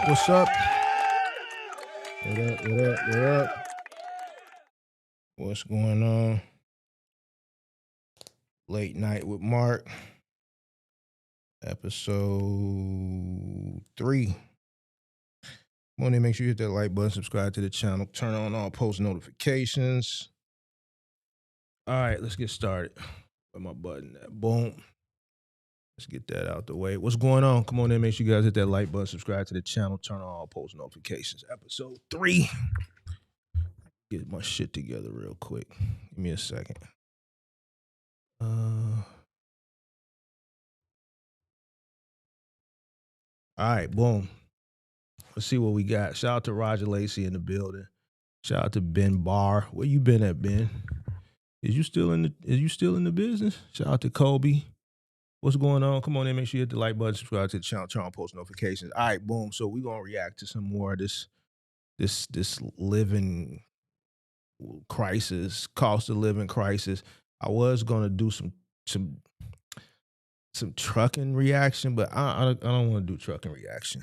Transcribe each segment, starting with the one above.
What's up? What up? What up? What up? What's going on? Late night with Mark, episode 3. Come on in, make sure you hit that like button, subscribe to the channel, turn on all post notifications. All right, let's get started. Where my button at? Boom. Let's get that out the way. What's going on? Come on in, make sure you guys hit that like button, subscribe to the channel, turn on all post notifications. Episode 3. Get my shit together real quick. Give me a second. All right, boom. Let's see what we got. Shout out to Roger Lacey in the building. Shout out to Ben Barr. Where you been at, Ben? Is you still in the business? Shout out to Kobe. What's going on? Come on in, make sure you hit the like button, subscribe to the channel, turn on post notifications. All right, boom. So we're gonna react to some more of this living crisis, cost of living crisis. I was gonna do some trucking reaction, but I don't want to do trucking reaction.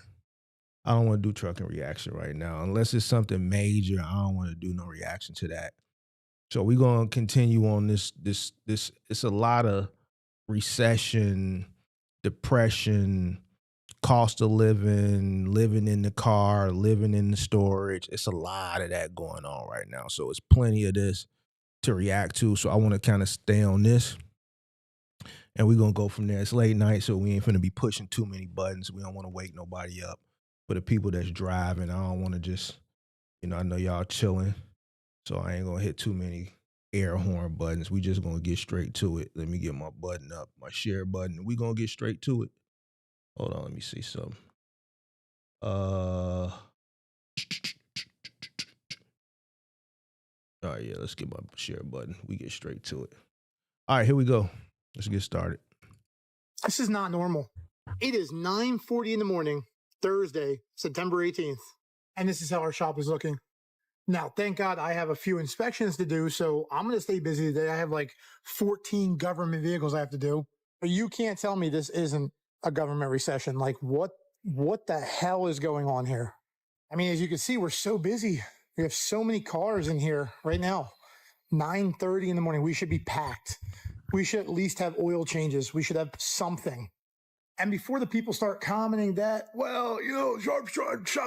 I don't want to do trucking reaction right now. Unless it's something major, I don't want to do no reaction to that. So we're going to continue on this. It's a lot of recession, depression, cost of living, living in the car, living in the storage. It's a lot of that going on right now. So it's plenty of this to react to. So I want to kind of stay on this. And we're going to go from there. It's late night, so we ain't finna be pushing too many buttons. We don't want to wake nobody up. For the people that's driving, I don't want to just, I know y'all chilling, so I ain't going to hit too many air horn buttons. We just going to get straight to it. Let me get my button up, my share button. We going to get straight to it. Hold on, let me see something. All right, yeah, let's get my share button. We get straight to it. All right, here we go. Let's get started. This is not normal. It is 9:40 in the morning, Thursday, September 18th. And this is how our shop is looking. Now, thank God I have a few inspections to do, so I'm going to stay busy today. I have like 14 government vehicles I have to do. But you can't tell me this isn't a government recession. Like, what the hell is going on here? I mean, as you can see, we're so busy. We have so many cars in here right now. 9:30 in the morning. We should be packed. We should at least have oil changes. We should have something. And before the people start commenting that, well, shop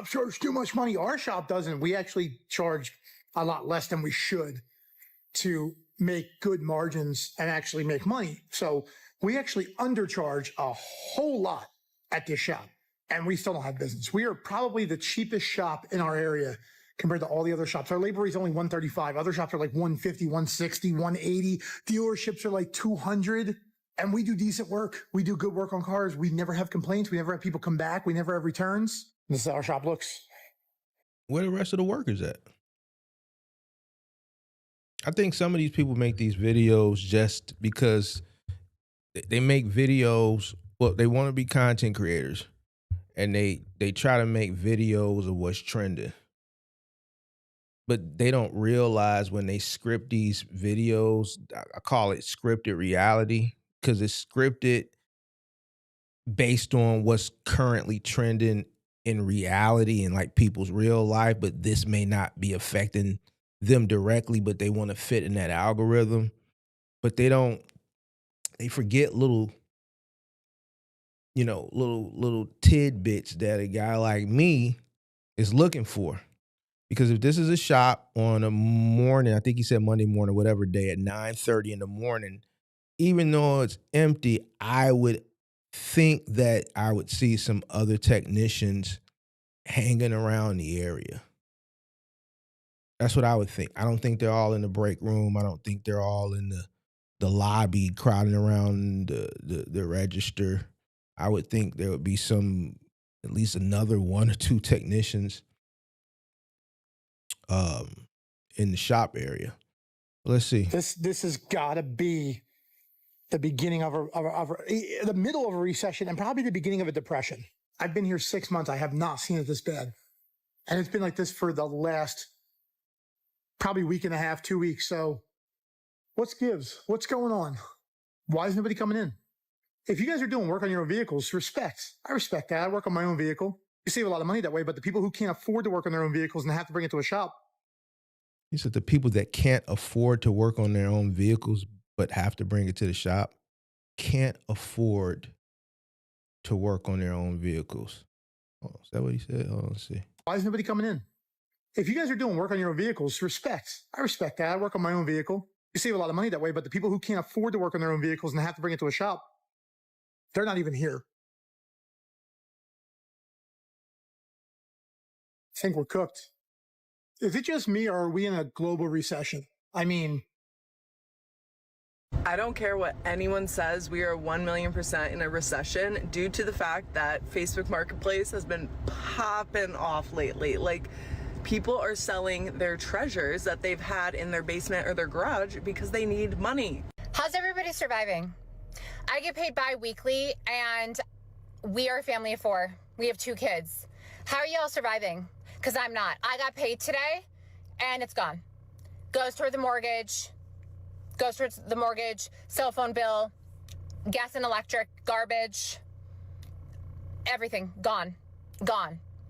charge too much money. Our shop doesn't. We actually charge a lot less than we should to make good margins and actually make money. So we actually undercharge a whole lot at this shop, and we still don't have business. We are probably the cheapest shop in our area compared to all the other shops. Our labor rate is only $135. Other shops are like $150, $160, $180. Dealerships are like $200. And we do decent work. We do good work on cars. We never have complaints. We never have people come back. We never have returns. This is how our shop looks. Where the rest of the workers at? I think some of these people make these videos just because they make videos. Well, they want to be content creators, and they try to make videos of what's trending. But they don't realize when they script these videos, I call it scripted reality, because it's scripted based on what's currently trending in reality and like people's real life, but this may not be affecting them directly, but they want to fit in that algorithm. But they forget little tidbits that a guy like me is looking for. Because if this is a shop on a morning, I think he said Monday morning, whatever day, at 9:30 in the morning, even though it's empty, I would think that I would see some other technicians hanging around the area. That's what I would think. I don't think they're all in the break room. I don't think they're all in the lobby crowding around the register. I would think there would be at least another 1 or 2 technicians in the shop area. Let's see. This has got to be the beginning of the middle of a recession and probably the beginning of a depression. I've been here 6 months. I have not seen it this bad. And it's been like this for the last probably week and a half, 2 weeks. So what's going on? Why is nobody coming in? If you guys are doing work on your own vehicles, respect. I respect that. I work on my own vehicle. You save a lot of money that way, but the people who can't afford to work on their own vehicles and have to bring it to a shop, You said the people that can't afford to work on their own vehicles but have to bring it to the shop can't afford to work on their own vehicles. Oh, is that what he said? Hold on, let's see. why is nobody coming in? If you guys are doing work on your own vehicles, respect. I respect that. I work on my own vehicle. You save a lot of money that way, but the people who can't afford to work on their own vehicles and have to bring it to a shop, they're not even here. I think we're cooked. Is it just me or are we in a global recession? I mean, I don't care what anyone says, we are 1,000,000% in a recession due to the fact that Facebook Marketplace has been popping off lately. Like, people are selling their treasures that they've had in their basement or their garage because they need money. How's everybody surviving? I get paid bi-weekly and we are a family of 4. We have 2 kids. How are y'all surviving? Because I'm not. I got paid today and it's gone. Goes toward the mortgage, cell phone bill, gas and electric, garbage, everything gone.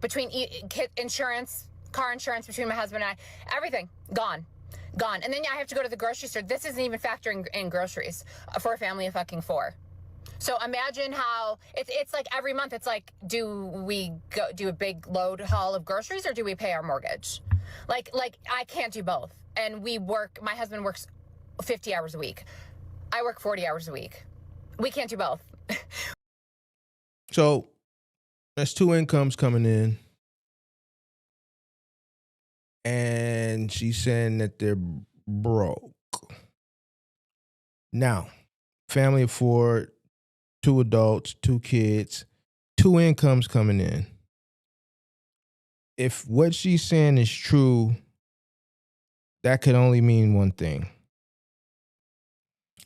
Between insurance, car insurance between my husband and I, everything gone. And then I have to go to the grocery store. This isn't even factoring in groceries for a family of fucking 4. So imagine how it's like every month. It's like, do we go do a big load haul of groceries or do we pay our mortgage? Like I can't do both. And my husband works 50 hours a week. I work 40 hours a week. We can't do both. So there's 2 incomes coming in. And she's saying that they're broke. Now, family of 4, 2 adults, 2 kids, 2 incomes coming in. If what she's saying is true, that could only mean one thing.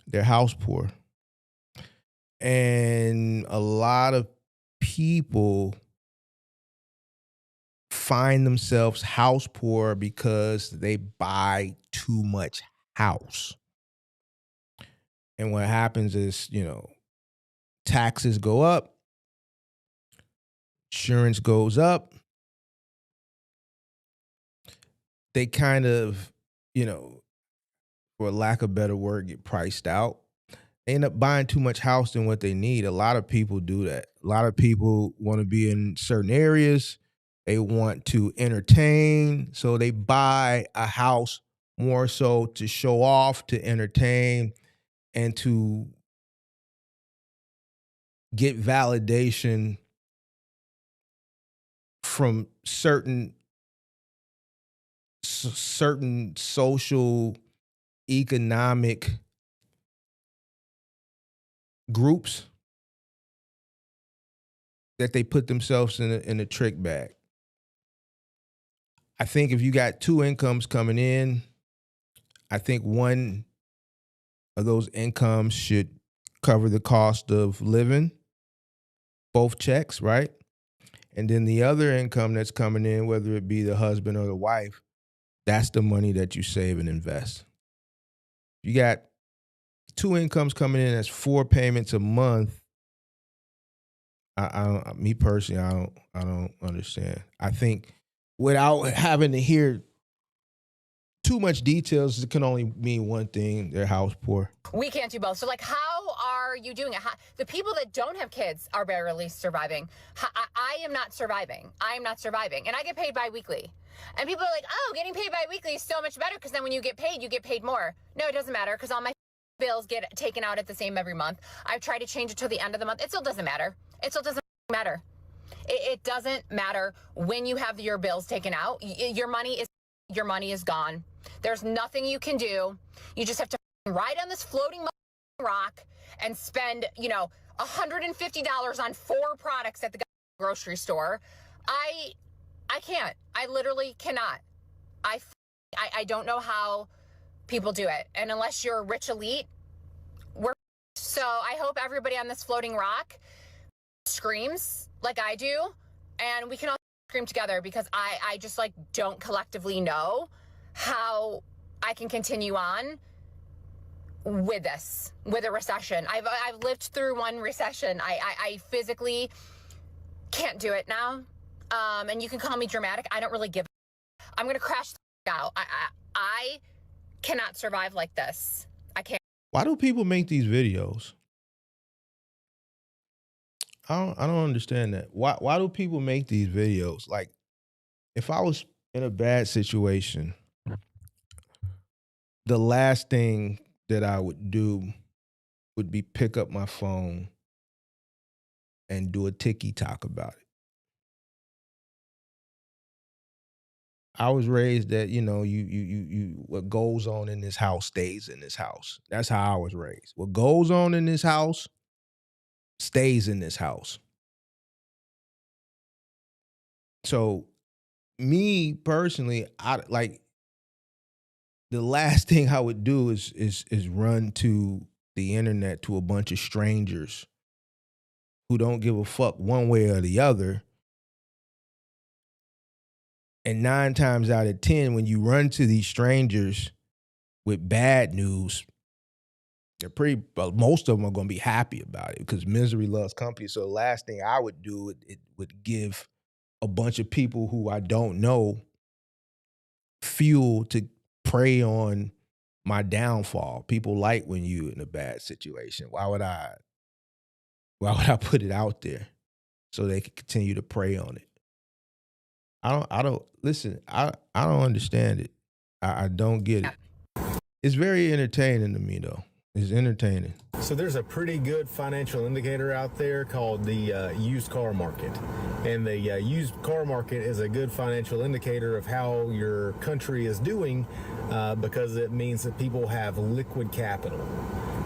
They're house poor. And a lot of people find themselves house poor because they buy too much house. And what happens is, taxes go up, insurance goes up. They kind of, for lack of a better word, get priced out. They end up buying too much house than what they need. A lot of people do that. A lot of people want to be in certain areas. They want to entertain. So they buy a house more so to show off, to entertain, and to get validation from certain social, economic groups that they put themselves in a trick bag. I think if you got 2 incomes coming in, I think one of those incomes should cover the cost of living, both checks, right? And then the other income that's coming in, whether it be the husband or the wife, that's the money that you save and invest. You got 2 incomes coming in, that's 4 payments a month. Me personally, I don't understand. I think without having to hear too much details, it can only mean one thing: they're house poor. We can't do both. So how are you doing it? The people that don't have kids are barely surviving. I am not surviving. And I get paid bi-weekly. And people are like, oh, getting paid bi-weekly is so much better because then when you get paid more. No, it doesn't matter because all my bills get taken out at the same every month. I've tried to change it till the end of the month. It still doesn't matter. It doesn't matter when you have your bills taken out. Your money is gone. There's nothing you can do. You just have to ride on this floating rock and spend, $150 on 4 products at the grocery store. I can't. I literally cannot. I don't know how people do it. And unless you're a rich elite, so I hope everybody on this floating rock screams like I do, and we can all scream together because I just don't collectively know how I can continue on with a recession. I've lived through one recession. I physically can't do it now. And you can call me dramatic. I don't really give. I'm gonna crash out. I cannot survive like this. I can't. Why do people make these videos? I don't understand that. Why do people make these videos? Like, if I was in a bad situation, the last thing that I would do would be pick up my phone and do a TikTok about it. I was raised that, you what goes on in this house stays in this house. That's how I was raised. What goes on in this house stays in this house. So me personally, I like the last thing I would do is run to the internet to a bunch of strangers who don't give a fuck one way or the other. And 9 times out of 10, when you run to these strangers with bad news, most of them are going to be happy about it because misery loves company. So the last thing I would do, it would give a bunch of people who I don't know fuel to prey on my downfall. People like when you in a bad situation. Why would I put it out there so they can continue to prey on it? I don't listen, I don't understand it. I don't get it. It's very entertaining to me though. It's entertaining. So there's a pretty good financial indicator out there called the used car market. And the used car market is a good financial indicator of how your country is doing because it means that people have liquid capital.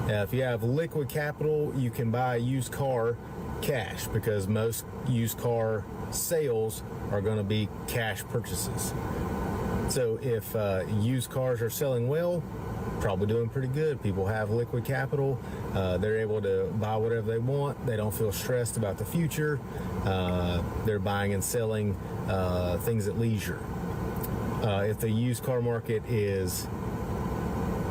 If you have liquid capital, you can buy a used car cash because most used car sales are going to be cash purchases. So if used cars are selling well, probably doing pretty good. People have liquid capital. They're able to buy whatever they want. They don't feel stressed about the future. They're buying and selling things at leisure. If the used car market is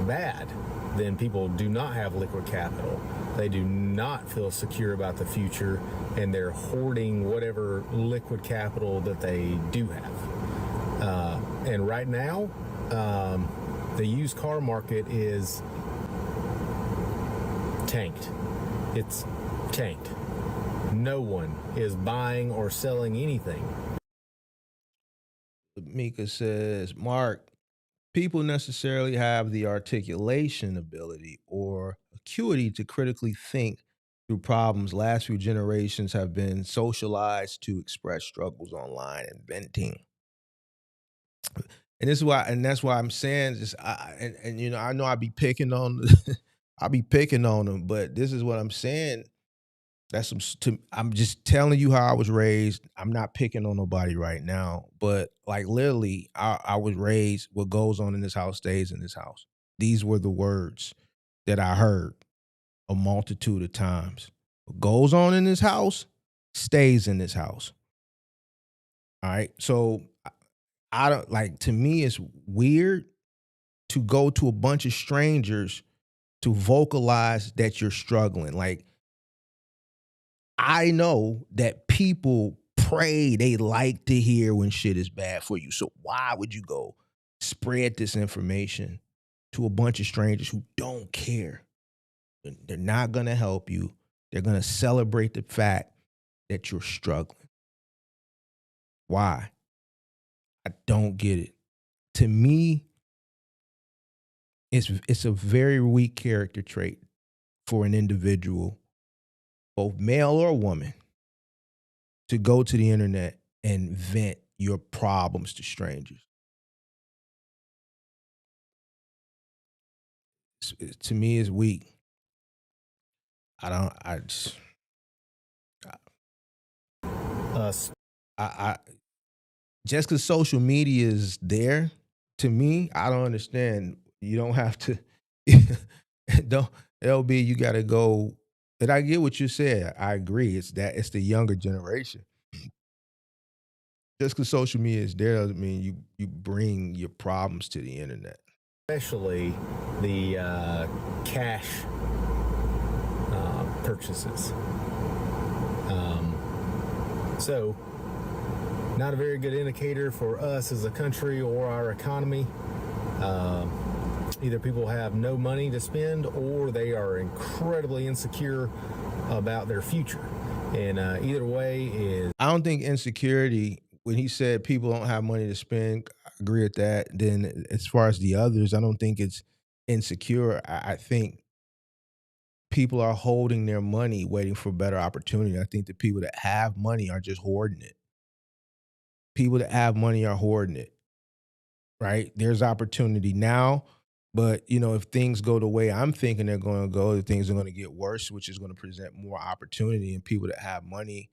bad, then people do not have liquid capital. They do not feel secure about the future, and they're hoarding whatever liquid capital that they do have. And right now, the used car market is tanked. It's tanked. No one is buying or selling anything. Mika says, Mark, people necessarily have the articulation ability or acuity to critically think through problems. Last few generations have been socialized to express struggles online and venting. And that's why I'm saying this. I know I be picking on, I be picking on them, but this is what I'm saying. I'm just telling you how I was raised. I'm not picking on nobody right now, but like literally, I was raised. What goes on in this house stays in this house. These were the words that I heard a multitude of times. What goes on in this house stays in this house. All right, so. I don't like, to me, it's weird to go to a bunch of strangers to vocalize that you're struggling. Like, I know that people pray they like to hear when shit is bad for you. So why would you go spread this information to a bunch of strangers who don't care? They're not going to help you. They're going to celebrate the fact that you're struggling. Why? I don't get it. To me, it's a very weak character trait for an individual, both male or woman, to go to the internet and vent your problems to strangers. To me, it's weak. Just because social media is there, to me, I don't understand. You don't have to, LB, you got to go. And I get what you said. I agree. It's the younger generation. Just because social media is there doesn't mean you bring your problems to the internet. Especially the cash purchases. So not a very good indicator for us as a country or our economy. Either people have no money to spend or they are incredibly insecure about their future. And either way is... I don't think insecurity, when he said people don't have money to spend, I agree with that. Then as far as the others, I don't think it's insecure. I think people are holding their money waiting for better opportunity. I think the people that have money are just hoarding it. People that have money are hoarding it, right? There's opportunity now, but if things go the way I'm thinking they're going to go, things are going to get worse, which is going to present more opportunity. And people that have money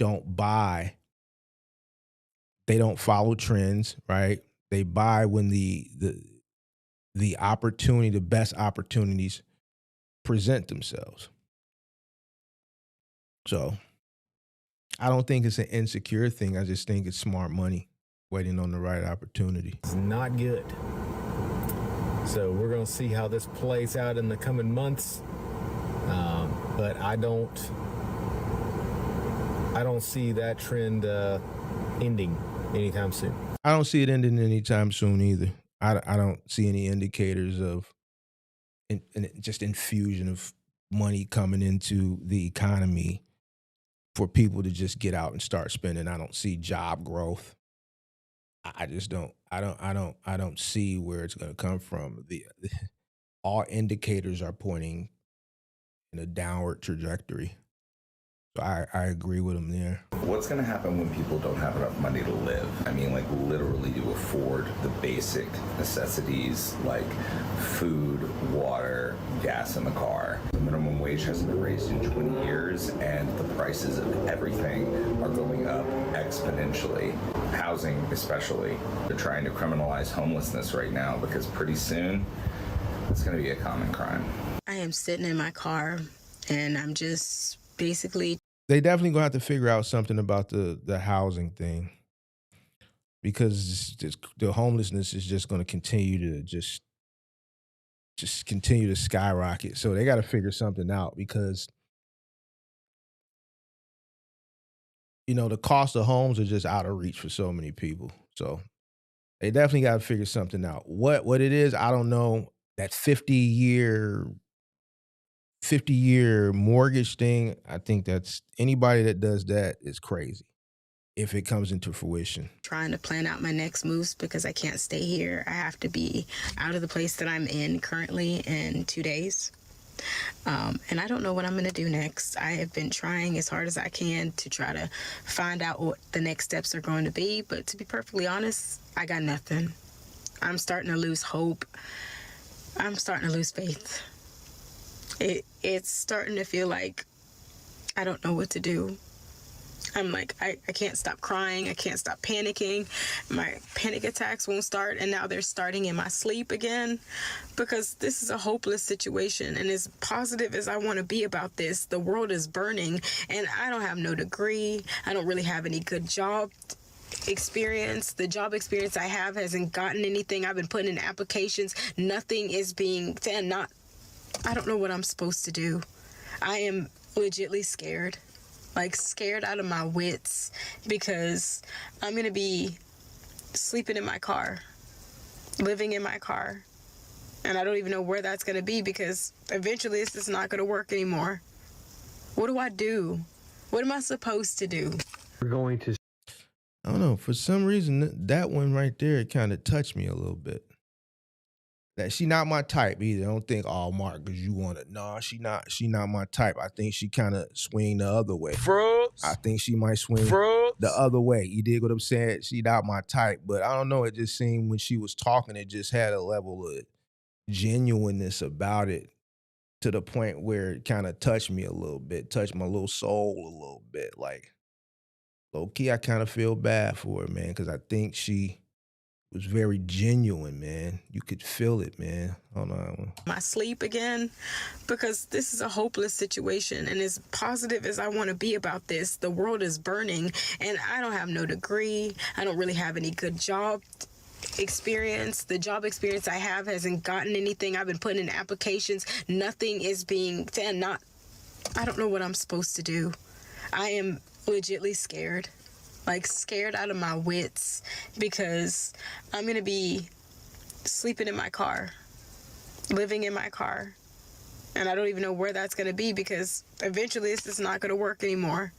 don't buy. They don't follow trends, right? They buy when the opportunity, the best opportunities present themselves. So I don't think it's an insecure thing. I just think it's smart money waiting on the right opportunity. It's not good. So we're going to see how this plays out in the coming months. But I don't see that trend ending anytime soon. I don't see it ending anytime soon either. I don't see any indicators of just infusion of money coming into the economy for people to just get out and start spending. I don't see job growth. I just don't. I don't see where it's going to come from. All indicators are pointing in a downward trajectory. So I agree with him there. What's going to happen when people don't have enough money to live? I mean, like literally to afford the basic necessities like food, water, gas in the car. The minimum wage hasn't been raised in 20 years and the prices of everything are going up exponentially. Housing especially. They're trying to criminalize homelessness right now because pretty soon it's going to be a common crime. I am sitting in my car and I'm just basically... They definitely gonna have to figure out something about the housing thing, because the homelessness is just gonna continue to just continue to skyrocket. So they got to figure something out, because the cost of homes are just out of reach for so many people. So they definitely got to figure something out. What it is, I don't know. That 50-year mortgage thing, I think that's anybody that does that is crazy if it comes into fruition. Trying to plan out my next moves because I can't stay here. I have to be out of the place that I'm in currently in 2 days. And I don't know what I'm going to do next. I have been trying as hard as I can to try to find out what the next steps are going to be. But to be perfectly honest, I got nothing. I'm starting to lose hope. I'm starting to lose faith. It's starting to feel like I don't know what to do. I'm like, I can't stop crying. I can't stop panicking. My panic attacks won't start, and now they're starting in my sleep again, because this is a hopeless situation. And as positive as I want to be about this, the world is burning, and I don't have no degree. I don't really have any good job experience. The job experience I have hasn't gotten anything. I've been putting in applications. Nothing is being done. I don't know what I'm supposed to do. I am legitly scared. Like scared out of my wits, because I'm going to be sleeping in my car, living in my car. And I don't even know where that's going to be, because eventually it's just not going to work anymore. What do I do? What am I supposed to do? We're going to... I don't know. For some reason, that one right there, it kind of touched me a little bit. That she not my type either. I don't think, oh, Mark, because you want it. No, she not my type. I think she kind of swing the other way. Fruits. I think she might swing the other way. You dig what I'm saying? She not my type. But I don't know. It just seemed when she was talking, it just had a level of genuineness about it, to the point where it kind of touched me a little bit, touched my little soul a little bit. Like, low key, I kind of feel bad for her, man, because I think she was very genuine, man. You could feel it, man. Hold on. My sleep again, because this is a hopeless situation. And as positive as I want to be about this, the world is burning, and I don't have no degree. I don't really have any good job experience. The job experience I have hasn't gotten anything. I've been putting in applications. Nothing is being done. I don't know what I'm supposed to do. I am legitly scared. like scared out of my wits because I'm going to be sleeping in my car, living in my car. And I don't even know where that's going to be because eventually it's just not going to work anymore.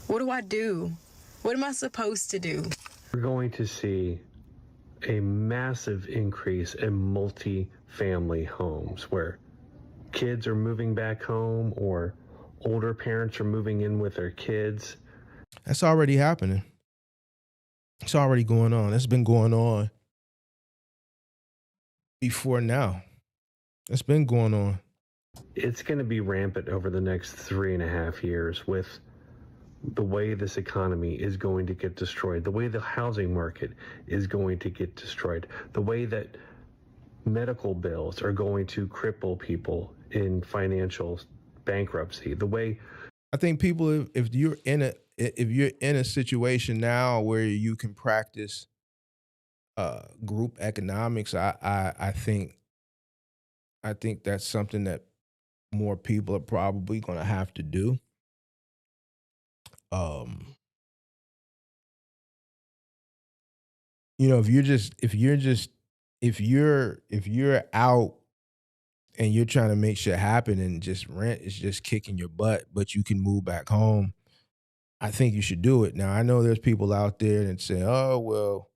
What do I do? What am I supposed to do? We're going to see a massive increase in multi-family homes where kids are moving back home or older parents are moving in with their kids. That's already happening. It's already going on. It's been going on before now. It's been going on. It's going to be rampant over the next 3.5 years with the way this economy is going to get destroyed, the way the housing market is going to get destroyed, the way that medical bills are going to cripple people in financial bankruptcy, the way I think people, if you're in a situation now where you can practice group economics, I think that's something that more people are probably going to have to do. Um, you know, if you're out and you're trying to make shit happen and just rent is just kicking your butt, but you can move back home, I think you should do it. Now, I know there's people out there that say, "Oh, well,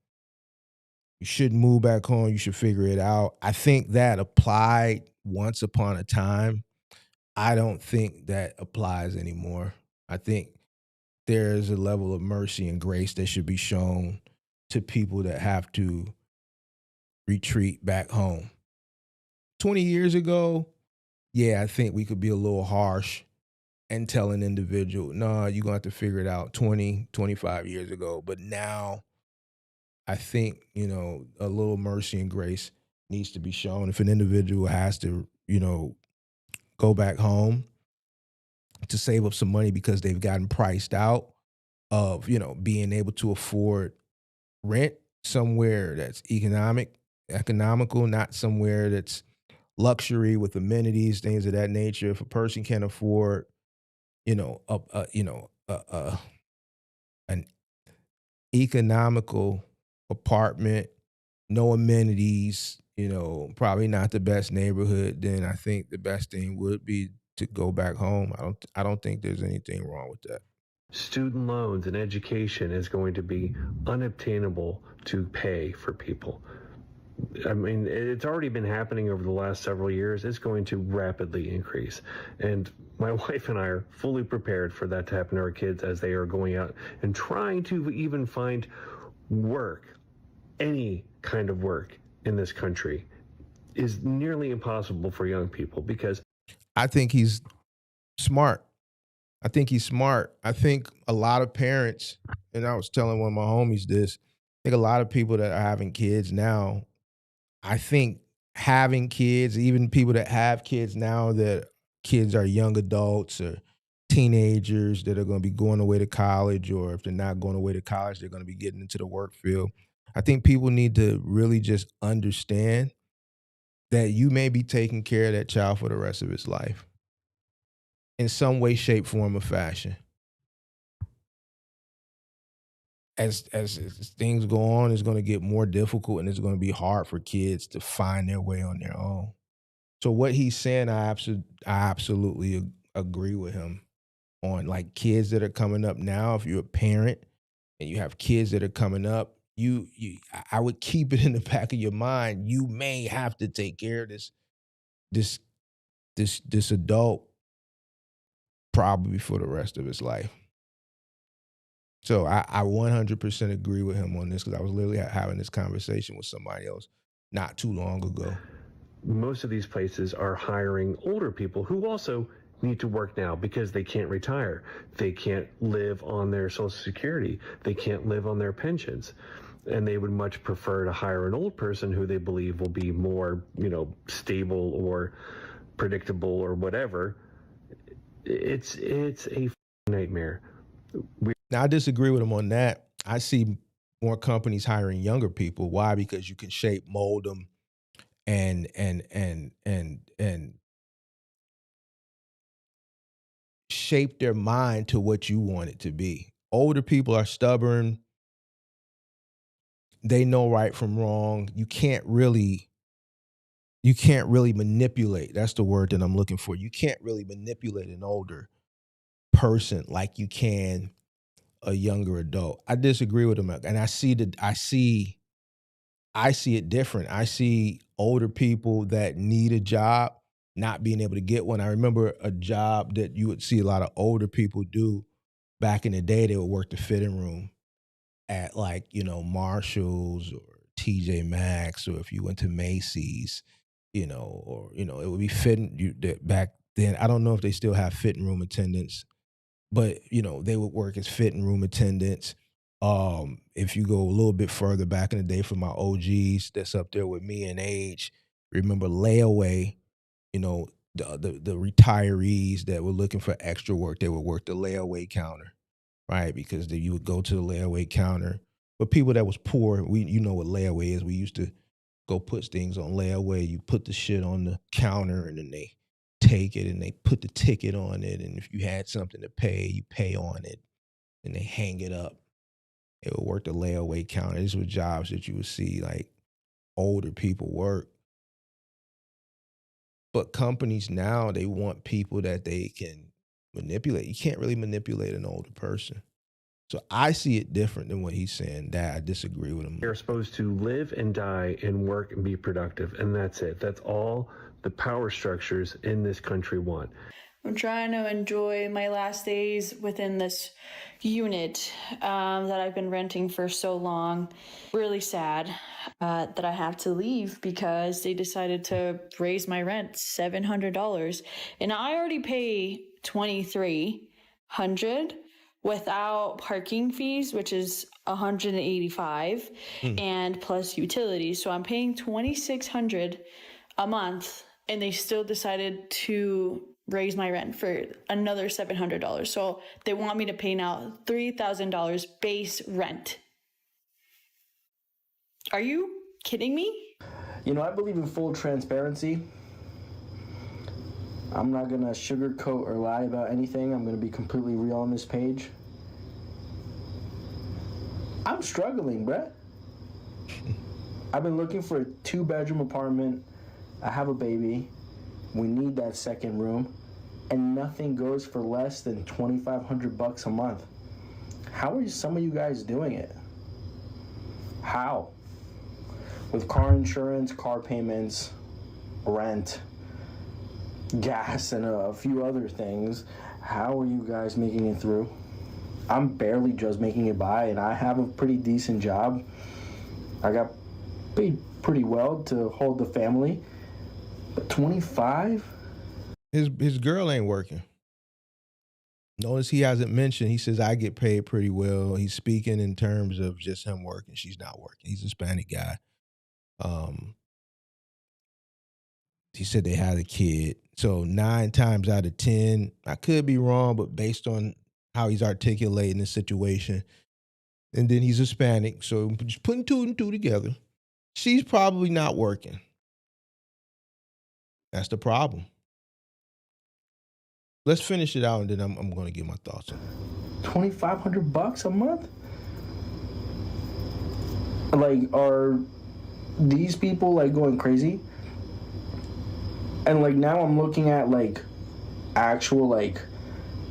you shouldn't move back home. You should figure it out." I think that applied once upon a time. I don't think that applies anymore. I think there's a level of mercy and grace that should be shown to people that have to retreat back home. 20 years ago, yeah, I think we could be a little harsh and tell an individual, no, you're going to have to figure it out 20, 25 years ago. But now I think, a little mercy and grace needs to be shown. If an individual has to, go back home to save up some money because they've gotten priced out of, being able to afford rent somewhere that's economical, not somewhere that's luxury with amenities, things of that nature. If a person can't afford, an economical apartment, no amenities, probably not the best neighborhood, then I think the best thing would be to go back home. I don't think there's anything wrong with that. student loans and education is going to be unobtainable to pay for people. I mean, it's already been happening over the last several years. It's going to rapidly increase. And my wife and I are fully prepared for that to happen to our kids as they are going out and trying to even find work, any kind of work in this country is nearly impossible for young people because I think he's smart. I think he's smart. I think a lot of parents, and I was telling one of my homies this, I think a lot of people that are having kids now, I think having kids, even people that have kids now, that kids are young adults or teenagers that are going to be going away to college, or if they're not going away to college, they're going to be getting into the work field. I think people need to really just understand that you may be taking care of that child for the rest of his life in some way, shape, form, or fashion. As things go on, it's going to get more difficult and it's going to be hard for kids to find their way on their own. So what he's saying, I absolutely agree with him on. Like, kids that are coming up now, if you're a parent and you have kids that are coming up, I would keep it in the back of your mind. You may have to take care of this this adult probably for the rest of his life. So I 100% agree with him on this, because I was literally having this conversation with somebody else not too long ago. most of these places are hiring older people who also need to work now because they can't retire. They can't live on their Social Security. They can't live on their pensions. And they would much prefer to hire an old person who they believe will be more, stable or predictable or whatever. It's a nightmare. Now, I disagree with him on that. I see more companies hiring younger people. Why? Because you can shape, mold them, and shape their mind to what you want it to be. older people are stubborn. They know right from wrong. You can't really manipulate. That's the word that I'm looking for. You can't really manipulate an older person like you can a younger adult. I disagree with him, and I see it different. I see older people that need a job not being able to get one. I remember a job that you would see a lot of older people do back in the day. They would work the fitting room at Marshalls or TJ Maxx, or if you went to Macy's, it would be fitting back then. I don't know if they still have fitting room attendants, but they would work as fitting room attendants. If you go a little bit further back in the day, for my OGs that's up there with me in age, remember layaway. The retirees that were looking for extra work, they would work the layaway counter, right? Because you would go to the layaway counter. But people that was poor, you know what layaway is. We used to go put things on layaway. You put the shit on the counter, and then they take it and they put the ticket on it. And if you had something to pay, you pay on it, and they hang it up. It would work the layaway counter. These were jobs that you would see like older people work. But companies now, they want people that they can manipulate. You can't really manipulate an older person. So I see it different than what he's saying. That I disagree with him. They're supposed to live and die and work and be productive, and that's it. That's all the power structures in this country want. I'm trying to enjoy my last days within this unit that I've been renting for so long. Really sad that I have to leave because they decided to raise my rent $700, and I already pay $2,300 without parking fees, which is $185, and plus utilities. So I'm paying $2,600 a month, and they still decided to raise my rent for another $700. So they want me to pay now $3,000 base rent. Are you kidding me? I believe in full transparency. I'm not gonna sugarcoat or lie about anything. I'm gonna be completely real on this page. I'm struggling, bruh. I've been looking for a 2-bedroom apartment. I have a baby. We need that second room, and nothing goes for less than $2,500 a month. How are some of you guys doing it? How? With car insurance, car payments, rent, gas, and a few other things, how are you guys making it through? I'm barely just making it by, and I have a pretty decent job. I got paid pretty well to hold the family. But 25? His girl ain't working. Notice he hasn't mentioned, he says, I get paid pretty well. He's speaking in terms of just him working. She's not working. He's a Hispanic guy. He said they had a kid. So 9 times out of 10, I could be wrong, but based on how he's articulating the situation, and then he's Hispanic, so just putting 2 and 2 together, she's probably not working. That's the problem. Let's finish it out, and then I'm going to give my thoughts on it. $2,500 a month? Like, are these people like going crazy? And like now I'm looking at like actual like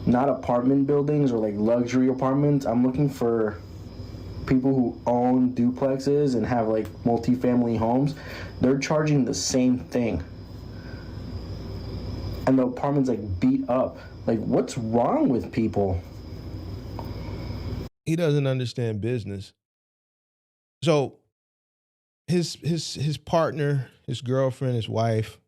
not apartment buildings or like luxury apartments. I'm looking for people who own duplexes and have like multifamily homes. They're charging the same thing. And the apartment's like beat up. Like, what's wrong with people? He doesn't understand business. So his partner, his girlfriend, his wife,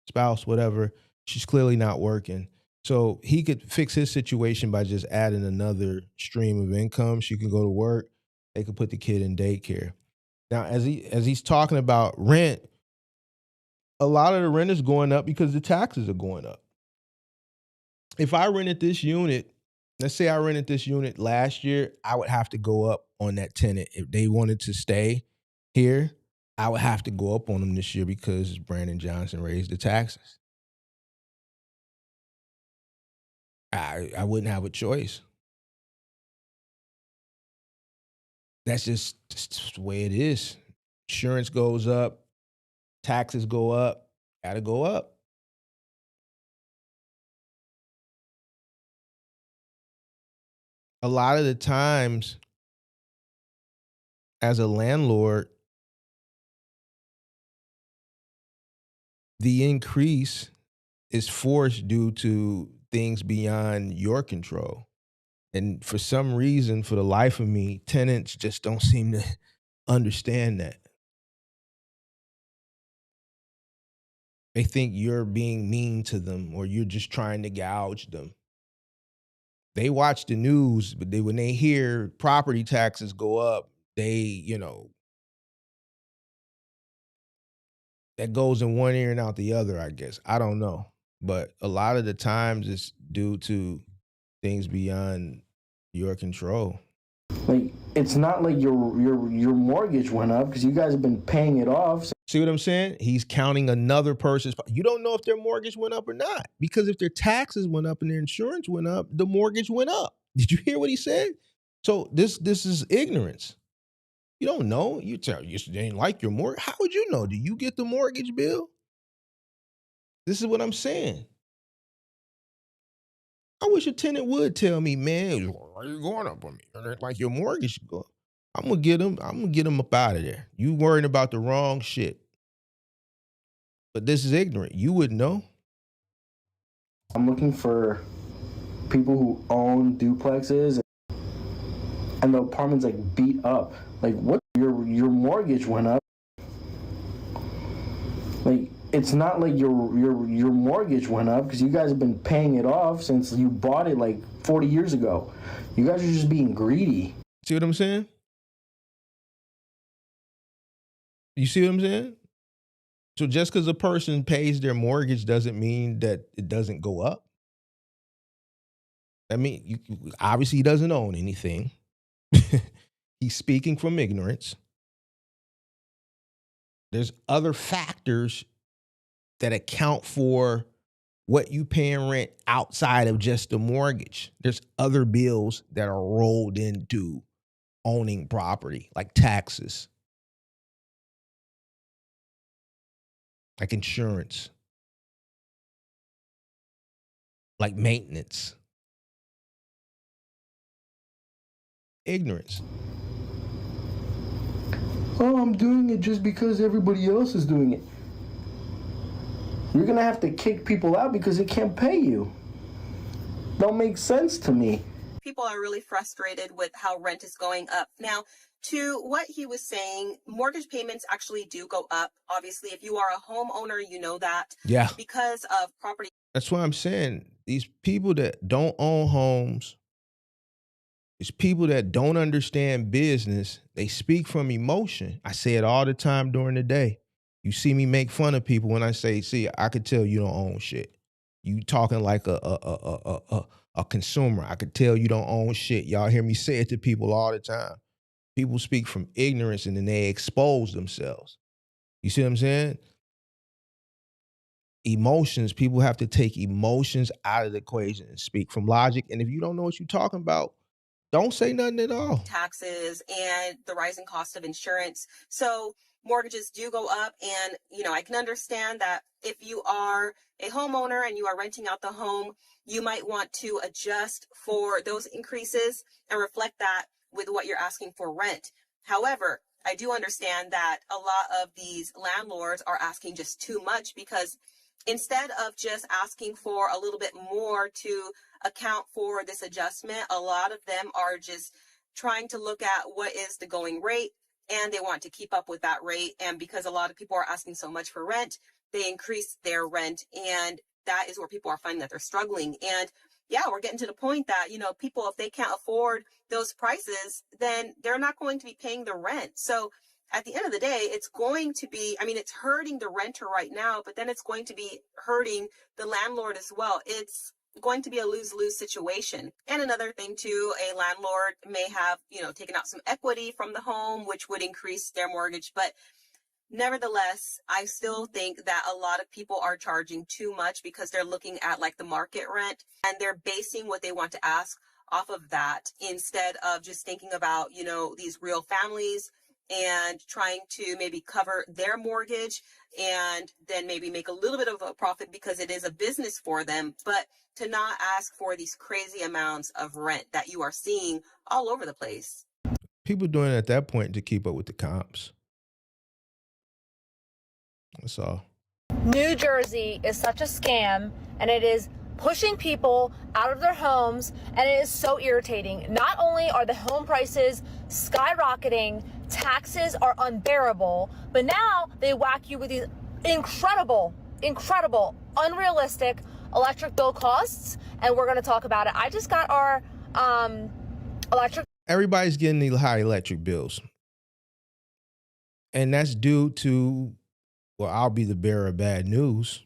spouse, whatever, she's clearly not working. So he could fix his situation by just adding another stream of income. She can go to work. They could put the kid in daycare. Now, as he's talking about rent, a lot of the rent is going up because the taxes are going up. If I rented this unit, let's say I rented this unit last year, I would have to go up on that tenant. If they wanted to stay here, I would have to go up on them this year because Brandon Johnson raised the taxes. I wouldn't have a choice. That's just the way it is. Insurance goes up, taxes go up, gotta go up. A lot of the times, as a landlord, the increase is forced due to things beyond your control. And for some reason, for the life of me, tenants just don't seem to understand that. They think you're being mean to them or you're just trying to gouge them. They watch the news, but when they hear property taxes go up, that goes in one ear and out the other, I guess. I don't know. But a lot of the times it's due to things beyond your control. Like, it's not like your mortgage went up because you guys have been paying it off. See what I'm saying? He's counting another person's. You don't know if their mortgage went up or not, because if their taxes went up and their insurance went up, the mortgage went up. Did you hear what he said? So this is ignorance. You don't know. You ain't like your mortgage. How would you know? Do you get the mortgage bill? This is what I'm saying. I wish a tenant would tell me, man, why are you going up on me? Like your mortgage go. I'm gonna get him up out of there. You worrying about the wrong shit. But this is ignorant. You wouldn't know. I'm looking for people who own duplexes and the apartment's like beat up. Like, what? Your mortgage went up. Like, it's not like your mortgage went up because you guys have been paying it off since you bought it like 40 years ago. You guys are just being greedy. See what I'm saying? You see what I'm saying? So just because a person pays their mortgage doesn't mean that it doesn't go up. I mean, obviously he doesn't own anything. He's speaking from ignorance. There's other factors that account for what you pay in rent outside of just the mortgage. There's other bills that are rolled into owning property, like taxes, like insurance, like maintenance. Ignorance. Oh, I'm doing it just because everybody else is doing it. You're gonna have to kick people out because they can't pay you. Don't make sense to me. People are really frustrated with how rent is going up. Now, to what he was saying, mortgage payments actually do go up. Obviously, if you are a homeowner, you know that. Yeah. Because of property. That's what I'm saying. These people that don't own homes, these people that don't understand business, they speak from emotion. I say it all the time during the day. You see me make fun of people when I say, see, I could tell you don't own shit. You talking like a consumer. I could tell you don't own shit. Y'all hear me say it to people all the time. People speak from ignorance and then they expose themselves. You see what I'm saying? Emotions, people have to take emotions out of the equation and speak from logic. And if you don't know what you're talking about, don't say nothing at all. Taxes and the rising cost of insurance. So mortgages do go up. And, I can understand that if you are a homeowner and you are renting out the home, you might want to adjust for those increases and reflect that with what you're asking for rent. However, I do understand that a lot of these landlords are asking just too much, because instead of just asking for a little bit more to account for this adjustment, a lot of them are just trying to look at what is the going rate, and they want to keep up with that rate. And because a lot of people are asking so much for rent, they increase their rent, and that is where people are finding that they're struggling. And yeah, we're getting to the point that, people, if they can't afford those prices, then they're not going to be paying the rent. So at the end of the day, it's going to be, it's hurting the renter right now, but then it's going to be hurting the landlord as well. It's going to be a lose-lose situation. And another thing too, a landlord may have, taken out some equity from the home, which would increase their mortgage. But nevertheless, I still think that a lot of people are charging too much because they're looking at like the market rent, and they're basing what they want to ask off of that instead of just thinking about, these real families and trying to maybe cover their mortgage and then maybe make a little bit of a profit because it is a business for them, but to not ask for these crazy amounts of rent that you are seeing all over the place. People doing it at that point to keep up with the comps. That's all. New Jersey is such a scam, and it is pushing people out of their homes, and it is so irritating. Not only are the home prices skyrocketing, taxes are unbearable, but now they whack you with these incredible, unrealistic electric bill costs, and we're going to talk about it. I just got our electric. Everybody's getting the high electric bills, and that's due to, well, I'll be the bearer of bad news.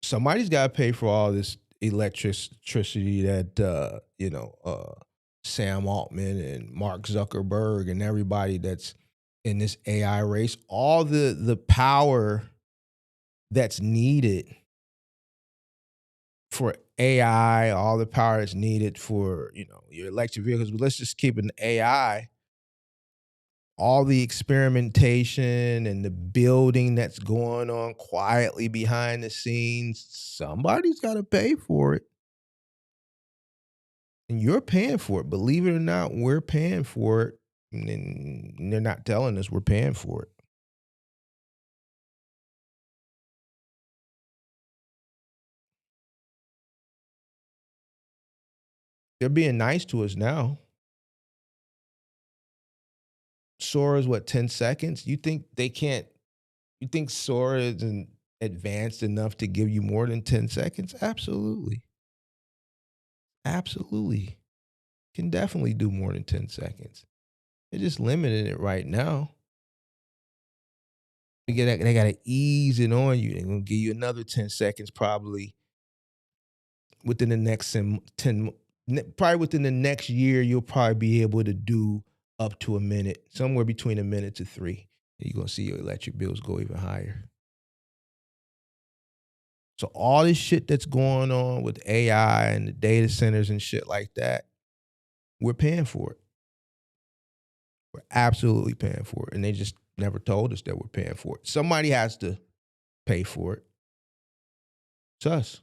Somebody's got to pay for all this electricity that, Sam Altman and Mark Zuckerberg and everybody that's in this AI race, all the power that's needed for AI, all the power that's needed for, your electric vehicles. But let's just keep an AI. All the experimentation and the building that's going on quietly behind the scenes, somebody's got to pay for it. And you're paying for it. Believe it or not, we're paying for it. And they're not telling us we're paying for it. They're being nice to us now. Sora's 10 seconds? You think Sora isn't advanced enough to give you more than 10 seconds? Absolutely. Absolutely. Can definitely do more than 10 seconds. They're just limiting it right now. They got to ease it on you. They're going to give you another 10 seconds probably within the next 10, probably within the next year, you'll probably be able to do up to a minute, somewhere between a minute to 3. You're going to see your electric bills go even higher. So all this shit that's going on with AI and the data centers and shit like that, we're paying for it. We're absolutely paying for it. And they just never told us that we're paying for it. Somebody has to pay for it. It's us.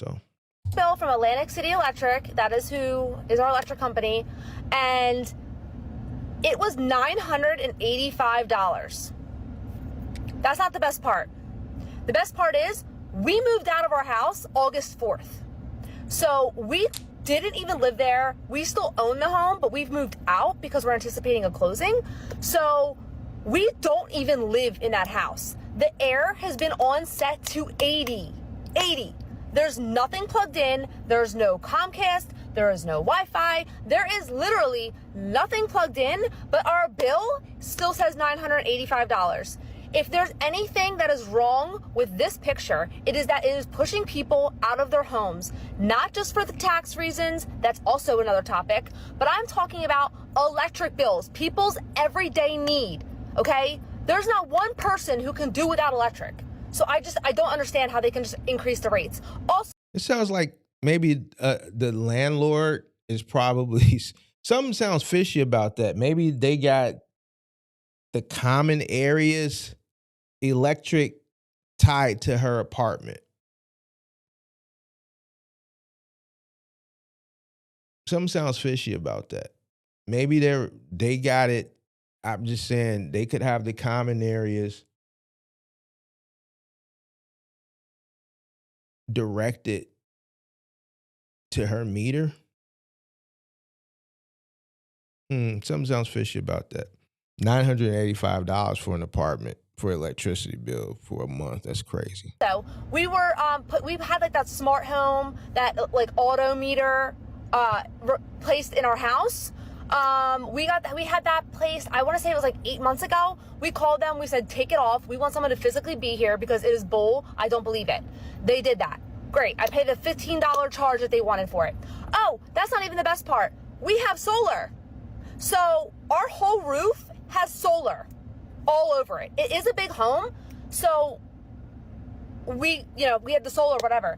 So. Bill from Atlantic City Electric, that is who is our electric company, and it was $985. That's not the best part. The best part is we moved out of our house August 4th. So we didn't even live there. We still own the home, but we've moved out because we're anticipating a closing. So we don't even live in that house. The air has been on set to 80. There's nothing plugged in. There's no Comcast. There is no Wi-Fi. There is literally nothing plugged in, but our bill still says $985. If there's anything that is wrong with this picture, it is that it is pushing people out of their homes, not just for the tax reasons. That's also another topic, but I'm talking about electric bills, people's everyday need, okay? There's not one person who can do without electric. So I don't understand how they can just increase the rates. Also, it sounds like maybe the landlord is probably, something sounds fishy about that. Maybe they got the common areas electric tied to her apartment. Something sounds fishy about that. Maybe they got it. I'm just saying they could have the common areas directed to her meter. Something sounds fishy about that. $985 for an apartment for electricity bill for a month. That's crazy. So we were we've had like that smart home, that like auto meter placed in our house. We had that placed, I want to say it was like 8 months ago. We called them, we said, take it off. We want someone to physically be here because it is bull. I don't believe it. They did that. Great. I paid the $15 charge that they wanted for it. Oh, that's not even the best part. We have solar. So our whole roof has solar all over it. It is a big home. So we had the solar, whatever.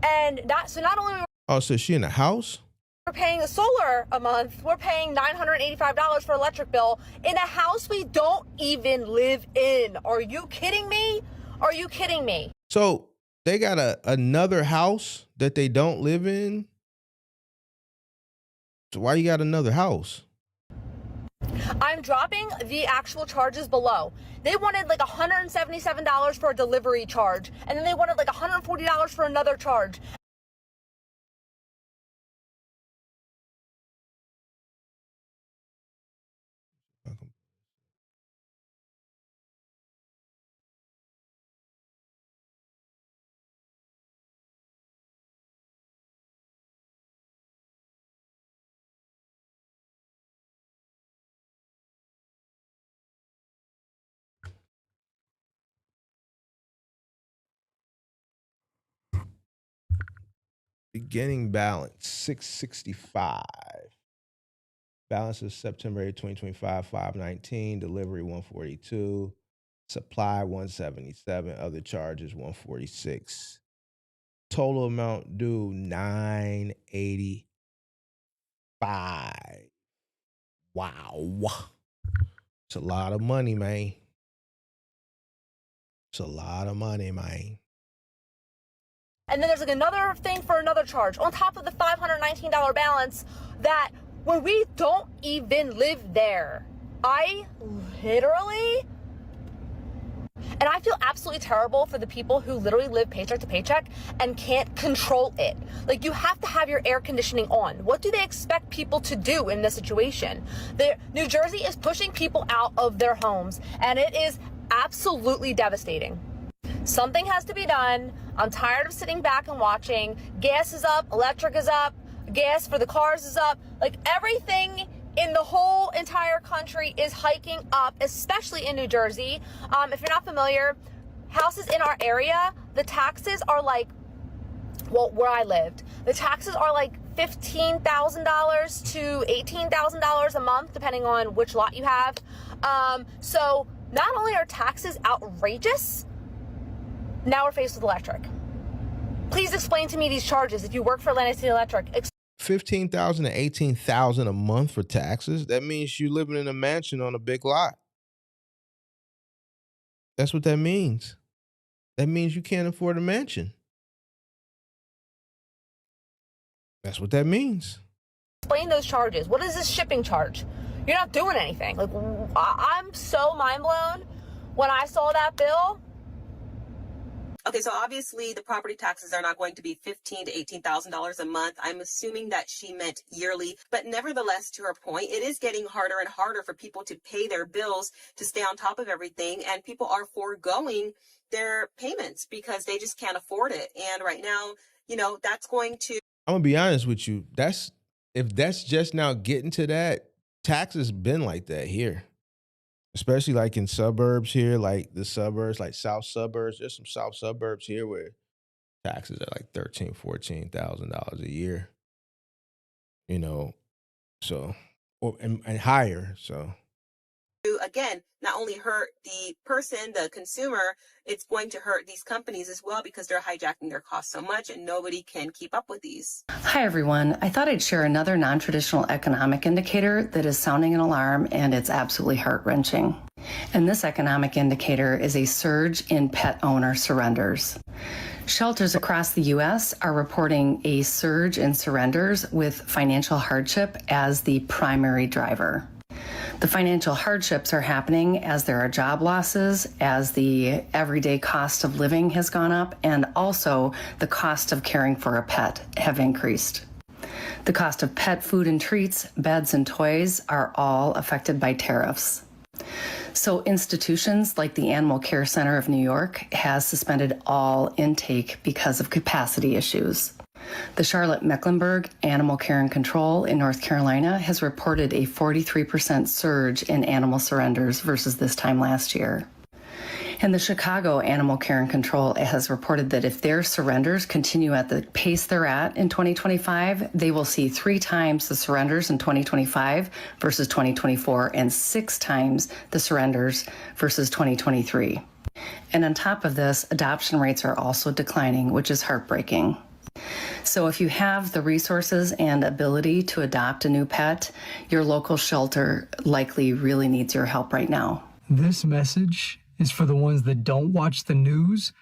And not only Oh, so she in a house? we're paying the solar a month, we're paying $985 for electric bill in a house we don't even live in. Are you kidding me? Are you kidding me? So they got another house that they don't live in? So why you got another house? I'm dropping the actual charges below. They wanted like $177 for a delivery charge, and then they wanted like $140 for another charge. Beginning balance, 665. Balance is September 8, 2025, 519. Delivery, 142. Supply, 177. Other charges, 146. Total amount due, 985. Wow. It's a lot of money, man. It's a lot of money, man. And then there's like another thing for another charge on top of the $519 balance that when we don't even live there, I literally, and I feel absolutely terrible for the people who literally live paycheck to paycheck and can't control it. Like, you have to have your air conditioning on. What do they expect people to do in this situation? New Jersey is pushing people out of their homes, and it is absolutely devastating. Something has to be done. I'm tired of sitting back and watching. Gas is up, electric is up, gas for the cars is up. Like, everything in the whole entire country is hiking up, especially in New Jersey. If you're not familiar, houses in our area, the taxes are like, well, where I lived, the taxes are like $15,000 to $18,000 a month, depending on which lot you have. So not only are taxes outrageous, now we're faced with electric. Please explain to me these charges if you work for Atlantic City Electric. $15,000 to $18,000 a month for taxes. That means you're living in a mansion on a big lot. That's what that means. That means you can't afford a mansion. That's what that means. Explain those charges. What is this shipping charge? You're not doing anything. Like, I'm so mind blown when I saw that bill. Okay, so obviously the property taxes are not going to be $15,000 to $18,000 a month. I'm assuming that she meant yearly, but nevertheless, to her point, it is getting harder and harder for people to pay their bills, to stay on top of everything, and people are foregoing their payments because they just can't afford it. And right now, that's going to... I'm gonna be honest with you. If that's just now getting to that, taxes been like that here. Especially like in suburbs here, like the suburbs, like south suburbs. There's some south suburbs here where taxes are like $13,000, $14,000 a year. So and higher. So again, not only hurt the person, the consumer, it's going to hurt these companies as well because they're hijacking their costs so much and nobody can keep up with these. Hi, everyone. I thought I'd share another non-traditional economic indicator that is sounding an alarm, and it's absolutely heart-wrenching. And this economic indicator is a surge in pet owner surrenders. Shelters across the U.S. are reporting a surge in surrenders with financial hardship as the primary driver. The financial hardships are happening as there are job losses, as the everyday cost of living has gone up, and also the cost of caring for a pet have increased. The cost of pet food and treats, beds and toys are all affected by tariffs. So institutions like the Animal Care Center of New York has suspended all intake because of capacity issues. The Charlotte-Mecklenburg Animal Care and Control in North Carolina has reported a 43% surge in animal surrenders versus this time last year. And the Chicago Animal Care and Control has reported that if their surrenders continue at the pace they're at in 2025, they will see 3 times the surrenders in 2025 versus 2024 and 6 times the surrenders versus 2023. And on top of this, adoption rates are also declining, which is heartbreaking. So if you have the resources and ability to adopt a new pet, your local shelter likely really needs your help right now. This message is for the ones that don't watch the news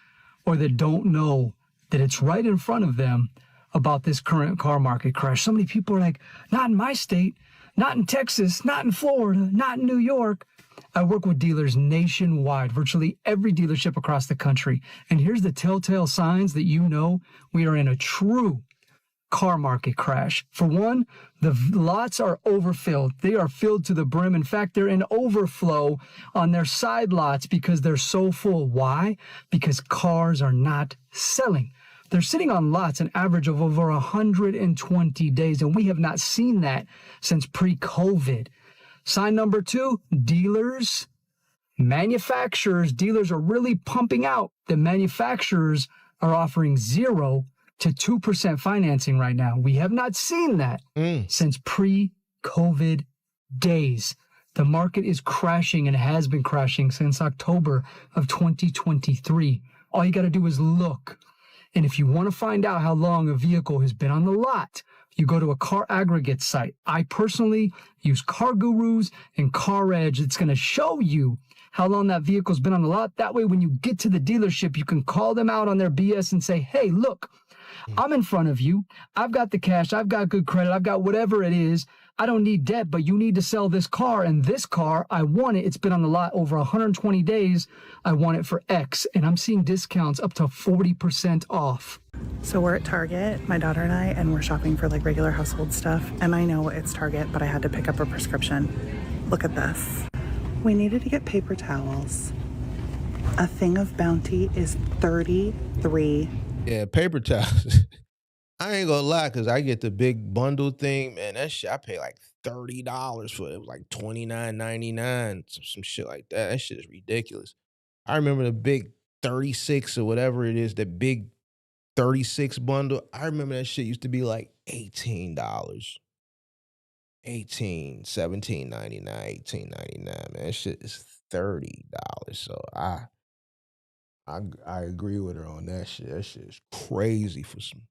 or that don't know that it's right in front of them about this current car market crash. So many people are like, not in my state, not in Texas, not in Florida, not in New York. I work with dealers nationwide, virtually every dealership across the country. And here's the telltale signs that you know we are in a true car market crash. For one, the lots are overfilled. They are filled to the brim. In fact, they're in overflow on their side lots because they're so full. Why? Because cars are not selling. They're sitting on lots an average of over 120 days, and we have not seen that since pre-COVID. Sign number two, dealers, manufacturers, dealers are really pumping out that manufacturers are offering 0 to 2% financing right now. We have not seen that since pre-COVID days. The market is crashing and has been crashing since October of 2023. All you got to do is look. And if you want to find out how long a vehicle has been on the lot, you go to a car aggregate site. I personally use Car Gurus and Car Edge. It's going to show you how long that vehicle's been on the lot. That way, when you get to the dealership, you can call them out on their BS and say, hey, look, I'm in front of you. I've got the cash. I've got good credit. I've got whatever it is. I don't need debt, but you need to sell this car. And this car, I want it. It's been on the lot over 120 days. I want it for X. And I'm seeing discounts up to 40% off. So we're at Target, my daughter and we're shopping for like regular household stuff. And I know it's Target, but I had to pick up a prescription. Look at this. We needed to get paper towels. A thing of Bounty is $33. Yeah, paper towels. I ain't gonna lie, because I get the big bundle thing, man. That shit, I pay like $30 for it. It was like $29.99, some shit like that. That shit is ridiculous. I remember the big 36 or whatever it is, that big 36 bundle. I remember that shit used to be like $18. $17.99, $18.99, man. That shit is $30. So I agree with her on that shit. That shit is crazy for some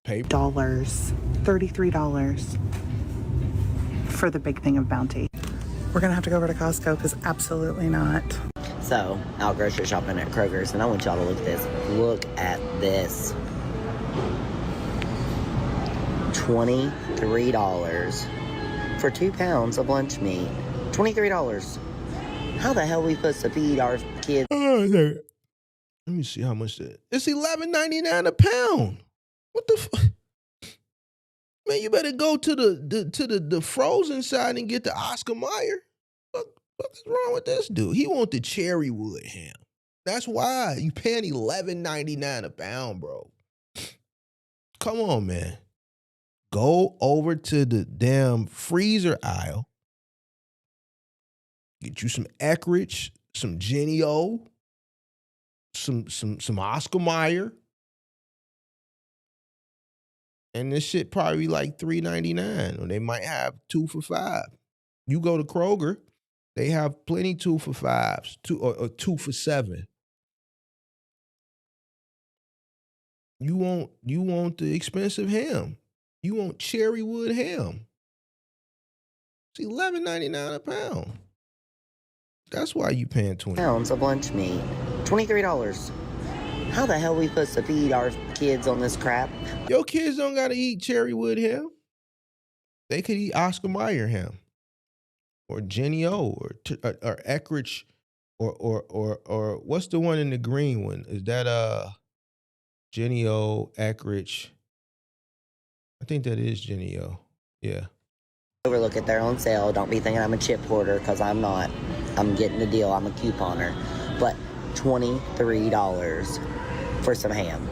paper. $33 for the big thing of Bounty. We're gonna have to go over to Costco because absolutely not. So, out grocery shopping at Kroger's, and I want y'all to look at this. Look at this. $23 for 2 pounds of lunch meat. $23. How the hell we supposed to feed our kids? Let me see how much that. It's $11.99 a pound. What the fuck? Man, you better go to the frozen side and get the Oscar Mayer. What's wrong with this dude? He want the cherry wood ham. That's why you paying $11.99 a pound, bro. Come on, man. Go over to the damn freezer aisle. Get you some Eckrich, some Jenny-O, some Oscar Mayer. And this shit probably like $3.99, or they might have 2 for $5. You go to Kroger, they have plenty 2 for $5s, or 2 for $7. You want the expensive ham. You want cherry wood ham. It's $11.99 a pound. That's why you paying $20. Pounds of lunch meat. $23. How the hell we supposed to feed our kids on this crap? Your kids don't gotta eat cherry wood ham. They could eat Oscar Mayer ham, or Jenny-O, or Eckrich, or what's the one in the green one? Is that Jenny-O, Eckrich? I think that is Jenny-O. Yeah. Overlook it. They're on sale. Don't be thinking I'm a chip hoarder, because I'm not. I'm getting the deal. I'm a couponer. But $23 for some ham.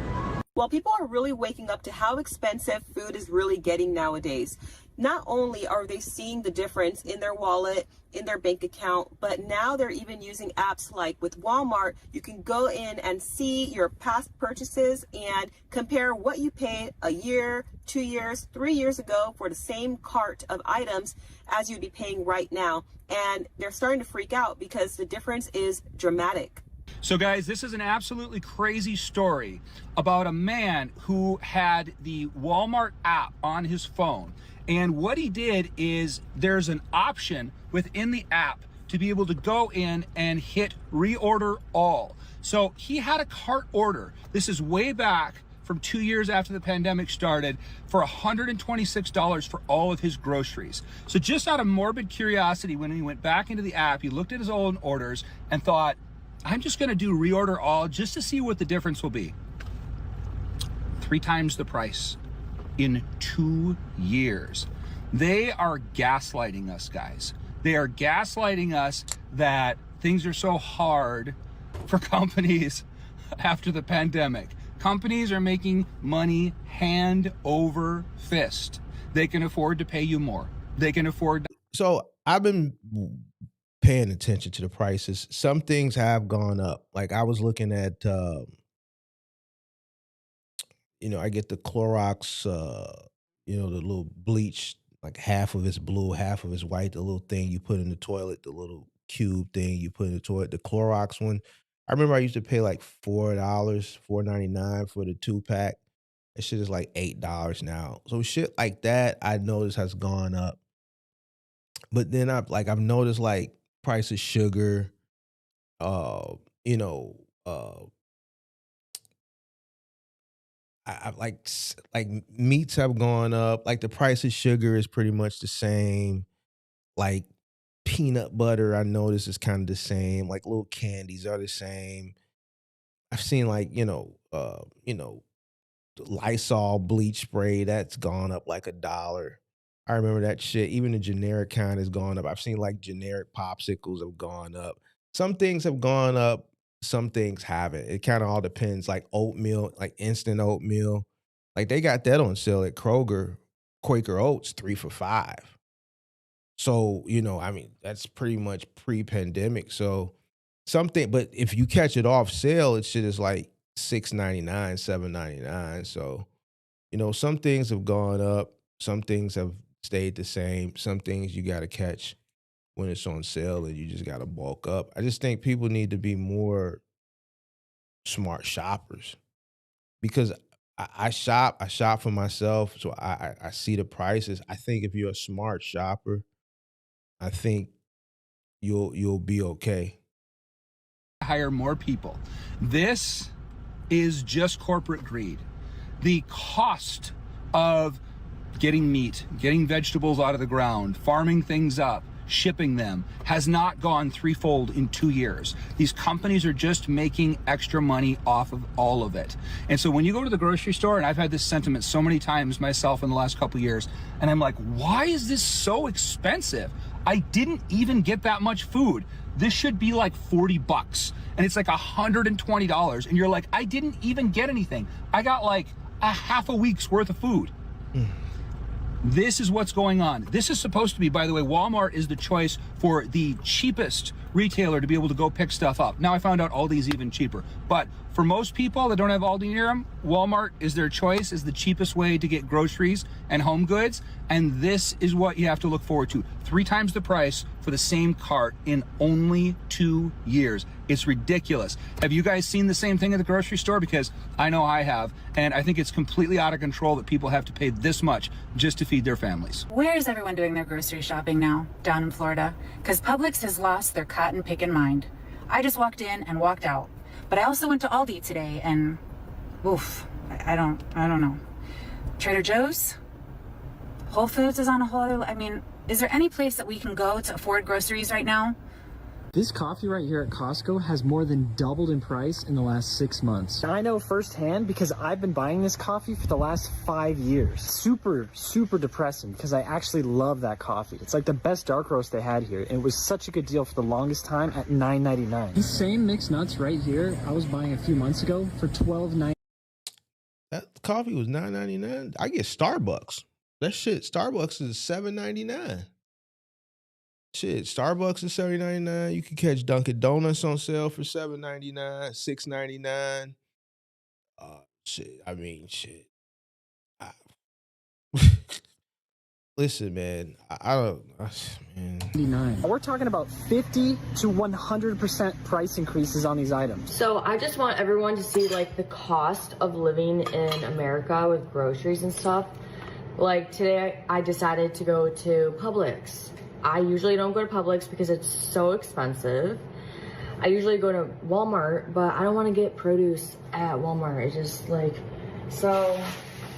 Well, people are really waking up to how expensive food is really getting nowadays. Not only are they seeing the difference in their wallet, in their bank account, but now they're even using apps like with Walmart. You can go in and see your past purchases and compare what you paid a year, 2 years, 3 years ago for the same cart of items as you'd be paying right now. And they're starting to freak out because the difference is dramatic. So guys, this is an absolutely crazy story about a man who had the Walmart app on his phone. And what he did is there's an option within the app to be able to go in and hit reorder all. So he had a cart order. This is way back from 2 years after the pandemic started for $126 for all of his groceries. So just out of morbid curiosity, when he went back into the app, he looked at his own orders and thought, I'm just gonna do reorder all just to see what the difference will be. 3 times the price in 2 years. They are gaslighting us, guys. They are gaslighting us that things are so hard for companies after the pandemic. Companies are making money hand over fist. They can afford to pay you more. They can afford. So I've been paying attention to the prices. Some things have gone up. Like I was looking at, I get the Clorox, the little bleach, like half of it's blue, half of it's white, the little thing you put in the toilet, the little cube thing you put in the toilet, the Clorox one. I remember I used to pay like $4, $4.99 for the 2-pack. That shit is like $8 now. So shit like that I noticed has gone up. But then I've noticed like price of sugar, uh, you know, uh I like meats have gone up. Like the price of sugar is pretty much the same. Like peanut butter, I notice is kind of the same. Like little candies are the same. I've seen like Lysol bleach spray that's gone up like $1. I remember that shit. Even the generic kind has gone up. I've seen like generic popsicles have gone up. Some things have gone up, some things haven't. It kind of all depends. Like oatmeal, like instant oatmeal, like they got that on sale at Kroger, Quaker Oats, 3 for $5. So that's pretty much pre-pandemic. So something, but if you catch it off sale, it shit is like $6.99, $7.99. So some things have gone up, some things have stayed the same. Some things you got to catch when it's on sale, and you just got to bulk up. I just think people need to be more smart shoppers, because I shop for myself, so I see the prices. I think if you're a smart shopper, I think you'll be okay. Hire more people. This is just corporate greed. The cost of getting meat, getting vegetables out of the ground, farming things up, shipping them has not gone threefold in 2 years. These companies are just making extra money off of all of it. And so when you go to the grocery store, and I've had this sentiment so many times myself in the last couple of years, and I'm like, why is this so expensive? I didn't even get that much food. This should be like $40 and it's like $120. And you're like, I didn't even get anything. I got like a half a week's worth of food. This is what's going on. This is supposed to be, by the way, Walmart is the choice for the cheapest retailer to be able to go pick stuff up. Now I found out Aldi's even cheaper. But for most people that don't have Aldi near them, Walmart is their choice, is the cheapest way to get groceries and home goods. And this is what you have to look forward to. 3 times the price for the same cart in only 2 years. It's ridiculous. Have you guys seen the same thing at the grocery store? Because I know I have, and I think it's completely out of control that people have to pay this much just to feed their families. Where is everyone doing their grocery shopping now, down in Florida? Because Publix has lost their cotton picking mind. I just walked in and walked out. But I also went to Aldi today, and oof, I don't know. Trader Joe's? Whole Foods is on a whole other, is there any place that we can go to afford groceries right now? This coffee right here at Costco has more than doubled in price in the last 6 months. I know firsthand because I've been buying this coffee for the last 5 years. Super, super depressing because I actually love that coffee. It's like the best dark roast they had here, and it was such a good deal for the longest time at $9.99. These same mixed nuts right here, I was buying a few months ago for $12.99. That coffee was $9.99. I get Starbucks. That shit, Starbucks is $7.99. Shit, Starbucks is $7.99. You can catch Dunkin' Donuts on sale for $7.99, $6.99. Shit. I listen, man, I don't, man. 99. We're talking about 50 to 100% price increases on these items. So I just want everyone to see like the cost of living in America with groceries and stuff. Like today I decided to go to Publix. I usually don't go to Publix because it's so expensive. I usually go to Walmart, but I don't want to get produce at Walmart. It's just like, so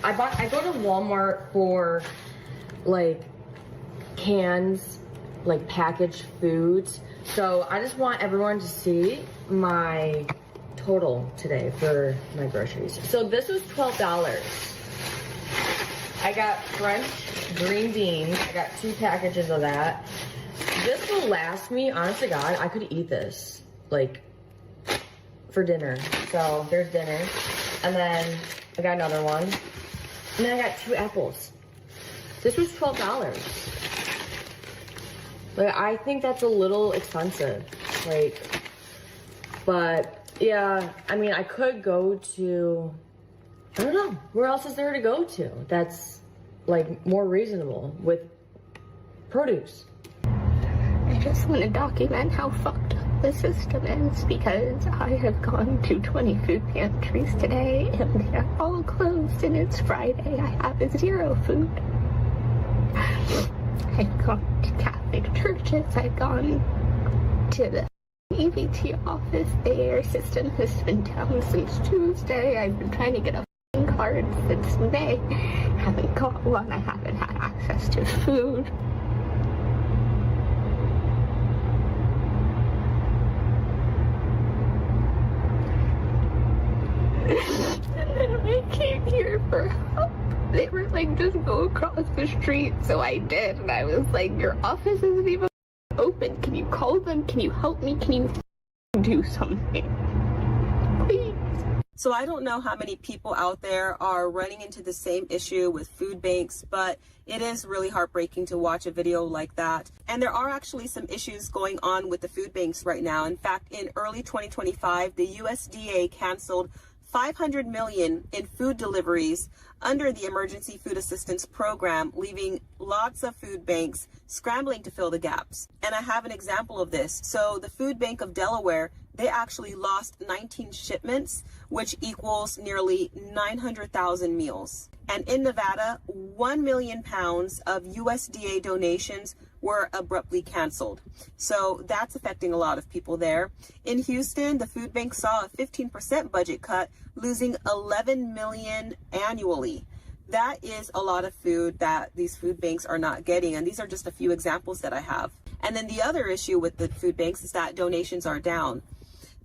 I go to Walmart for like cans, like packaged foods. So I just want everyone to see my total today for my groceries. So this was $12. I got French green beans. I got 2 packages of that. This will last me, honest to God, I could eat this like for dinner. So there's dinner. And then I got another one. And then I got 2 apples. This was $12. Like, I think that's a little expensive. Like, but yeah, I mean, I could go to, I don't know, where else is there to go to that's like more reasonable with produce? I just want to document how fucked up the system is because I have gone to 20 food pantries today and they're all closed and it's Friday. I have 0 food. I've gone to Catholic churches. I've gone to the EBT office. The air system has been down since Tuesday. I've been trying to get a card since May. Haven't got one. I haven't had access to food. And then I came here for help. They were like, just go across the street. So I did. And I was like, your office isn't even open. Can you call them? Can you help me? Can you do something? Please. So I don't know how many people out there are running into the same issue with food banks, but it is really heartbreaking to watch a video like that. And there are actually some issues going on with the food banks right now. In fact, in early 2025, the USDA canceled 500 million in food deliveries under the Emergency Food Assistance Program, leaving lots of food banks scrambling to fill the gaps. And I have an example of this. So the Food Bank of Delaware, they actually lost 19 shipments, which equals nearly 900,000 meals. And in Nevada, 1 million pounds of USDA donations were abruptly canceled. So that's affecting a lot of people there. In Houston, the food bank saw a 15% budget cut, losing 11 million annually. That is a lot of food that these food banks are not getting. And these are just a few examples that I have. And then the other issue with the food banks is that donations are down.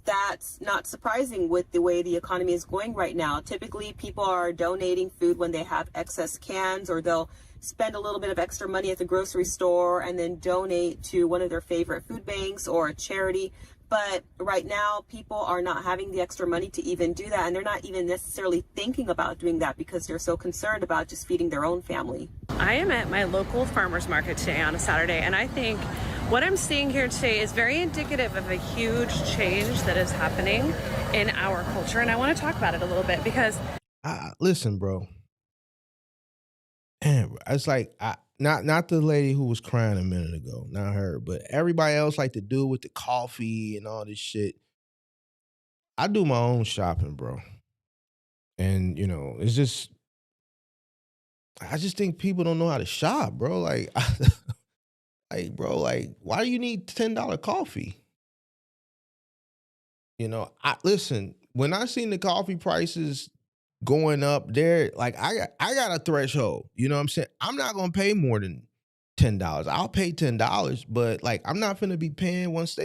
That's not surprising with the way the economy is going right now. Typically, people are donating food when they have excess cans, or they'll spend a little bit of extra money at the grocery store and then donate to one of their favorite food banks or a charity. But right now, people are not having the extra money to even do that. And they're not even necessarily thinking about doing that because they're so concerned about just feeding their own family. I am at my local farmer's market today on a Saturday, and I think what I'm seeing here today is very indicative of a huge change that is happening in our culture. And I want to talk about it a little bit because Listen, bro. Man, it's like not the lady who was crying a minute ago, not her, but everybody else, like the dude with the coffee and all this shit. I do my own shopping, bro, and it's just I just think people don't know how to shop, bro. Like, bro, why do you need $10 coffee? Listen, when I seen the coffee prices going up there, like I got a threshold. You know what I'm saying? I'm not gonna pay more than $10. I'll pay $10, but like I'm not gonna be paying once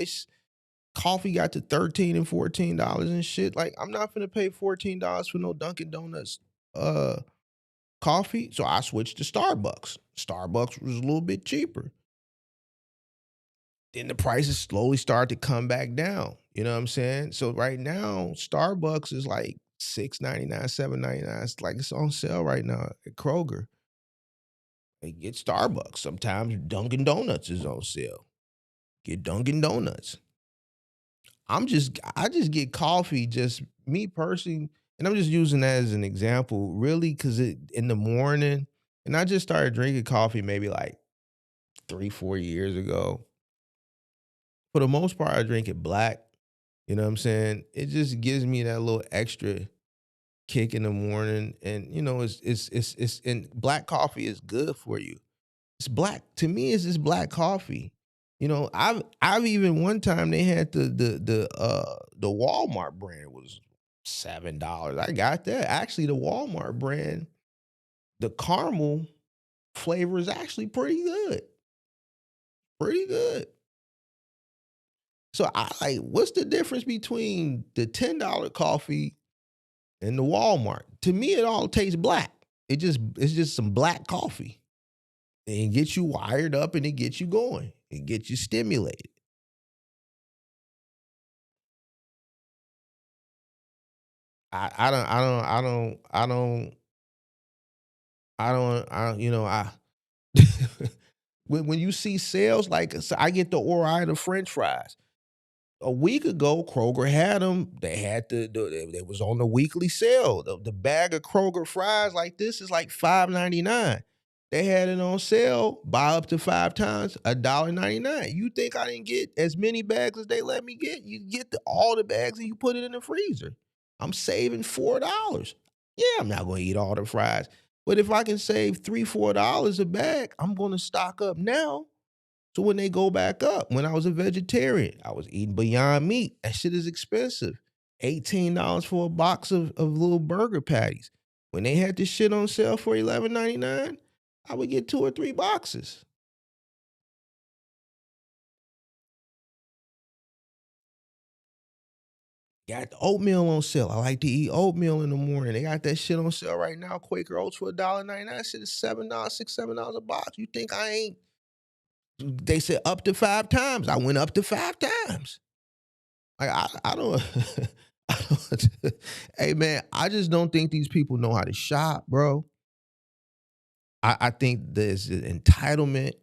coffee got to $13 and $14 and shit. Like I'm not gonna pay $14 for no Dunkin' Donuts coffee. So I switched to Starbucks. Starbucks was a little bit cheaper. Then the prices slowly start to come back down. You know what I'm saying? So right now, Starbucks is like $6.99, $7.99. It's like it's on sale right now at Kroger. They get Starbucks. Sometimes Dunkin' Donuts is on sale. Get Dunkin' Donuts. I just get coffee, just me personally, and I'm just using that as an example, really, because in the morning, And I just started drinking coffee maybe like 3-4 years ago. For the most part, I drink it black. You know what I'm saying? It just gives me that little extra kick in the morning. And you know, it's and black coffee is good for you. It's black. To me, it's just black coffee. You know, I've even one time they had the Walmart brand was $7. I got that. Actually, the Walmart brand, the caramel flavor is actually pretty good. Pretty good. So I like, what's the difference between the $10 coffee and the Walmart? To me, it all tastes black. It's just some black coffee. And it gets you wired up and it gets you going. It gets you stimulated. You know, when you see sales, like so I get the Ore-Ida French fries. A week ago, Kroger had them. They had it was on the weekly sale. The bag of Kroger fries like this is like $5.99. They had it on sale, buy up to 5 times, $1.99. You think I didn't get as many bags as they let me get? You get all the bags and you put it in the freezer. I'm saving $4. Yeah, I'm not going to eat all the fries. But if I can save $3-4 a bag, I'm going to stock up now. So when they go back up, when I was a vegetarian, I was eating Beyond Meat. That shit is expensive. $18 for a box of little burger patties. When they had this shit on sale for $11.99, I would get 2 or 3 boxes. Got the oatmeal on sale. I like to eat oatmeal in the morning. They got that shit on sale right now. Quaker Oats for $1.99. That shit is $7, $6-7 a box. You think I ain't? They said up to 5 times. I went up to 5 times. Like I don't, hey man, I just don't think these people know how to shop, bro. I think there's an entitlement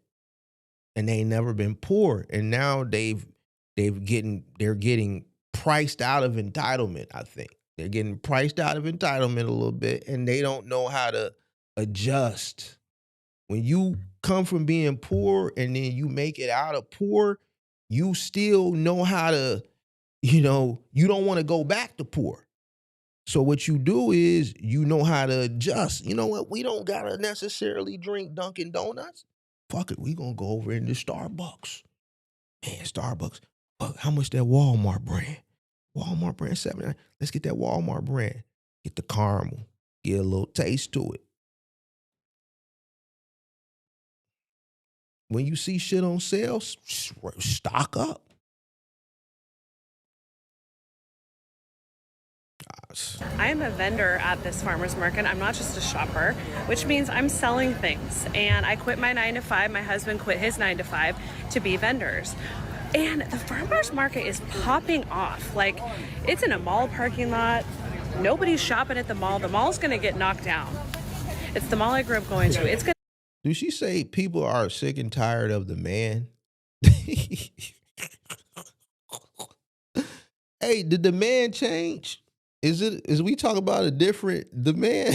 and they ain't never been poor. And now they're getting priced out of entitlement, I think. They're getting priced out of entitlement a little bit and they don't know how to adjust. When you come from being poor and then you make it out of poor, you still know how to, you know, you don't want to go back to poor. So what you do is you know how to adjust. You know what? We don't got to necessarily drink Dunkin' Donuts. Fuck it. We going to go over into Starbucks. Man, Starbucks. Fuck, how much that Walmart brand? Walmart brand $7. Let's get that Walmart brand. Get the caramel. Get a little taste to it. When you see shit on sale, stock up. I am a vendor at this farmer's market. I'm not just a shopper, which means I'm selling things. And I quit my 9 to 5. My husband quit his 9 to 5 to be vendors. And the farmer's market is popping off. Like, it's in a mall parking lot. Nobody's shopping at the mall. The mall's going to get knocked down. It's the mall I grew up going to. It's going. Do she say people are sick and tired of the man? Hey, did the man change? Is we talk about a different the man?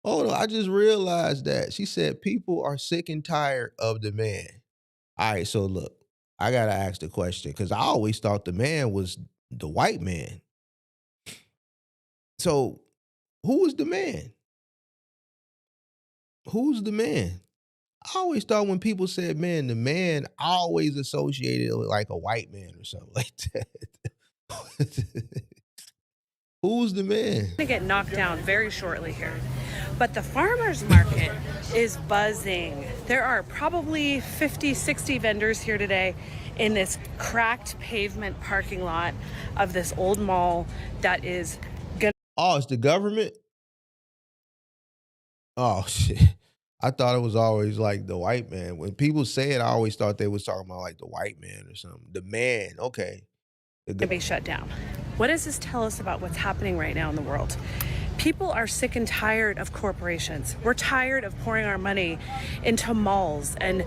Hold on, I just realized that. She said people are sick and tired of the man. All right, so look, I gotta ask the question because I always thought the man was the white man. So who is the man? Who's the man? I always thought when people said man, the man, I always associated it with like a white man or something like that. Who's the man? To get knocked down very shortly here. But the farmer's market is buzzing. There are probably 50, 60 vendors here today in this cracked pavement parking lot of this old mall that is gonna. Oh, it's the government? Oh, shit. I thought it was always like the white man. When people say it, I always thought they was talking about like the white man or something. The man, okay. To be shut down. What does this tell us about what's happening right now in the world? People are sick and tired of corporations. We're tired of pouring our money into malls and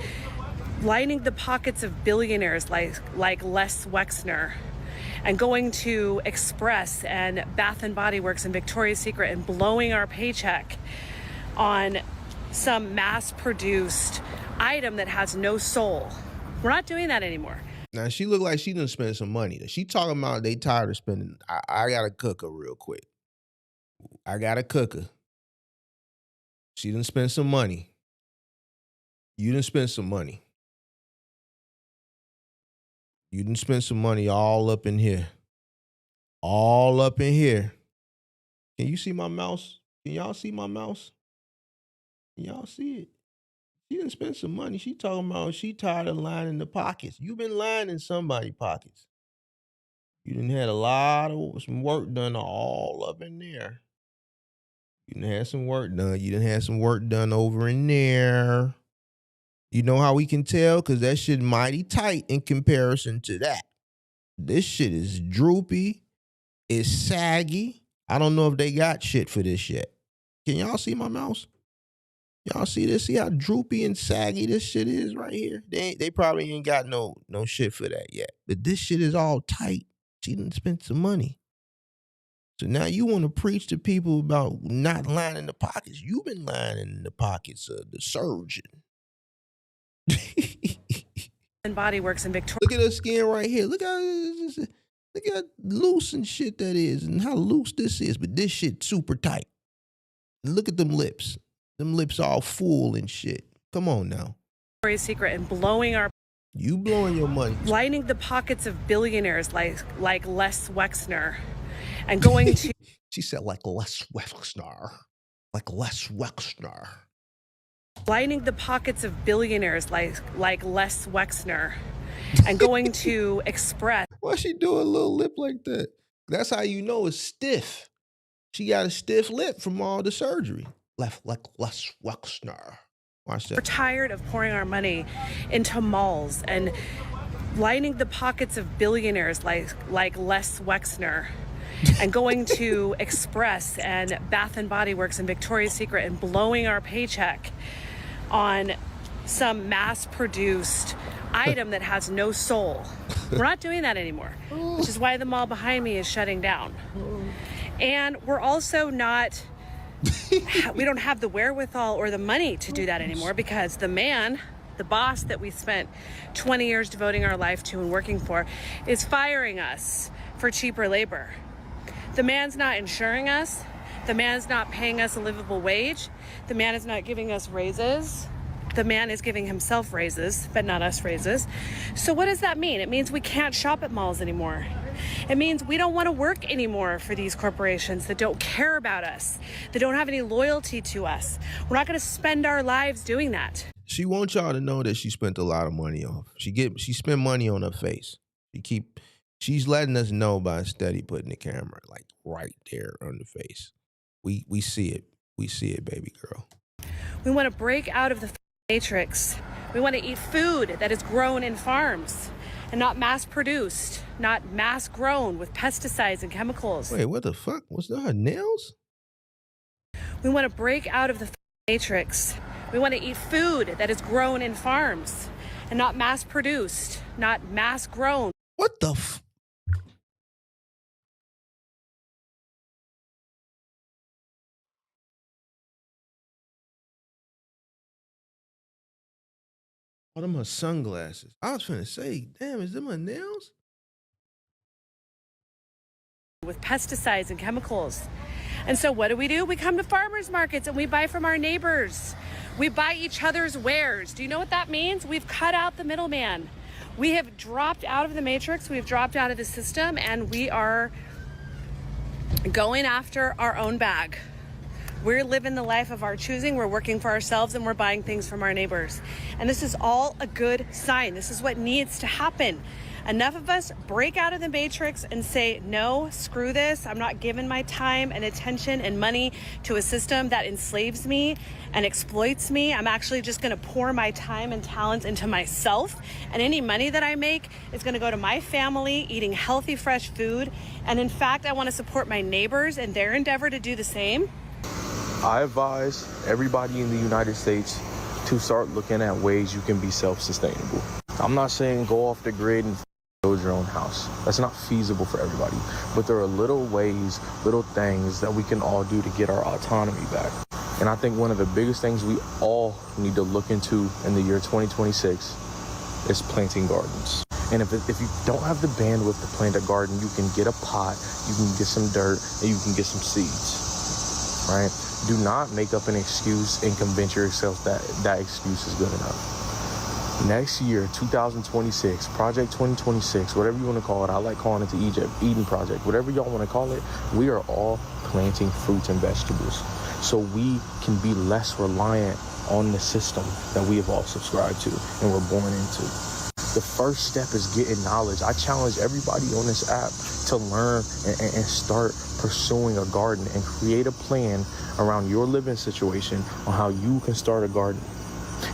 lining the pockets of billionaires like Les Wexner and going to Express and Bath and Body Works and Victoria's Secret and blowing our paycheck on some mass-produced item that has no soul. We're not doing that anymore. Now, she look like she done spend some money. She talking about they tired of spending. I got to cook her real quick. I got to cook her. She done spend some money. You done spend some money. You done spend some money all up in here. All up in here. Can you see my mouse? Can y'all see my mouse? Can y'all see it? She done spend some money. She talking about she tired of lining the pockets. You been lining somebody's pockets. You done had a lot of some work done all up in there. You done had some work done. You done had some work done over in there. You know how we can tell? Because that shit mighty tight in comparison to that. This shit is droopy. It's saggy. I don't know if they got shit for this yet. Can y'all see my mouse? Y'all see this? See how droopy and saggy this shit is right here? They probably ain't got no shit for that yet. But this shit is all tight. She done spent some money. So now you want to preach to people about not lining the pockets. You've been lining the pockets of the surgeon. And Body Works and Victoria. Look at her skin right here. Look how loose and shit that is and how loose this is. But this shit super tight. And look at them lips. Them lips all full and shit. Come on now. Victoria's Secret and blowing our... You blowing your money. Lining the pockets of billionaires like Les Wexner. And going to... She said like Les Wexner. Like Les Wexner. Lining the pockets of billionaires like Les Wexner. And going to Express. Why she do a little lip like that? That's how you know it's stiff. She got a stiff lip from all the surgery. Left like Les Wexner. Watch that. We're tired of pouring our money into malls and lining the pockets of billionaires like Les Wexner. And going to Express and Bath and Body Works and Victoria's Secret and blowing our paycheck on some mass-produced item that has no soul. We're not doing that anymore, which is why the mall behind me is shutting down. And we're also not, we don't have the wherewithal or the money to do that anymore because the man, the boss that we spent 20 years devoting our life to and working for, is firing us for cheaper labor. The man's not insuring us. The man's not paying us a livable wage. The man is not giving us raises. The man is giving himself raises, but not us raises. So what does that mean? It means we can't shop at malls anymore. It means we don't want to work anymore for these corporations that don't care about us, that don't have any loyalty to us. We're not going to spend our lives doing that. She wants y'all to know that she spent a lot of money on. She spent money on her face. She's letting us know by steady putting the camera like right there on the face. We see it. We see it, baby girl. We want to break out of the matrix. We want to eat food that is grown in farms and not mass produced, not mass grown with pesticides and chemicals. Wait, what the fuck? Was that her nails? We want to break out of the matrix. We want to eat food that is grown in farms and not mass produced, not mass grown. What the Oh, them her sunglasses. I was finna say, damn, is them her nails? With pesticides and chemicals. And so what do? We come to farmers markets and we buy from our neighbors. We buy each other's wares. Do you know what that means? We've cut out the middleman. We have dropped out of the matrix. We've dropped out of the system and we are going after our own bag. We're living the life of our choosing. We're working for ourselves and we're buying things from our neighbors. And this is all a good sign. This is what needs to happen. Enough of us break out of the matrix and say, no, screw this. I'm not giving my time and attention and money to a system that enslaves me and exploits me. I'm actually just gonna pour my time and talents into myself. And any money that I make is gonna go to my family, eating healthy, fresh food. And in fact, I wanna support my neighbors in their endeavor to do the same. I advise everybody in the United States to start looking at ways you can be self-sustainable. I'm not saying go off the grid and build your own house. That's not feasible for everybody. But there are little ways, little things that we can all do to get our autonomy back. And I think one of the biggest things we all need to look into in the year 2026 is planting gardens. And if you don't have the bandwidth to plant a garden, you can get a pot, you can get some dirt, and you can get some seeds, right? Do not make up an excuse and convince yourself that that excuse is good enough. Next year, 2026, Project 2026, whatever you want to call it, I like calling it the Eden Project, whatever y'all want to call it, we are all planting fruits and vegetables so we can be less reliant on the system that we have all subscribed to and we're born into. The first step is getting knowledge. I challenge everybody on this app to learn and start pursuing a garden and create a plan around your living situation on how you can start a garden.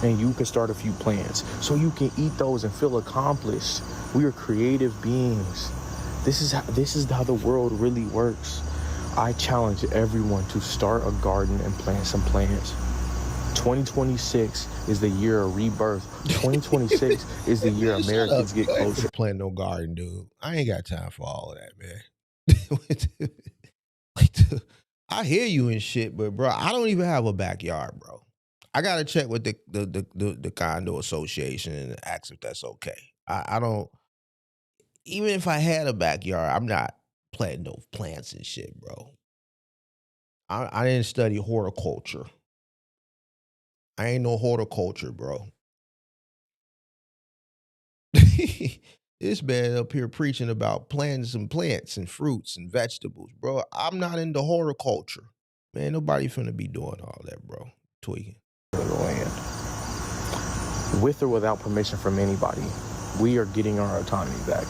And you can start a few plants so you can eat those and feel accomplished. We are creative beings. This is how the world really works. I challenge everyone to start a garden and plant some plants. 2026 is the year of rebirth. 2026 is the year Americans get closer. Plant no garden, dude. I ain't got time for all of that, man. I hear you and shit, but bro, I don't even have a backyard, bro. I gotta check with the condo association and ask if that's okay. I don't. Even if I had a backyard, I'm not planting no plants and shit, bro. I didn't study horticulture. I ain't no horticulture, bro. This man up here preaching about planting some plants and fruits and vegetables, bro. I'm not into horticulture. Man, nobody finna be doing all that, bro. Tweaking. With or without permission from anybody, we are getting our autonomy back.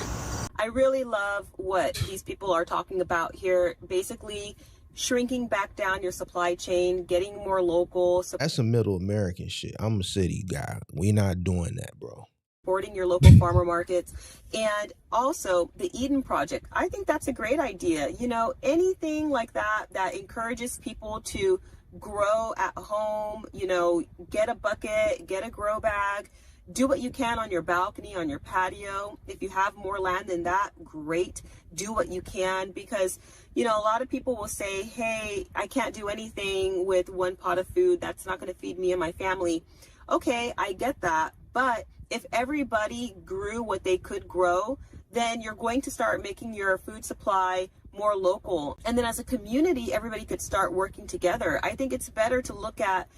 I really love what these people are talking about here. Basically, shrinking back down your supply chain, getting more local. That's some middle American shit. I'm a city guy. We not doing that, bro. Supporting your local farmer markets, and also the Eden Project. I think that's a great idea. You know, anything like that that encourages people to grow at home, you know, get a bucket, get a grow bag, do what you can on your balcony, on your patio. If you have more land than that, great. Do what you can, because, you know, a lot of people will say, hey, I can't do anything with one pot of food. That's not going to feed me and my family. Okay, I get that. But if everybody grew what they could grow, then you're going to start making your food supply more local. And then as a community, everybody could start working together. I think it's better to look at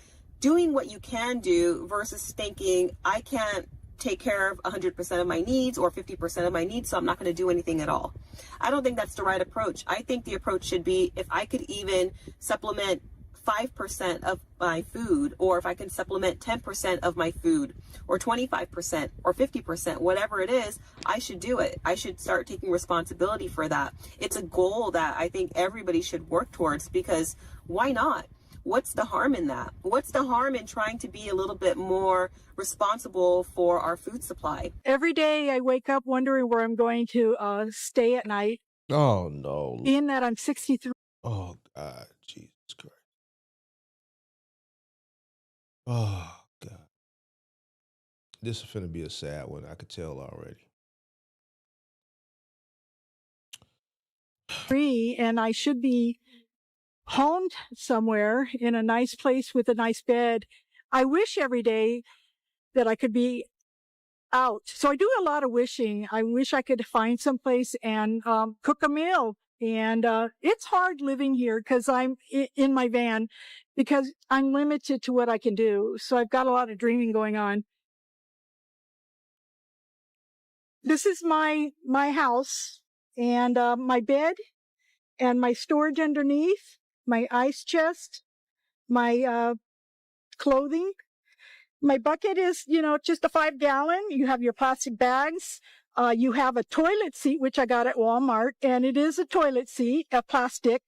doing what you can do versus thinking, I can't take care of 100% of my needs or 50% of my needs, so I'm not going to do anything at all. I don't think that's the right approach. I think the approach should be, if I could even supplement 5% of my food, or if I can supplement 10% of my food, or 25% or 50%, whatever it is, I should do it. I should start taking responsibility for that. It's a goal that I think everybody should work towards, because why not? What's the harm in that? What's the harm in trying to be a little bit more responsible for our food supply? Every day I wake up wondering where I'm going to stay at night. Oh, no. Being that I'm 63. Oh, God. Jesus Christ. Oh, God. This is finna be a sad one. I could tell already. And I should be homed somewhere in a nice place with a nice bed. I wish every day that I could be out. So I do a lot of wishing. I wish I could find some place and cook a meal. And it's hard living here because I'm in my van, because I'm limited to what I can do. So I've got a lot of dreaming going on. This is my house, and my bed and my storage underneath, my ice chest, my clothing. My bucket is, you know, just a 5-gallon. You have your plastic bags. You have a toilet seat, which I got at Walmart, and it is a toilet seat, a plastic.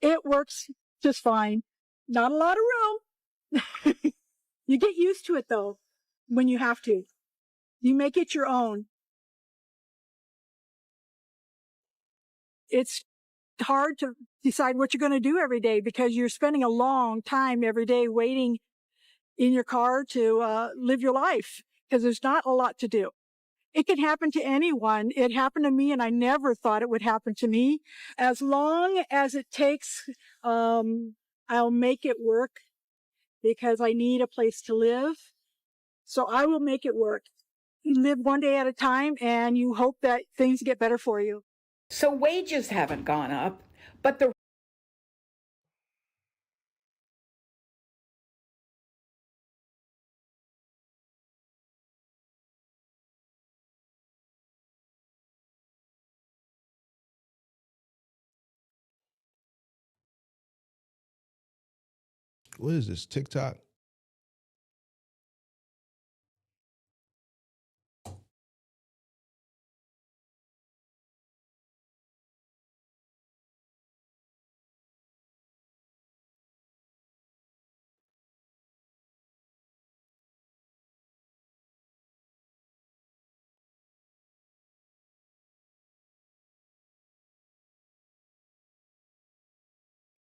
It works just fine. Not a lot of room. You get used to it, though, when you have to. You make it your own. It's hard to decide what you're going to do every day, because you're spending a long time every day waiting in your car to live your life, because there's not a lot to do. It can happen to anyone. It happened to me, and I never thought it would happen to me. As long as it takes, I'll make it work because I need a place to live. So I will make it work. You live one day at a time, and you hope that things get better for you. So wages haven't gone up, but the What is this, TikTok?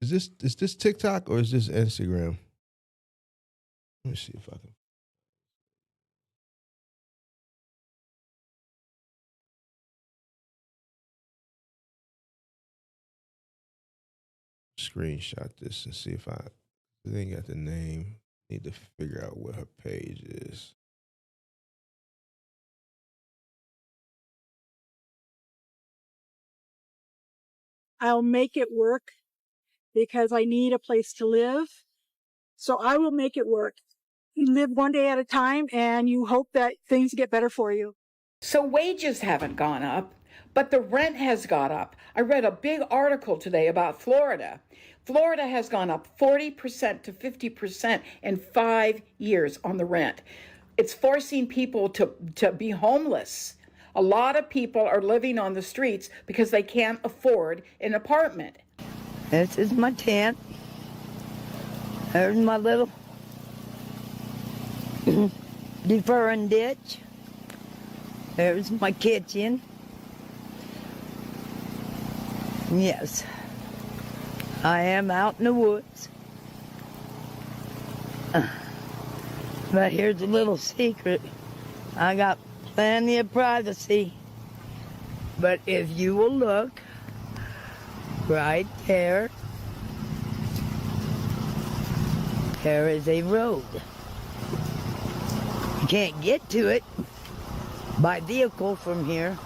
Is this TikTok or is this Instagram? Let me see if I can. Screenshot this and see if I ain't got the name. Need to figure out what her page is. I'll make it work because I need a place to live. So I will make it work. You live one day at a time, and you hope that things get better for you. So wages haven't gone up, but the rent has gone up. I read a big article today about Florida. Florida has gone up 40% to 50% in 5 years on the rent. It's forcing people to be homeless. A lot of people are living on the streets because they can't afford an apartment. This is my tent. There's my little deferring ditch. There's my kitchen. Yes, I am out in the woods. But here's a little secret. I got plenty of privacy. But if you will look right there, there is a road. You can't get to it by vehicle from here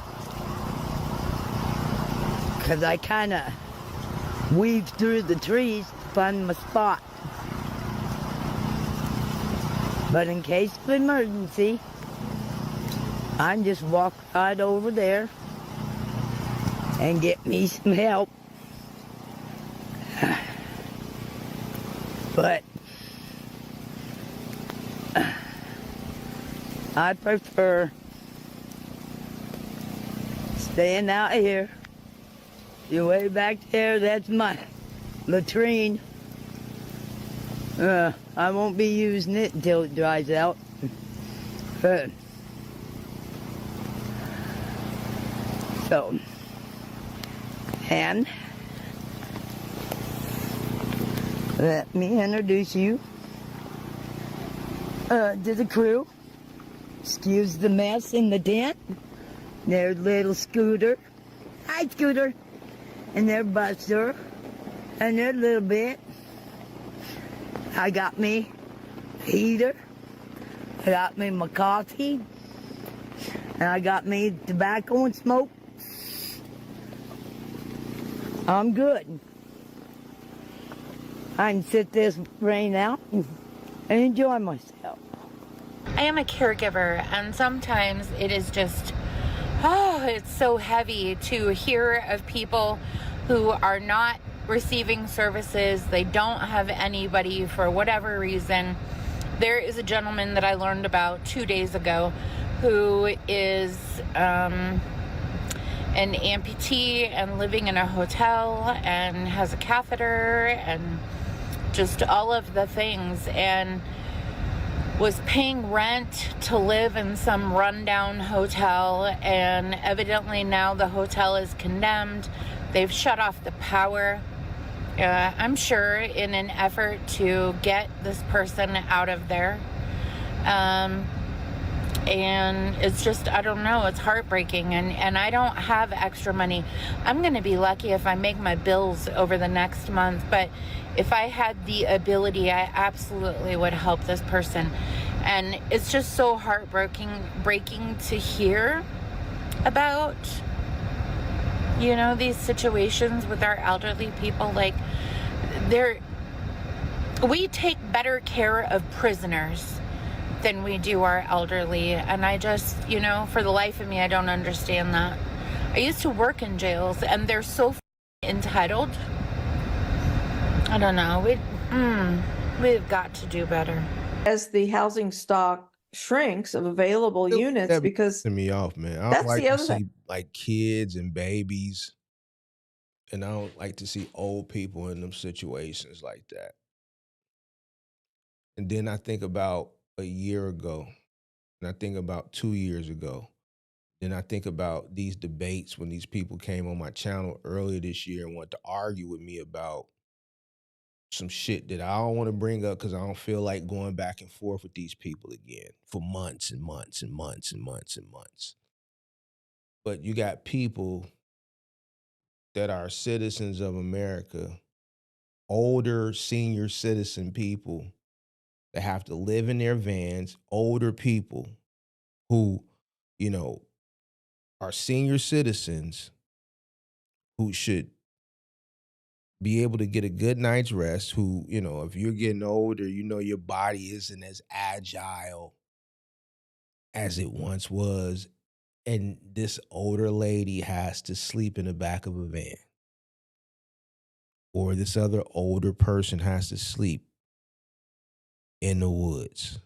because I kind of weave through the trees to find my spot. But in case of emergency, I can just walk right over there and get me some help. But I prefer staying out here. You're way back there, that's my latrine. I won't be using it until it dries out. So, and let me introduce you to the crew. Excuse the mess in the tent. There's little Scooter. Hi, Scooter. And there's Buster. And there's Little Bit. I got me a heater. I got me my coffee. And I got me tobacco and smoke. I'm good. I can sit this rain out and enjoy myself. I am a caregiver, and sometimes it is just, it's so heavy to hear of people who are not receiving services. They don't have anybody for whatever reason. There is a gentleman that I learned about 2 days ago who is an amputee and living in a hotel and has a catheter and just all of the things, and was paying rent to live in some rundown hotel, and evidently now the hotel is condemned. They've shut off the power, I'm sure in an effort to get this person out of there. And it's just, I don't know, it's heartbreaking. And I don't have extra money. I'm going to be lucky if I make my bills over the next month. But if I had the ability, I absolutely would help this person. And it's just so breaking to hear about, you know, these situations with our elderly people. Like, we take better care of prisoners than we do our elderly. And I just, you know, for the life of me, I don't understand that. I used to work in jails, and they're so entitled. I don't know. We've got to do better. As the housing stock shrinks of available units, because me off, man. I don't that's like the to other see thing. like kids and babies, and I don't like to see old people in them situations like that. And then I think about a year ago, and I think about 2 years ago. Then I think about these debates when these people came on my channel earlier this year and wanted to argue with me about some shit that I don't want to bring up because I don't feel like going back and forth with these people again for months and months and months and months and months. But you got people that are citizens of America, older senior citizen people that have to live in their vans, older people who, you know, are senior citizens who should be able to get a good night's rest, who, you know, if you're getting older, you know, your body isn't as agile as it once was. And this older lady has to sleep in the back of a van. Or this other older person has to sleep in the woods.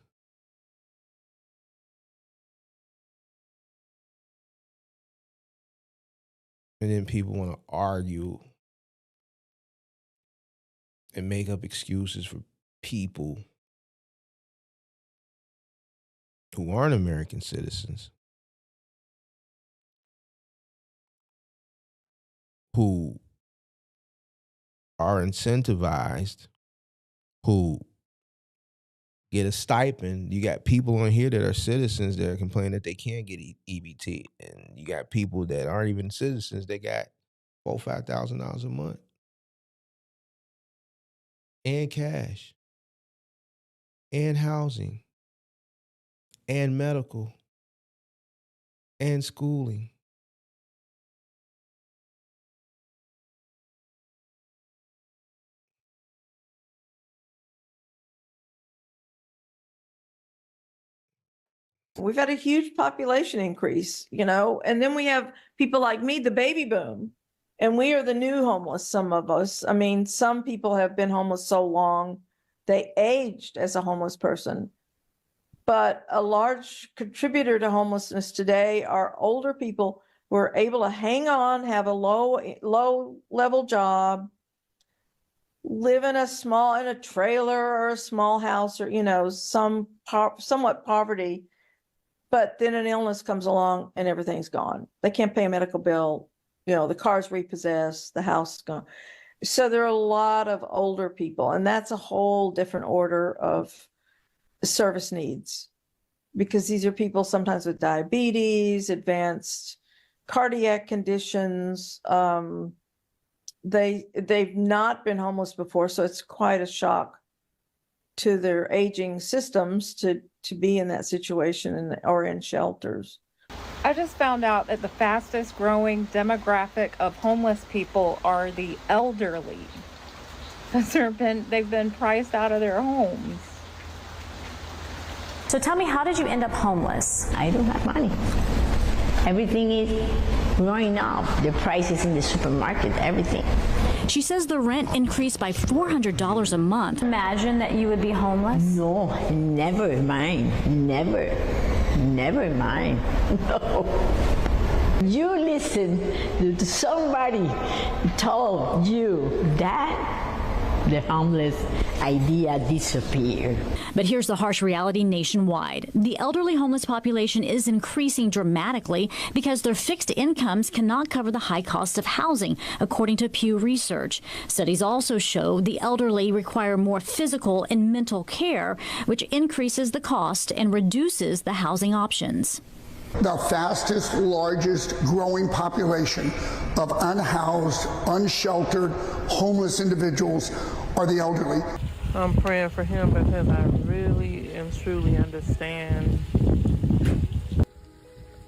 And then people want to argue and make up excuses for people who aren't American citizens, who are incentivized, who get a stipend. You got people on here that are citizens that are complaining that they can't get EBT. And you got people that aren't even citizens that got $4,000, $5,000 a month. And cash. And housing. And medical. And schooling. We've had a huge population increase, you know, and then we have people like me, the baby boom, and we are the new homeless, some of us. I mean, some people have been homeless so long, they aged as a homeless person. But a large contributor to homelessness today are older people who are able to hang on, have a low level job, live in a trailer or a small house, or, you know, somewhat poverty. But then an illness comes along and everything's gone. They can't pay a medical bill. You know, the car's repossessed, the house is gone. So there are a lot of older people, and that's a whole different order of service needs, because these are people sometimes with diabetes, advanced cardiac conditions. They've not been homeless before, so it's quite a shock to their aging systems to be in that situation or in shelters. I just found out that the fastest growing demographic of homeless people are the elderly. They've been priced out of their homes. So tell me, how did you end up homeless? I don't have money. Everything is going up. The prices in the supermarket, everything. She says the rent increased by $400 a month. Imagine that you would be homeless? No, never mind. Never mind. No. You listen to somebody told you that the homeless idea disappear. But here's the harsh reality nationwide. The elderly homeless population is increasing dramatically because their fixed incomes cannot cover the high cost of housing, according to Pew Research. Studies also show the elderly require more physical and mental care, which increases the cost and reduces the housing options. The fastest, largest growing population of unhoused, unsheltered, homeless individuals are the elderly. I'm praying for him because I really and truly understand.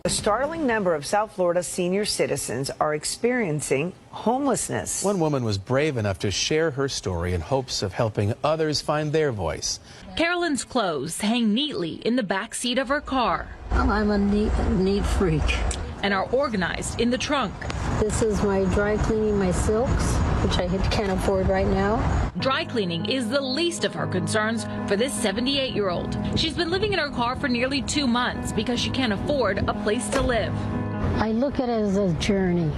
A startling number of South Florida senior citizens are experiencing homelessness. One woman was brave enough to share her story in hopes of helping others find their voice. Carolyn's clothes hang neatly in the back seat of her car. I'm a neat freak. And are organized in the trunk. This is my dry cleaning my silks, which I can't afford right now. Dry cleaning is the least of her concerns for this 78-year-old. She's been living in her car for nearly 2 months because she can't afford a place to live. I look at it as a journey.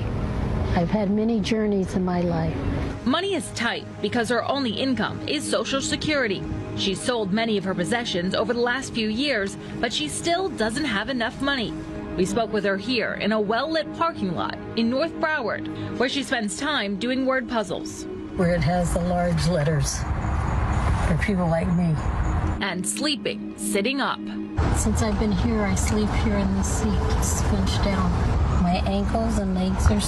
I've had many journeys in my life. Money is tight because her only income is Social Security. She's sold many of her possessions over the last few years, but she still doesn't have enough money. We spoke with her here in a well-lit parking lot in North Broward, where she spends time doing word puzzles. Where it has the large letters for people like me. And sleeping, sitting up. Since I've been here, I sleep here in this seat, squinched down. My ankles and legs are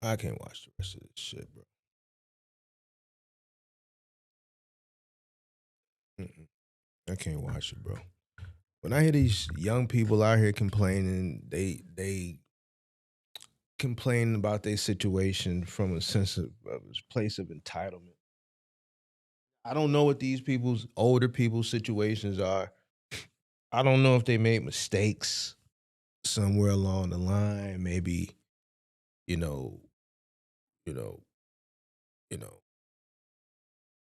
I can't watch the rest of this shit, bro. I can't watch it, bro. When I hear these young people out here complaining, they complain about their situation from a sense of a place of entitlement. I don't know what these older people's situations are. I don't know if they made mistakes somewhere along the line. Maybe, you know.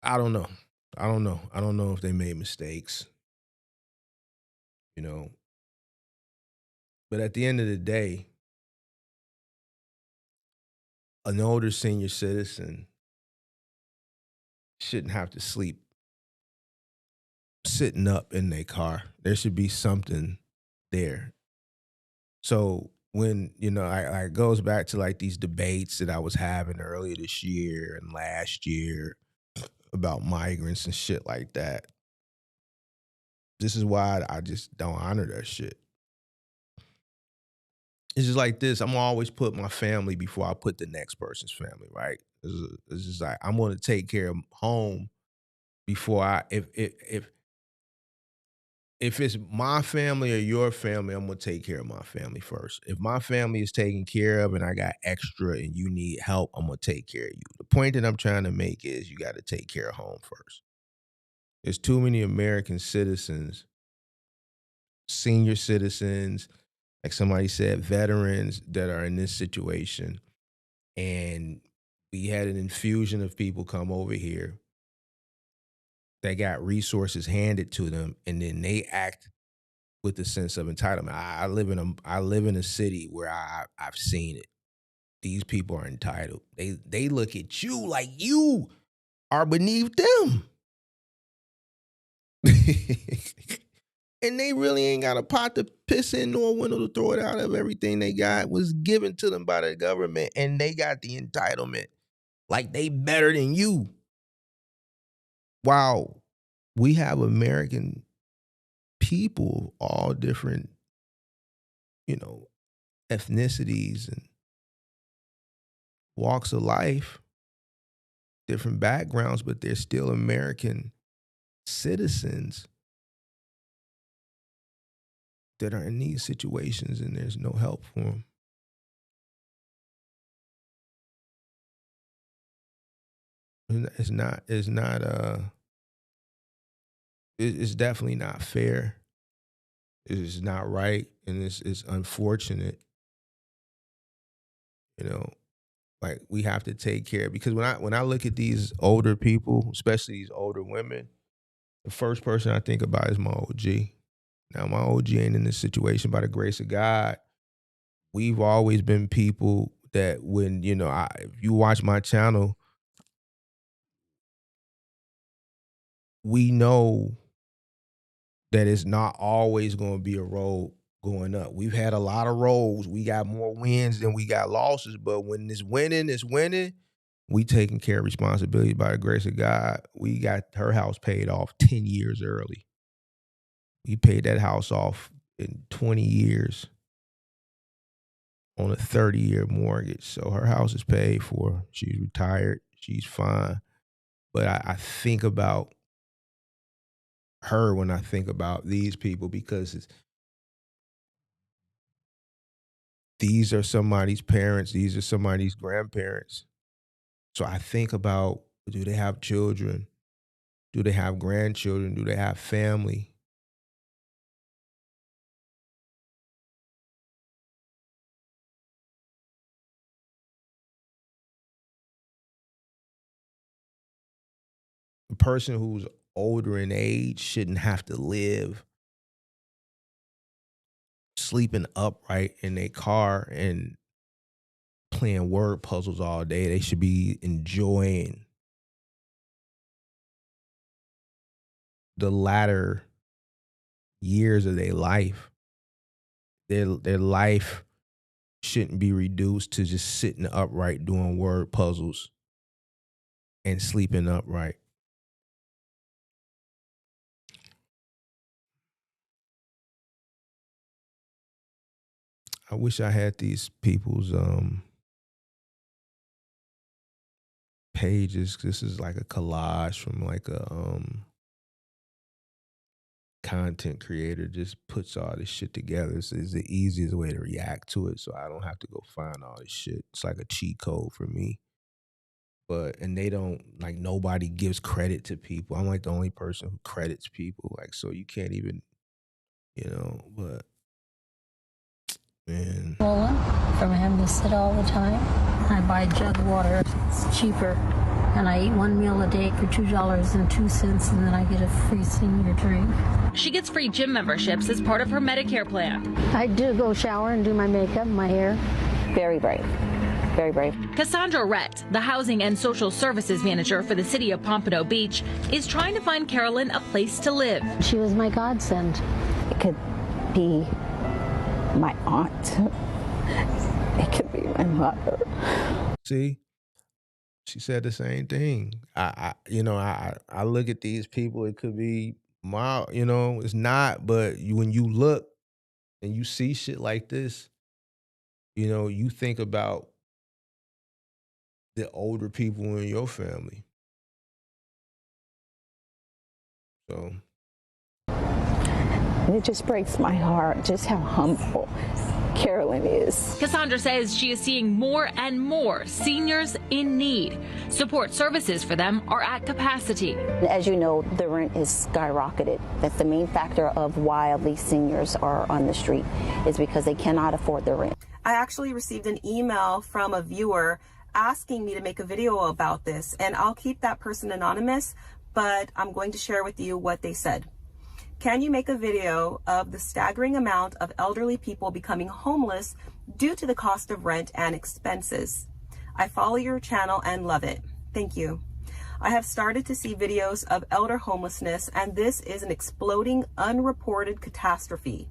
I don't know. I don't know if they made mistakes. But at the end of the day, an older senior citizen shouldn't have to sleep sitting up in their car. There should be something there. So when, it goes back to like these debates that I was having earlier this year and last year about migrants and shit like that. This is why I just don't honor that shit. It's just like this. I'm always put my family before I put the next person's family, right? It's just like I'm going to take care of home before if it's my family or your family, I'm going to take care of my family first. If my family is taken care of and I got extra and you need help, I'm going to take care of you. The point that I'm trying to make is you got to take care of home first. There's too many American citizens, senior citizens, like somebody said, veterans that are in this situation. And we had an infusion of people come over here that got resources handed to them, and then they act with a sense of entitlement. I live in a city where I've seen it. These people are entitled. They look at you like you are beneath them. And they really ain't got a pot to piss in nor a window to throw it out of. Everything they got was given to them by the government, and they got the entitlement like they better than you. Wow. We have American people, all different, ethnicities and walks of life, different backgrounds, but they're still American citizens that are in these situations, and there's no help for them. It's definitely not fair. It's not right, and it's unfortunate. Like we have to take care, because when I look at these older people, especially these older women, the first person I think about is my OG. Now, my OG ain't in this situation by the grace of God. We've always been people that when, if you watch my channel, we know that it's not always going to be a road going up. We've had a lot of roads. We got more wins than we got losses. But when it's winning, it's winning. We taking care of responsibility by the grace of God. We got her house paid off 10 years early. We paid that house off in 20 years on a 30-year mortgage. So her house is paid for. She's retired. She's fine. But I think about her when I think about these people because these are somebody's parents. These are somebody's grandparents. So I think about, do they have children? Do they have grandchildren? Do they have family? A person who's older in age shouldn't have to live sleeping upright in their car and playing word puzzles all day. They should be enjoying the latter years of their life. Their life shouldn't be reduced to just sitting upright doing word puzzles and sleeping upright. I wish I had these people's pages. This is like a collage from like a content creator just puts all this shit together. It's the easiest way to react to it, so I don't have to go find all this shit. It's like a cheat code for me. And they don't, like, nobody gives credit to people. I'm like the only person who credits people. Like, so you can't even, but man. From having to sit all the time. I buy jug water. It's cheaper. And I eat one meal a day for $2.02, and then I get a free senior drink. She gets free gym memberships as part of her Medicare plan. I do go shower and do my makeup, my hair. Very brave. Very brave. Cassandra Rett, the Housing and Social Services Manager for the city of Pompano Beach, is trying to find Carolyn a place to live. She was my godsend. It could be my aunt. It could be my mother. See, she said the same thing. I look at these people. It could be my, it's not. But when you look and you see shit like this, you think about the older people in your family. So it just breaks my heart just how humble Carolyn is. Cassandra says she is seeing more and more seniors in need. Support services for them are at capacity. As you know, the rent is skyrocketed. That's the main factor of why these seniors are on the street, is because they cannot afford the rent. I actually received an email from a viewer asking me to make a video about this, and I'll keep that person anonymous, but I'm going to share with you what they said. Can you make a video of the staggering amount of elderly people becoming homeless due to the cost of rent and expenses? I follow your channel and love it. Thank you. I have started to see videos of elder homelessness, and this is an exploding, unreported catastrophe.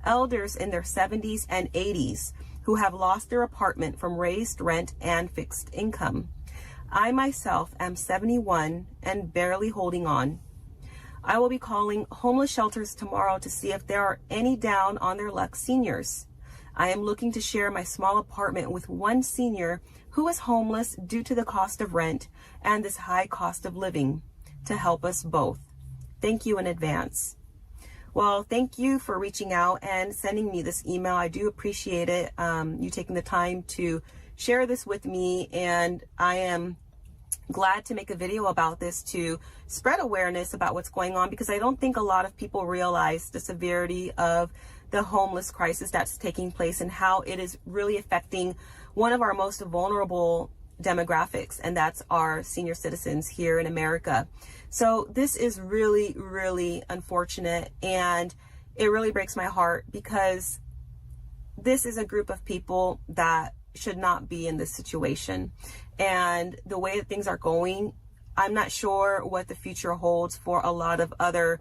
Elders in their 70s and 80s who have lost their apartment from raised rent and fixed income. I myself am 71 and barely holding on. I will be calling homeless shelters tomorrow to see if there are any down on their luck seniors. I am looking to share my small apartment with one senior who is homeless due to the cost of rent and this high cost of living, to help us both. Thank you in advance. Well, thank you for reaching out and sending me this email. I do appreciate it. You taking the time to share this with me, and I am glad to make a video about this to spread awareness about what's going on, because I don't think a lot of people realize the severity of the homeless crisis that's taking place and how it is really affecting one of our most vulnerable demographics, and that's our senior citizens here in America. So this is really, really unfortunate, and it really breaks my heart because this is a group of people that should not be in this situation. And the way that things are going, I'm not sure what the future holds for a lot of other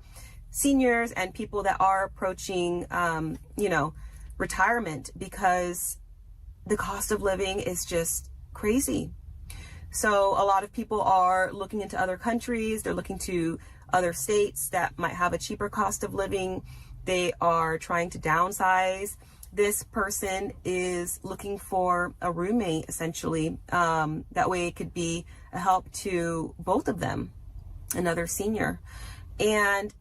seniors and people that are approaching, retirement, because the cost of living is just crazy. So a lot of people are looking into other countries. They're looking to other states that might have a cheaper cost of living. They are trying to downsize. This person is looking for a roommate, essentially. That way it could be a help to both of them, another senior. And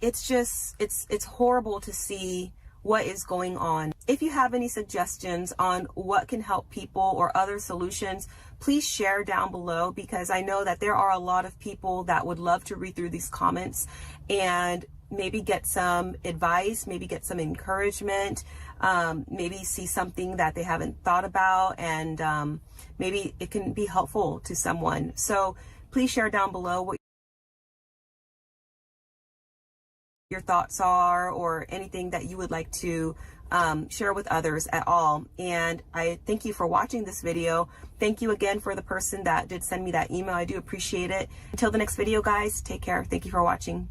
it's just, it's horrible to see what is going on. If you have any suggestions on what can help people or other solutions, please share down below, because I know that there are a lot of people that would love to read through these comments and maybe get some advice, maybe get some encouragement, maybe see something that they haven't thought about, and maybe it can be helpful to someone. So please share down below what your thoughts are, or anything that you would like to share with others at all. And I thank you for watching this video. Thank you again for the person that did send me that email. I do appreciate it. Until the next video, guys, take care. Thank you for watching.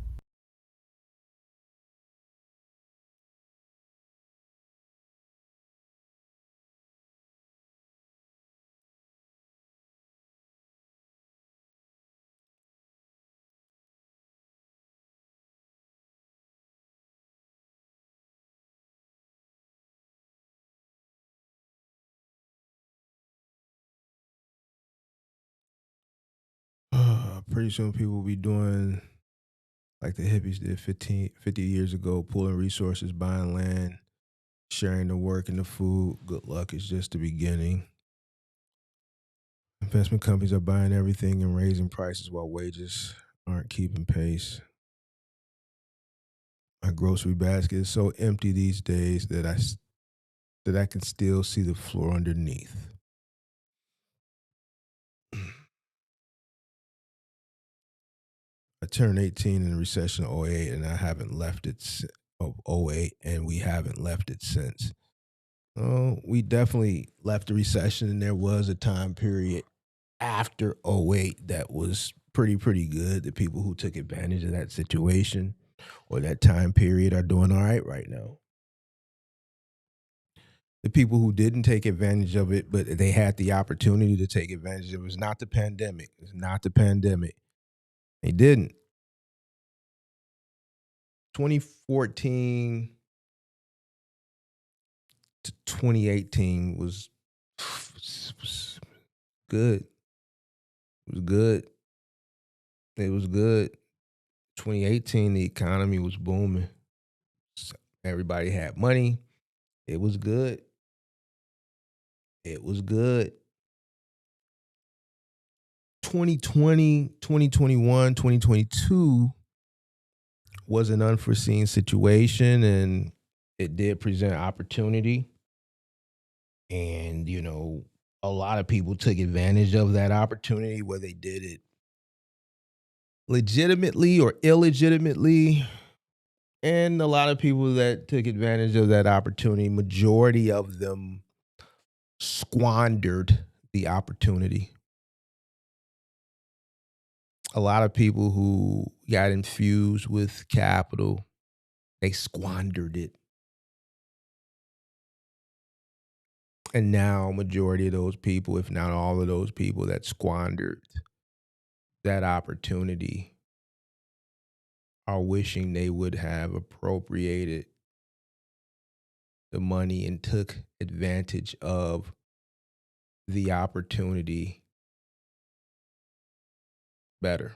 Pretty soon people will be doing like the hippies did 50 years ago, pulling resources, buying land, sharing the work and the food. Good luck. It's just the beginning. Investment companies are buying everything and raising prices while wages aren't keeping pace. My grocery basket is so empty these days that I can still see the floor underneath. I turned 18 in the recession of 08, and I haven't left it of 08, and we haven't left it since. Oh, we definitely left the recession, and there was a time period after 08 that was pretty good. The people who took advantage of that situation or that time period are doing all right now. The people who didn't take advantage of it, but they had the opportunity to take advantage of it, was not the pandemic. It's not the pandemic. They didn't. 2014 to 2018 was good. It was good. It was good. 2018, the economy was booming. Everybody had money. It was good. It was good. 2020, 2021, 2022 was an unforeseen situation, and it did present opportunity. And, a lot of people took advantage of that opportunity, whether they did it legitimately or illegitimately. And a lot of people that took advantage of that opportunity, majority of them squandered the opportunity. A lot of people who got infused with capital, they squandered it. And now majority of those people, if not all of those people that squandered that opportunity, are wishing they would have appropriated the money and took advantage of the opportunity better.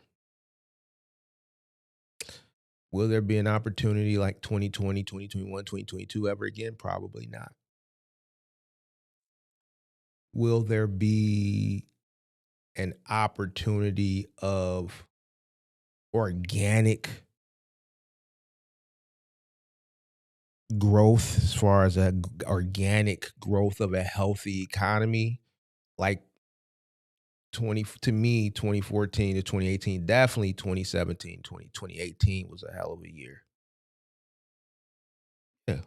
Will there be an opportunity like 2020, 2021, 2022 ever again? Probably not. Will there be an opportunity of organic growth, as far as organic growth of a healthy economy, like to me, 2014 to 2018, definitely 2017, 2018 was a hell of a year. Yeah.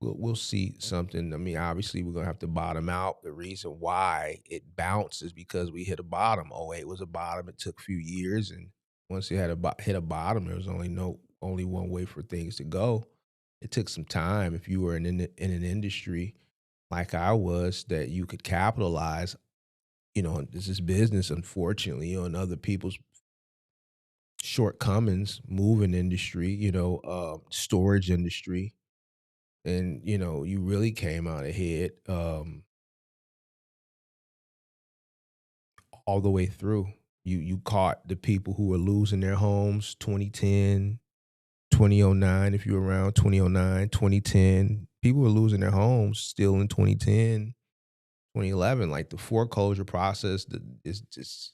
We'll see something. I mean, obviously, we're gonna have to bottom out. The reason why it bounced is because we hit a bottom. '08 was a bottom. It took a few years, and once you had hit a bottom, there was only one way for things to go. It took some time. If you were in an industry like I was, that you could capitalize. This is business, unfortunately. And other people's shortcomings, moving industry. Storage industry, and you really came out ahead. All the way through. You caught the people who were losing their homes 2010, 2009, if you were around 2009, 2010. People were losing their homes still in 2010, 2011. Like the foreclosure process is just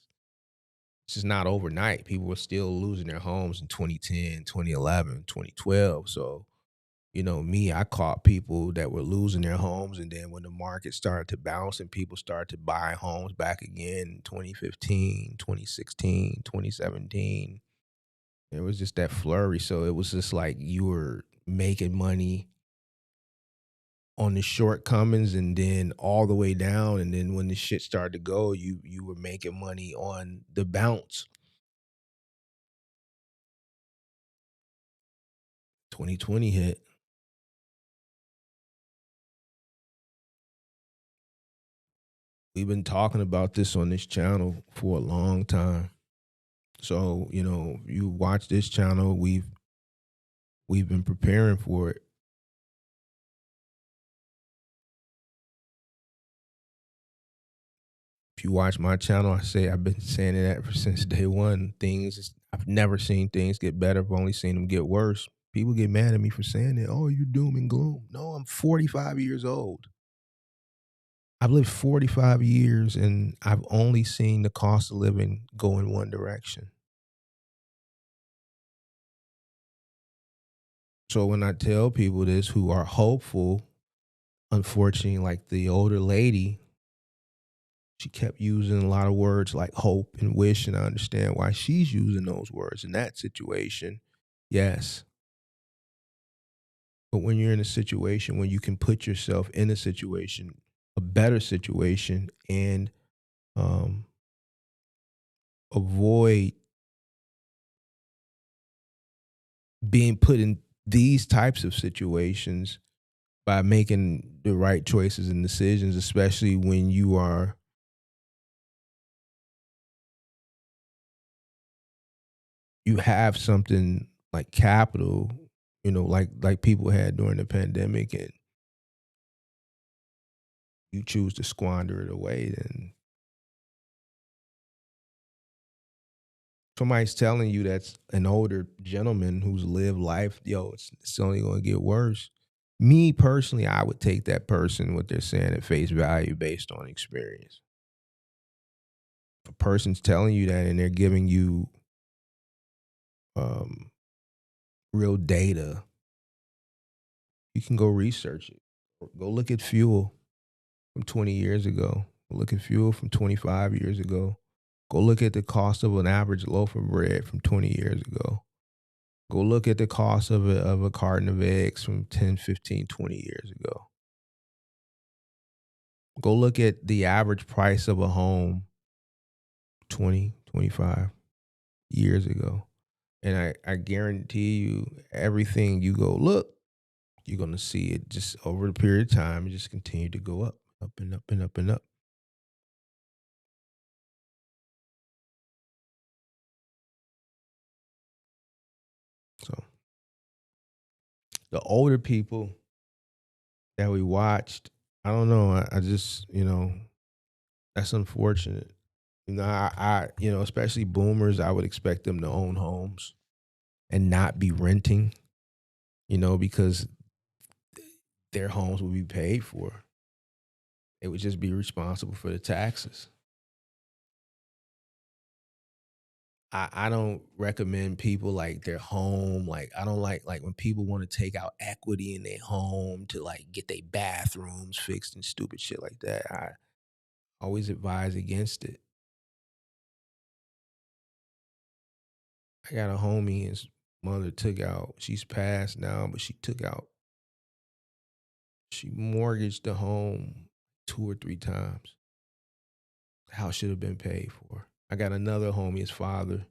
it's just not overnight. People were still losing their homes in 2010, 2011, 2012. So me, I caught people that were losing their homes. And then when the market started to bounce and people started to buy homes back again in 2015, 2016, 2017, it was just that flurry. So it was just like you were making money on the shortcomings and then all the way down. And then when the shit started to go, you were making money on the bounce. 2020 hit. We've been talking about this on this channel for a long time. So, you watch this channel, we've been preparing for it. If you watch my channel, I've been saying it ever since day one. I've never seen things get better. I've only seen them get worse. People get mad at me for saying it. Oh, you're doom and gloom. No, I'm 45 years old. I've lived 45 years and I've only seen the cost of living go in one direction. So when I tell people this who are hopeful, unfortunately, like the older lady, she kept using a lot of words like hope and wish, and I understand why she's using those words in that situation. Yes. But when you're in a situation when you can put yourself in a situation, a better situation, and avoid being put in these types of situations by making the right choices and decisions, especially when you have something like capital, like people had during the pandemic, and you choose to squander it away, then somebody's telling you that's an older gentleman who's lived life, it's only going to get worse. Me personally, I would take that person, what they're saying, at face value based on experience. If a person's telling you that and they're giving you real data, you can go research it. Go look at fuel from 20 years ago. Go look at fuel from 25 years ago. Go look at the cost of an average loaf of bread from 20 years ago. Go look at the cost of a carton of eggs from 10, 15, 20 years ago. Go look at the average price of a home 20, 25 years ago. And I guarantee you, everything you go look, you're going to see it just over the period of time, it just continue to go up, up and up and up and up. So the older people that we watched, I don't know. I just, that's unfortunate. I especially boomers, I would expect them to own homes and not be renting, because their homes would be paid for. They would just be responsible for the taxes. I don't recommend people like their home. Like I don't like when people want to take out equity in their home to like get their bathrooms fixed and stupid shit like that. I always advise against it. I got a homie, his mother took out, she's passed now, but she mortgaged the home 2 or 3 times. The house should have been paid for. I got another homie, his father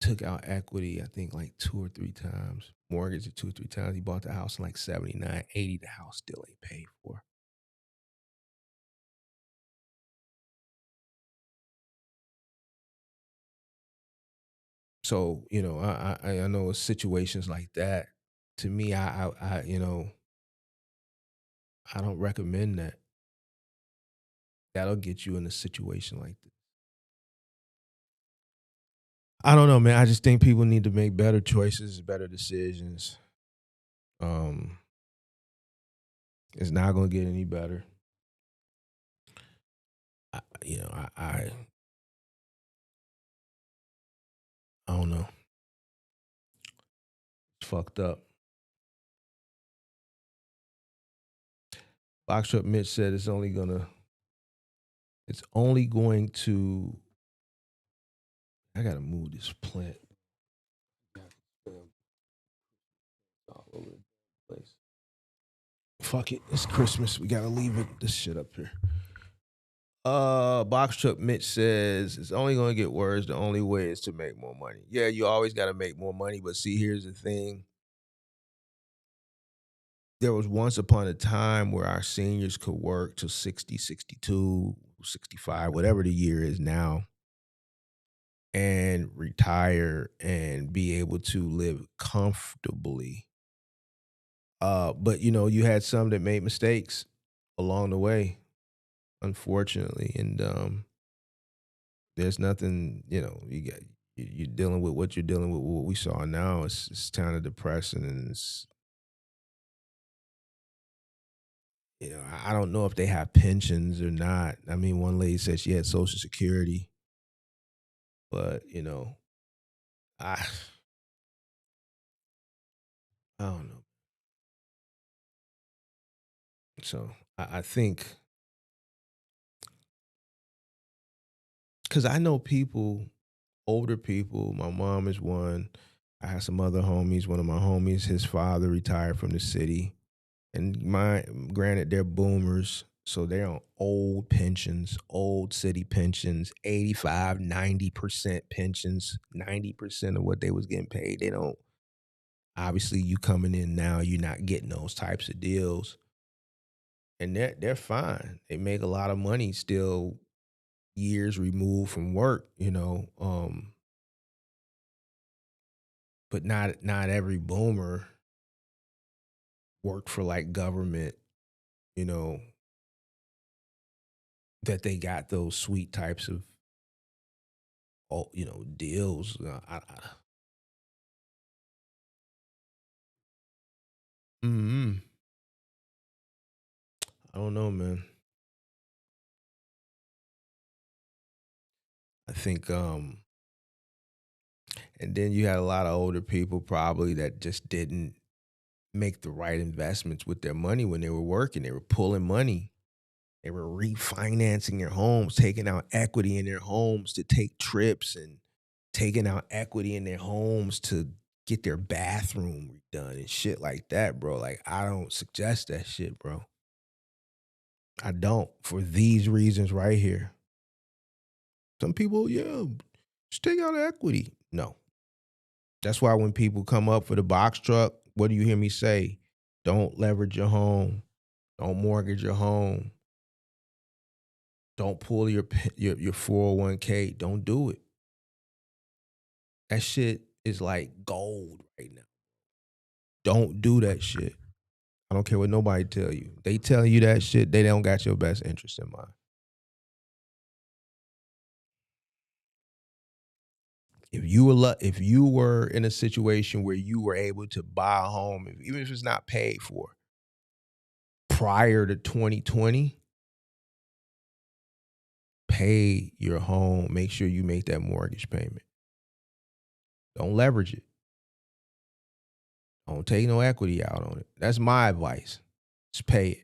took out equity, I think like 2 or 3 times, mortgaged it 2 or 3 times. He bought the house in like 79, 80. The house still ain't paid for. So, I know situations like that. To me, I don't recommend that. That'll get you in a situation like this. I don't know, man. I just think people need to make better choices, better decisions. It's not gonna get any better. I don't know. It's fucked up. Box Truck Mitch said it's only going to. I gotta move this plant. All over the place. Fuck it. It's Christmas. We gotta leave this shit up here. Box Truck Mitch says it's only gonna get worse. The only way is to make more money. Yeah, you always gotta make more money, but see, here's the thing. There was once upon a time where our seniors could work till 60, 62, 65, whatever the year is now, and retire and be able to live comfortably. But you had some that made mistakes along the way, unfortunately, and there's nothing. You're dealing with what you're dealing with. What we saw now, it's kind of depressing, and it's I don't know if they have pensions or not. I mean, one lady said she had Social Security, but I I don't know. So I think because I know people, older people. My mom is one. I have some other homies. One of my homies, his father retired from the city, and granted, they're boomers, so they're on old pensions, old city pensions, 85, 90% pensions, 90% of what they was getting paid. They don't. Obviously, you coming in now, you're not getting those types of deals, and they're fine. They make a lot of money still, years removed from work, but not every boomer worked for like government, you know, that they got those sweet types of deals. Mm-hmm. I don't know, man. I think and then you had a lot of older people probably that just didn't make the right investments with their money when they were working. They were pulling money. They were refinancing their homes, taking out equity in their homes to take trips, and taking out equity in their homes to get their bathroom redone and shit like that, bro. Like, I don't suggest that shit, bro. I don't, for these reasons right here. Some people, yeah, just take out equity. No. That's why when people come up for the box truck, what do you hear me say? Don't leverage your home. Don't mortgage your home. Don't pull your 401k. Don't do it. That shit is like gold right now. Don't do that shit. I don't care what nobody tell you. They tell you that shit, they don't got your best interest in mind. If you were in a situation where you were able to buy a home, even if it's not paid for, prior to 2020, pay your home. Make sure you make that mortgage payment. Don't leverage it. Don't take no equity out on it. That's my advice. Just pay it.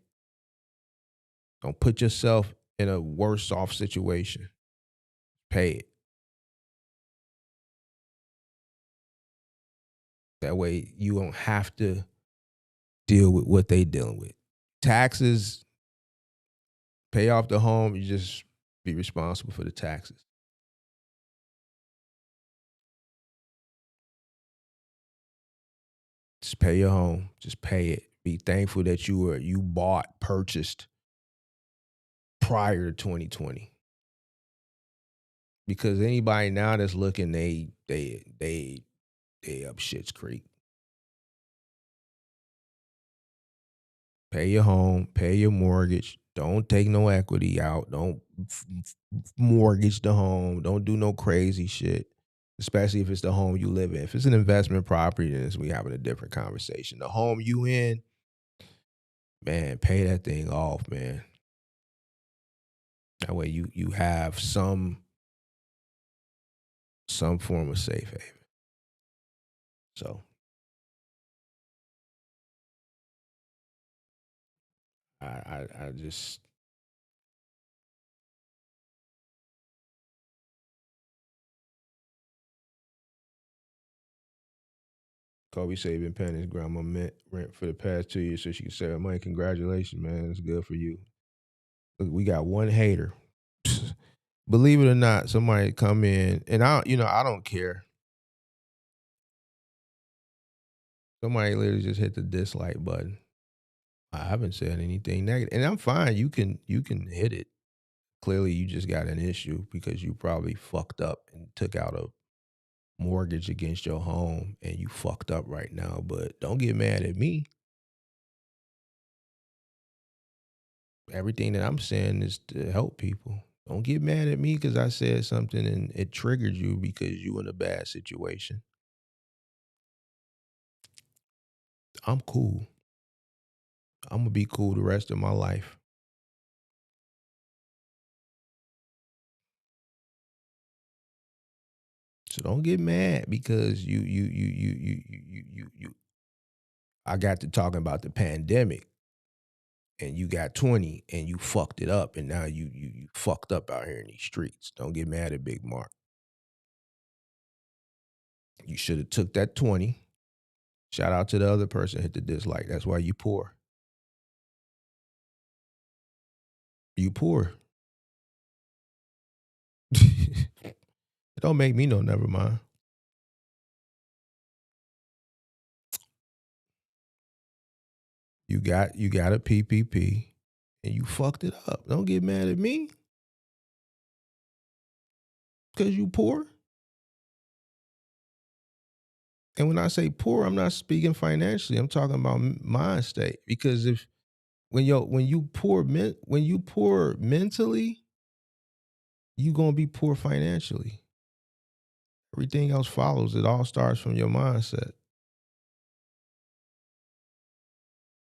Don't put yourself in a worse off situation. Pay it. That way you don't have to deal with what they dealing with. Taxes, pay off the home, you just be responsible for the taxes. Just pay your home. Just pay it. Be thankful that you purchased prior to 2020. Because anybody now that's looking, they up shit's creek. Pay your home, pay your mortgage. Don't take no equity out. Don't mortgage the home. Don't do no crazy shit, especially if it's the home you live in. If it's an investment property, then we having a different conversation. The home you in, man, pay that thing off, man. That way you have some form of safe haven. So I just Kobe said been paying his grandma rent for the past 2 years so she can save her money. Congratulations, man. It's good for you. Look, we got one hater. Believe it or not, somebody come in, and I don't care. Somebody literally just hit the dislike button. I haven't said anything negative, and I'm fine. You can hit it. Clearly, you just got an issue because you probably fucked up and took out a mortgage against your home, and you fucked up right now. But don't get mad at me. Everything that I'm saying is to help people. Don't get mad at me because I said something and it triggered you because you in a bad situation. I'm cool. I'm gonna be cool the rest of my life. So don't get mad because you I got to talking about the pandemic and you got 20 and you fucked it up and now you fucked up out here in these streets. Don't get mad at Big Mark. You should have took that 20. Shout out to the other person hit the dislike. That's why you poor. You poor. It don't make me no never mind. You got a PPP and you fucked it up. Don't get mad at me. Because you poor. And when I say poor, I'm not speaking financially. I'm talking about mind state. Because when you poor mentally, you gonna be poor financially. Everything else follows. It all starts from your mindset.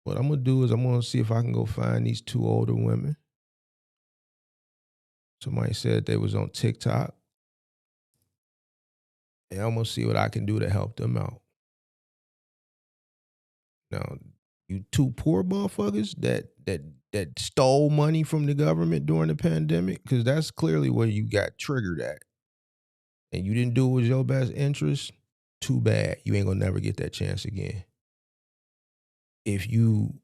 What I'm gonna do is I'm gonna see if I can go find these two older women. Somebody said they was on TikTok. And I'm gonna see what I can do to help them out. Now, you two poor motherfuckers that stole money from the government during the pandemic, because that's clearly where you got triggered at. And you didn't do it with your best interest, too bad. You ain't gonna never get that chance again. If you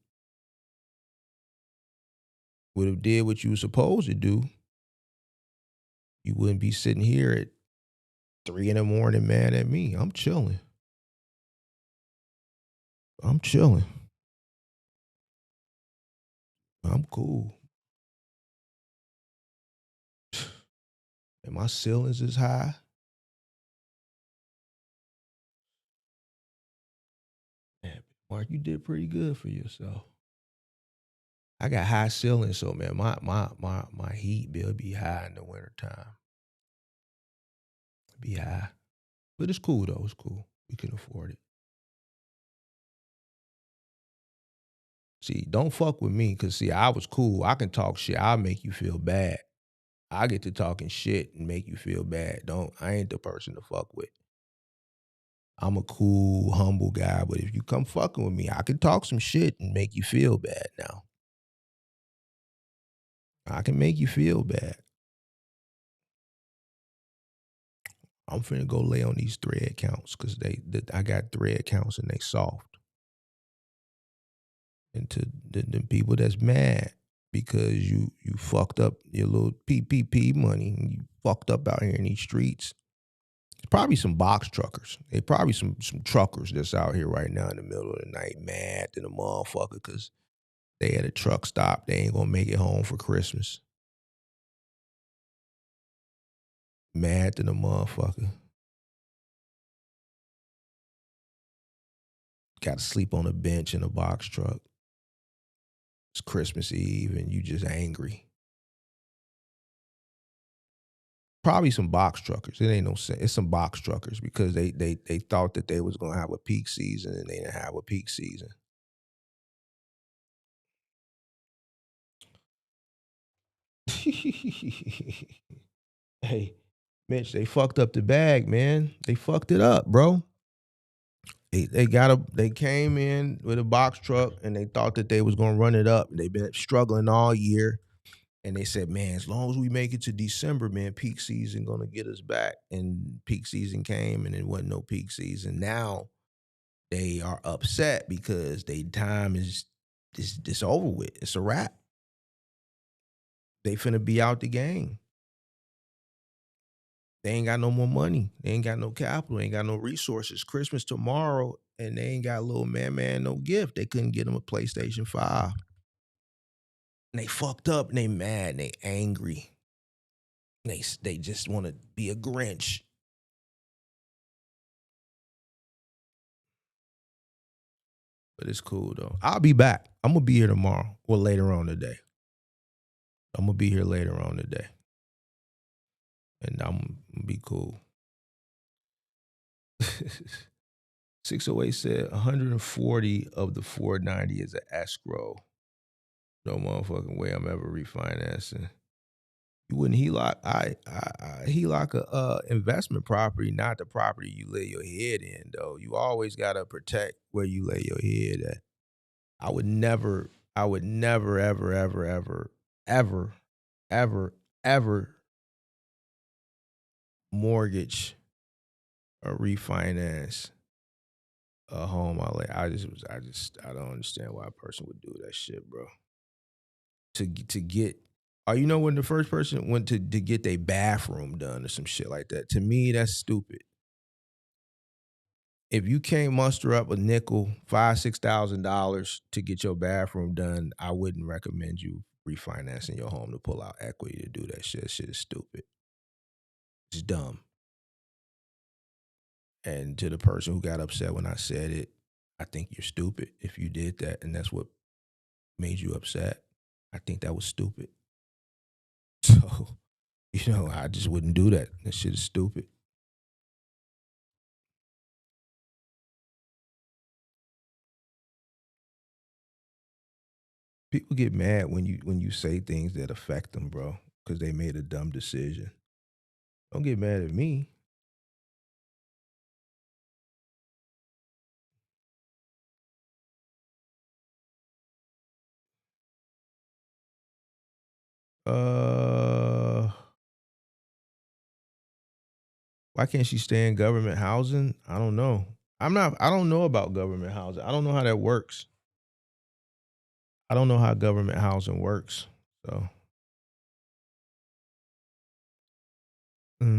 would have did what you were supposed to do, you wouldn't be sitting here at 3 a.m. mad at me. I'm chilling. I'm cool. And my ceilings is high. Man, Mark, you did pretty good for yourself. I got high ceilings, so man, my heat bill be high in the wintertime. Be high. But it's cool though. It's cool. We can afford it. See, don't fuck with me, cause see, I was cool. I can talk shit. I'll make you feel bad. I get to talking shit and make you feel bad. I ain't the person to fuck with. I'm a cool, humble guy, but if you come fucking with me, I can talk some shit and make you feel bad now. I can make you feel bad. I'm finna go lay on these thread counts because I got thread counts and they soft. And to the people that's mad because you fucked up your little PPP money and you fucked up out here in these streets. There's probably some box truckers. They probably some truckers that's out here right now in the middle of the night mad than a motherfucker because they at a truck stop. They ain't gonna make it home for Christmas. Mad than a motherfucker. Got to sleep on a bench in a box truck. It's Christmas Eve and you just angry. Probably some box truckers. It ain't no sense. It's some box truckers because they thought that they was gonna have a peak season and they didn't have a peak season. Hey, Mitch, they fucked up the bag, man. They fucked it up, bro. They came in with a box truck and they thought that they was gonna run it up. They've been struggling all year. And they said, man, as long as we make it to December, man, peak season gonna get us back. And peak season came and it wasn't no peak season. Now they are upset because their time is over with. It's a wrap. They finna be out the game. They ain't got no more money. They ain't got no capital. They ain't got no resources. Christmas tomorrow, and they ain't got little man no gift. They couldn't get them a PlayStation 5. And they fucked up, and they mad, and they angry. They just want to be a Grinch. But it's cool, though. I'll be back. I'm going to be here tomorrow or later on today. I'm going to be here later on today. And I'm going to be cool. 608 said 140 of the 490 is an escrow. No motherfucking way I'm ever refinancing. You wouldn't HELOC. I HELOC a investment property, not the property you lay your head in, though. You always gotta protect where you lay your head at. I would never, ever mortgage or refinance a home I don't understand why a person would do that shit, bro. To get, you know when the first person went to get their bathroom done or some shit like that. To me, that's stupid. If you can't muster up a nickel, $5,000-$6,000 to get your bathroom done, I wouldn't recommend you refinancing your home to pull out equity to do that shit. That shit is stupid. It's dumb. And to the person who got upset when I said it, I think you're stupid if you did that and that's what made you upset. I think that was stupid. So, I just wouldn't do that. That shit is stupid. People get mad when you say things that affect them, bro, because they made a dumb decision. Don't get mad at me. Why can't she stay in government housing? I don't know. I don't know about government housing. I don't know how that works. I don't know how government housing works. So Let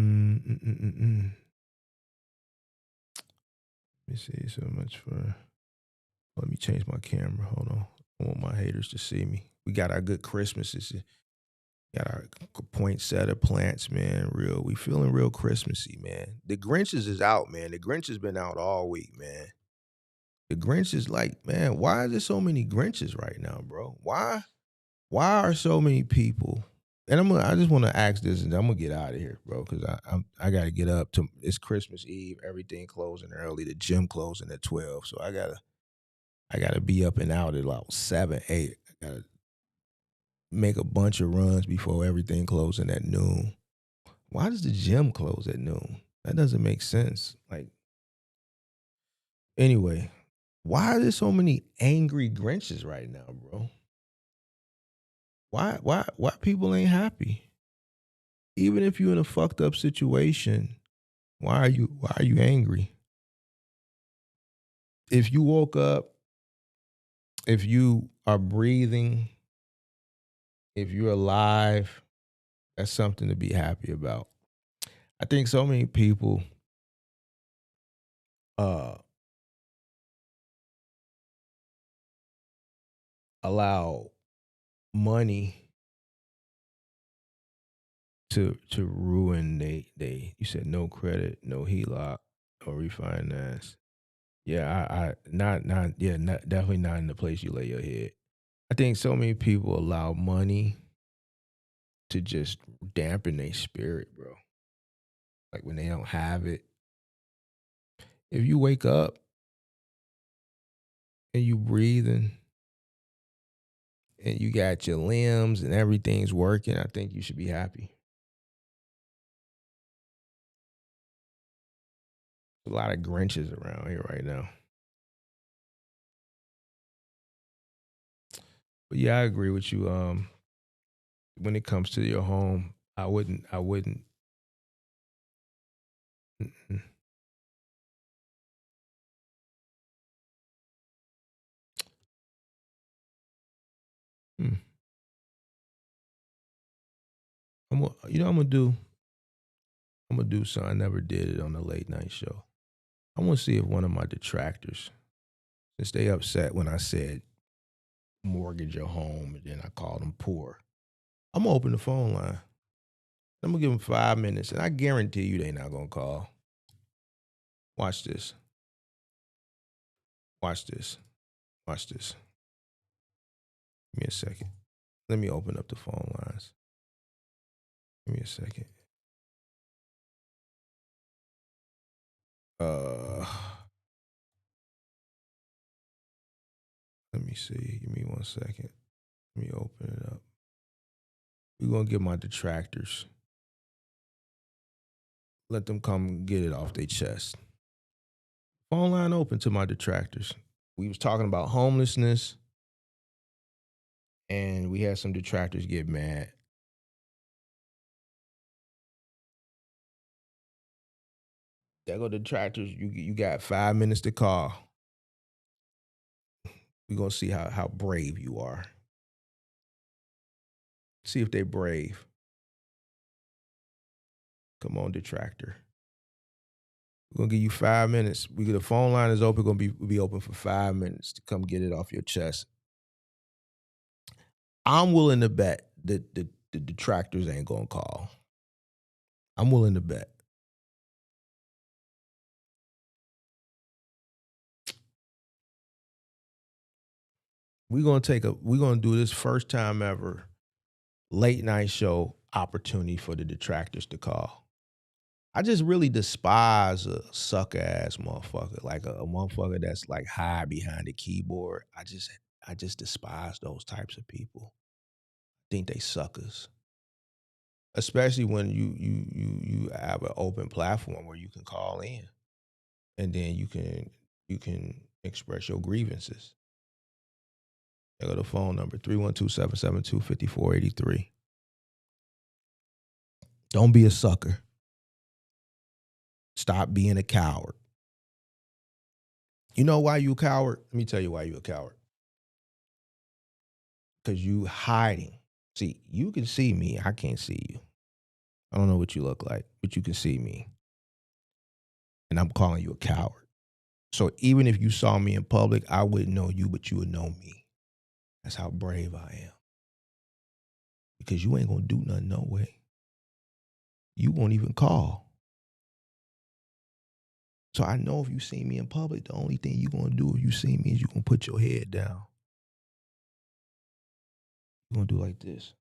me see. So much for. Let me change my camera. Hold on. I want my haters to see me. We got our good Christmases. Got our poinsettia plants, man. We feeling real Christmassy, man. The Grinches is out, man. The Grinch has been out all week, man. The Grinch is like, man, why is there so many Grinches right now, bro? Why are so many people? And I just want to ask this, and I'm gonna get out of here, bro, because I gotta get up to. It's Christmas Eve. Everything closing early. The gym closing at 12, so I gotta be up and out at like 7, 8. I gotta make a bunch of runs before everything closing at noon. Why does the gym close at noon? That doesn't make sense. Like, anyway, why are there so many angry Grinches right now, bro? Why people ain't happy? Even if you're in a fucked up situation, Why are you angry? If you woke up, if you are breathing, if you're alive, that's something to be happy about. I think so many people allow money to ruin they you said no credit, no HELOC, no refinance. Yeah, I not yeah, not definitely not in the place you lay your head. I think so many people allow money to just dampen their spirit, bro. Like when they don't have it. If you wake up and you breathing and you got your limbs and everything's working, I think you should be happy. There's a lot of Grinches around here right now. But yeah, I agree with you. When it comes to your home, I wouldn't. Mm-mm. Hmm. You know, I'm gonna do something. I never did it on the late night show. I want to see if one of my detractors, since they upset when I said mortgage your home and then I called them poor, I'm gonna open the phone line. I'm gonna give them 5 minutes, and I guarantee you they not gonna call. Watch this. Watch this. Watch this. Give me a second. Let me open up the phone lines. Give me a second. Uh, Let me see. Give me 1 second. Let me open it up. We're gonna get my detractors. Let them come get it off their chest. Phone line open to my detractors. We was talking about homelessness, and we had some detractors get mad. There go the detractors. You got 5 minutes to call. We're gonna see how brave you are. See if they brave. Come on, detractor. We're gonna give you 5 minutes. The phone line is open. Gonna be open for 5 minutes to come get it off your chest. I'm willing to bet that the detractors ain't gonna call. I'm willing to bet. We're gonna do this first time ever late night show opportunity for the detractors to call. I just really despise a sucker ass motherfucker, like a motherfucker that's like hide behind the keyboard. I just despise those types of people. Think they suckers. Especially when you have an open platform where you can call in and then you can express your grievances. I go to phone number 312-772-5483. Don't be a sucker. Stop being a coward. You know why you a coward? Let me tell you why you a coward. Because you hiding. See, you can see me. I can't see you. I don't know what you look like, but you can see me. And I'm calling you a coward. So even if you saw me in public, I wouldn't know you, but you would know me. That's how brave I am. Because you ain't going to do nothing no way. You won't even call. So I know if you see me in public, the only thing you're going to do if you see me is you're going to put your head down. You're going to do like this.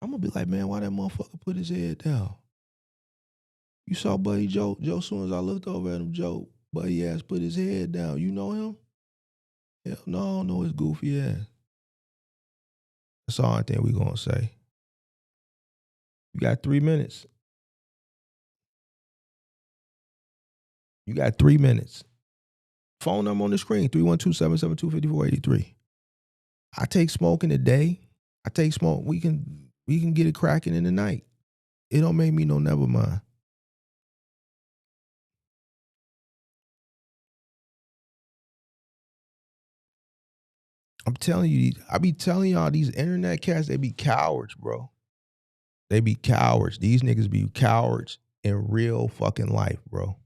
I'm going to be like, man, why that motherfucker put his head down? You saw Buddy Joe. Joe, as soon as I looked over at him, Joe, Buddy ass put his head down. You know him? Hell no, I don't know his goofy ass. That's all I think we're going to say. You got 3 minutes. You got 3 minutes. Phone number on the screen, 312-772-5483. I take smoke in the day. I take smoke. We can get it cracking in the night. It don't make me no never mind. I'm telling you, I be telling y'all these internet cats, they be cowards, bro. They be cowards. These niggas be cowards in real fucking life, bro.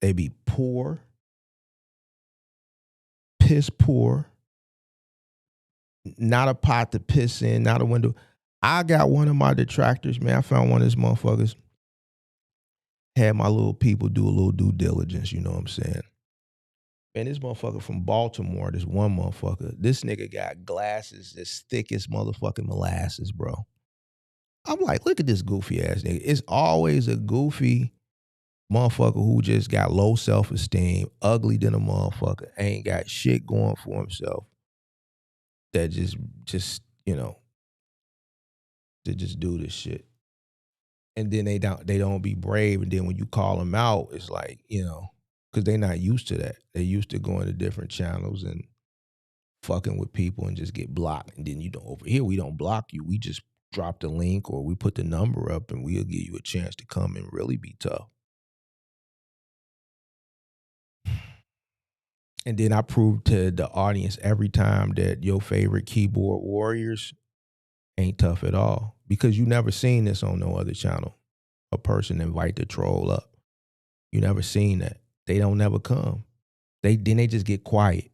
They be poor, piss poor, not a pot to piss in, not a window. I got one of my detractors, man. I found one of these motherfuckers. Had my little people do a little due diligence, you know what I'm saying? Man, this motherfucker from Baltimore, this one motherfucker, this nigga got glasses as thick as motherfucking molasses, bro. I'm like, look at this goofy ass nigga. It's always a goofy motherfucker who just got low self-esteem, ugly than a motherfucker, ain't got shit going for himself. That just, you know, to just do this shit. And then they don't be brave. And then when you call them out, it's like, you know, because they not used to that. They used to going to different channels and fucking with people and just get blocked. And then, you know, over here, we don't block you. We just drop the link or we put the number up and we'll give you a chance to come and really be tough. And then I proved to the audience every time that your favorite keyboard warriors ain't tough at all. Because you never seen this on no other channel. A person invite the troll up. You never seen that. They don't never come. They just get quiet.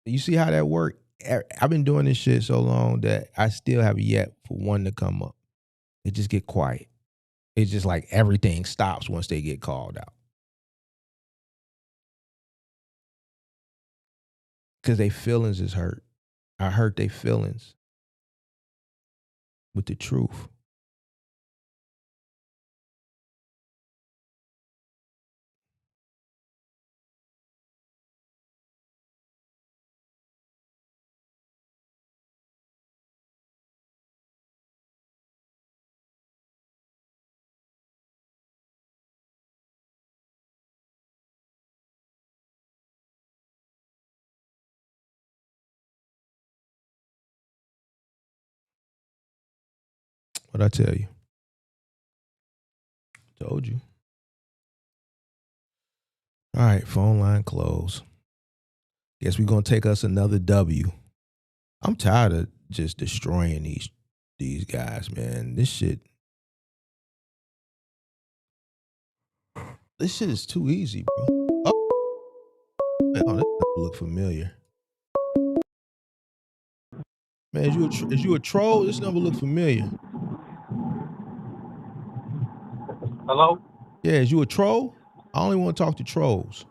You see how that work? I've been doing this shit so long that I still have yet for one to come up. They just get quiet. It's just like everything stops once they get called out. Because their feelings is hurt. I hurt their feelings with the truth. What'd I tell you? Told you. All right, phone line closed. Guess we're going to take us another W. I'm tired of just destroying these guys, man. This shit is too easy, bro. Oh, this number look familiar. Man, is you a troll? This number look familiar. Hello? Yeah, is you a troll? I only want to talk to trolls.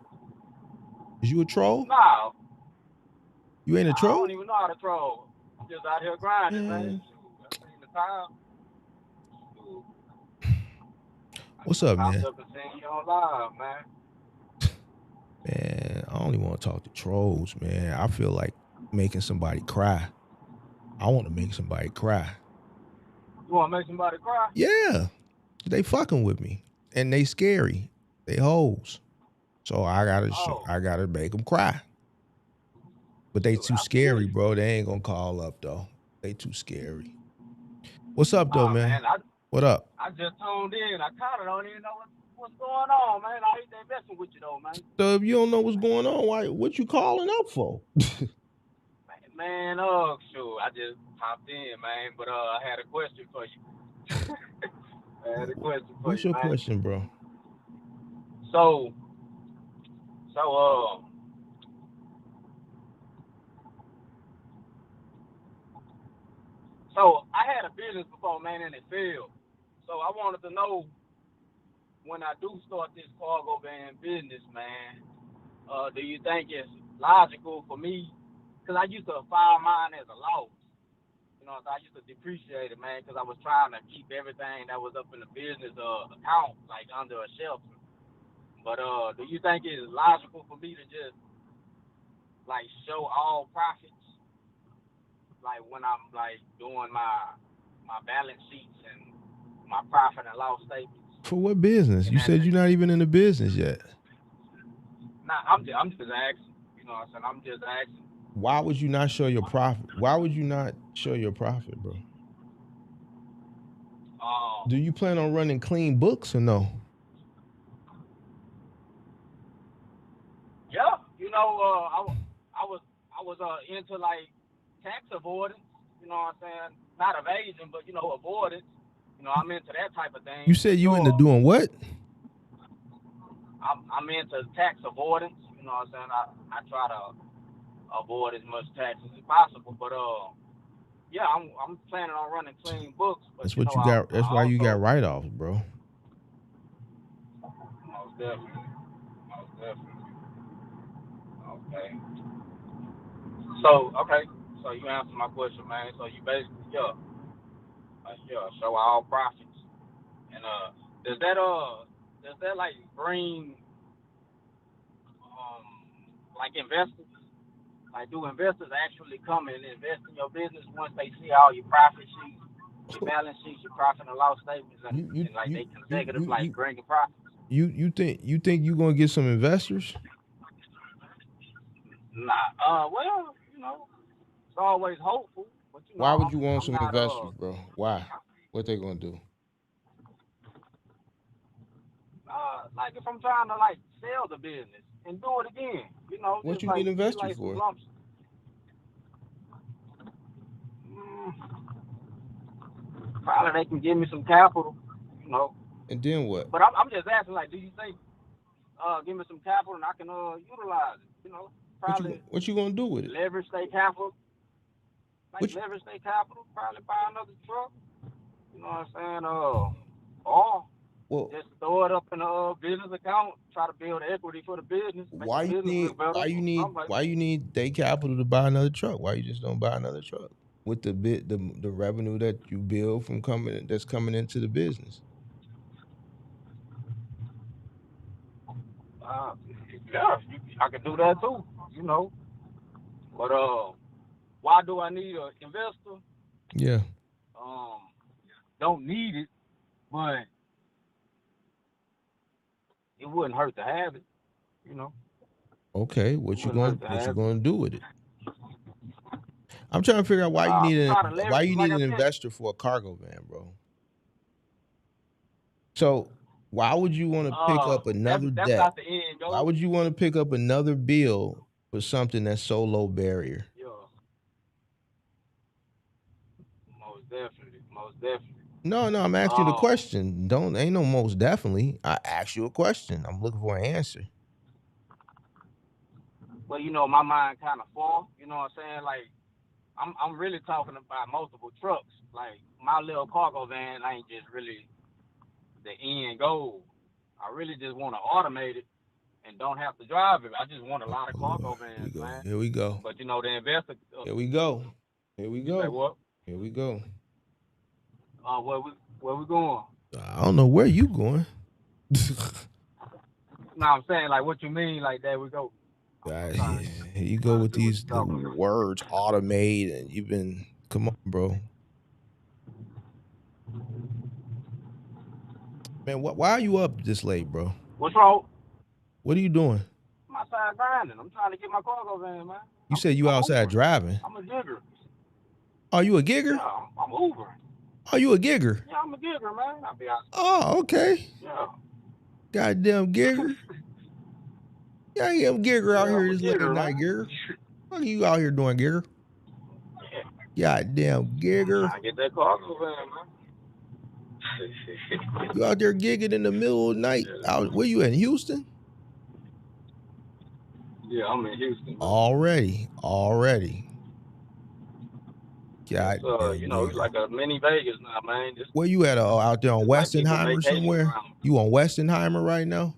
Is you a troll? No. You ain't a I troll? don't even know how to troll. I'm just out here grinding, man. Shoot, I seen the time. Shoot. What's up, I man? popped up and seen you on live, man. Man, I only want to talk to trolls, man. I feel like making somebody cry. I want to make somebody cry. You want to make somebody cry? Yeah. They fucking with me. And they scary. They hoes. So I gotta make them cry. But they too scary, bro. They ain't gonna call up though. They too scary. What's up though, man? What up? I just tuned in. I kind of don't even know what's going on, man. I hate they messing with you though, man. So if you don't know what's going on, what you calling up for? Man, shoot, I just popped in, man. But I had a question for you. What's your question, bro? So I had a business before, man, and it failed. So I wanted to know, when I do start this cargo van business, man, do you think it's logical for me? Because I used to file mine as a loss. You know, so I used to depreciate it, man, because I was trying to keep everything that was up in the business account, like under a shelter. But do you think it's logical for me to just, like, show all profits? Like, when I'm, like, doing my balance sheets and my profit and loss statements? For what business? You said you're not even in the business yet. Nah, I'm just asking. You know what I'm saying? I'm just asking. Why would you not show your profit? Why would you not show your profit, bro? Do you plan on running clean books or no? Yeah, you know, I was into like tax avoidance. You know what I'm saying? Not evasion, but you know, avoidance. You know, I'm into that type of thing You for said you into sure. doing what? I'm into tax avoidance. You know what I'm saying? I try to avoid as much taxes as possible. But yeah, I'm planning on running clean books. But That's you what know, you I got. That's why you got also write-offs, bro. most definitely, most definitely. Okay. So you answered my question, man. So you basically show all profits. And does that like bring like investors? Like, do investors actually come and invest in your business once they see all your profit sheets, your balance sheets, your profit and loss statements, and, You and like you they you consecutive you like you bringing profits? you think you gonna get some investors? Nah. Well, you know, it's always hopeful, but you know, Why would you want I'm some not investors, bro? Why? What they gonna do? like if I'm trying to like sell the business and do it again, you know, What just you need like get investors like some for? lumps. Mm, Probably they can give me some capital, you know. And then what? But I'm just asking, like, do you think give me some capital and I can utilize it? You know, probably What you gonna do with it? leverage their capital, What you, leverage their capital, probably buy another truck. You know what I'm saying? Or well, just throw it up in a business account, try to build equity for the business, make the business look better, or something like why you need day capital to buy another truck? Why you just don't buy another truck with the revenue that you build from coming into the business? that. Yeah, I can do that too. You know, but why do I need an investor? Yeah. Don't need it, but it wouldn't hurt to have it. You know, Okay. it wouldn't hurt to What you have it. gonna do with it? I'm trying to figure out why you need Try to why leverage, you like need I an said. investor for a cargo van, bro. So why would you want to pick up another That's debt? not the end Why goal. would you want to pick up another bill for something that's so low barrier? Yeah, most definitely, most definitely. No, I'm asking you the Um, question. Ain't no most definitely. I asked you a question. I'm looking for an answer. well, you know, my mind kind of full. You know what I'm saying? Like, I'm really talking about multiple trucks. Like, my little cargo van ain't just really the end goal. I really just want to automate it and don't have to drive it. I just want a lot of cargo vans, man. Here we go. But you know, the investor. Here we go. Here we You say go. what? Here we go. Where we going? I don't know where you going. No, I'm saying like what you mean. Like there we go. Here you go with these words, automate, and you've been. Come on, bro. Man, why are you up this late, bro? What's wrong? What are you doing? I'm outside grinding. I'm trying to get my cargo van, man. You said you I'm outside Ubering. driving. I'm a digger. Are you a gigger? Yeah, I'm Ubering. Are you a gigger? Yeah, I'm a digger, man. I'll be out. Oh, okay. Yeah. Goddamn gigger. Yeah, I am gigger out here I'm a this late digger, night, man. gigger. What are you out here doing, gigger? Goddamn gigger. I get that cargo van, man. You out there gigging in the middle of the night? Where you in Houston? Yeah, I'm in Houston. Man. Already. It's, you know, it's like a mini Vegas now, man. Just, where you at? Out there on Westenheimer like somewhere? around. You on Westenheimer right now?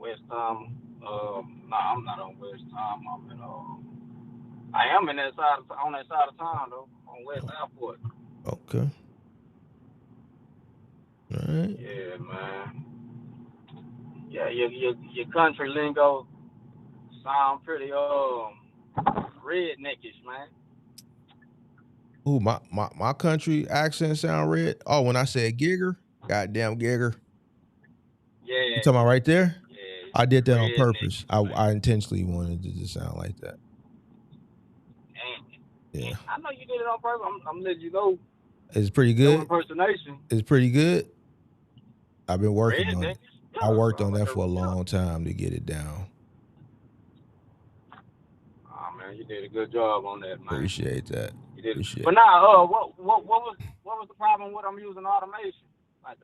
Westheimer. No, I'm not on Westheimer. I'm in I am in that side on that side of town though, on West Airport. Okay. All right. Yeah, man. Yeah, your country lingo sound pretty redneckish, man. Ooh, my country accent sound red. Oh, when I said gigger, goddamn gigger. Yeah. You talking about right there? Yeah. I did that on redneck. purpose. I intentionally wanted it to sound like that. Yeah. I know you did it on purpose. I'm letting you know. It's pretty No good. impersonation. It's pretty good. I've been working on Redneck. it. Yeah, I worked on like that for a long time to get it down. Oh man, you did a good job on that, man. Appreciate that. You did. Appreciate But now, what was the problem with I'm using automation? Like,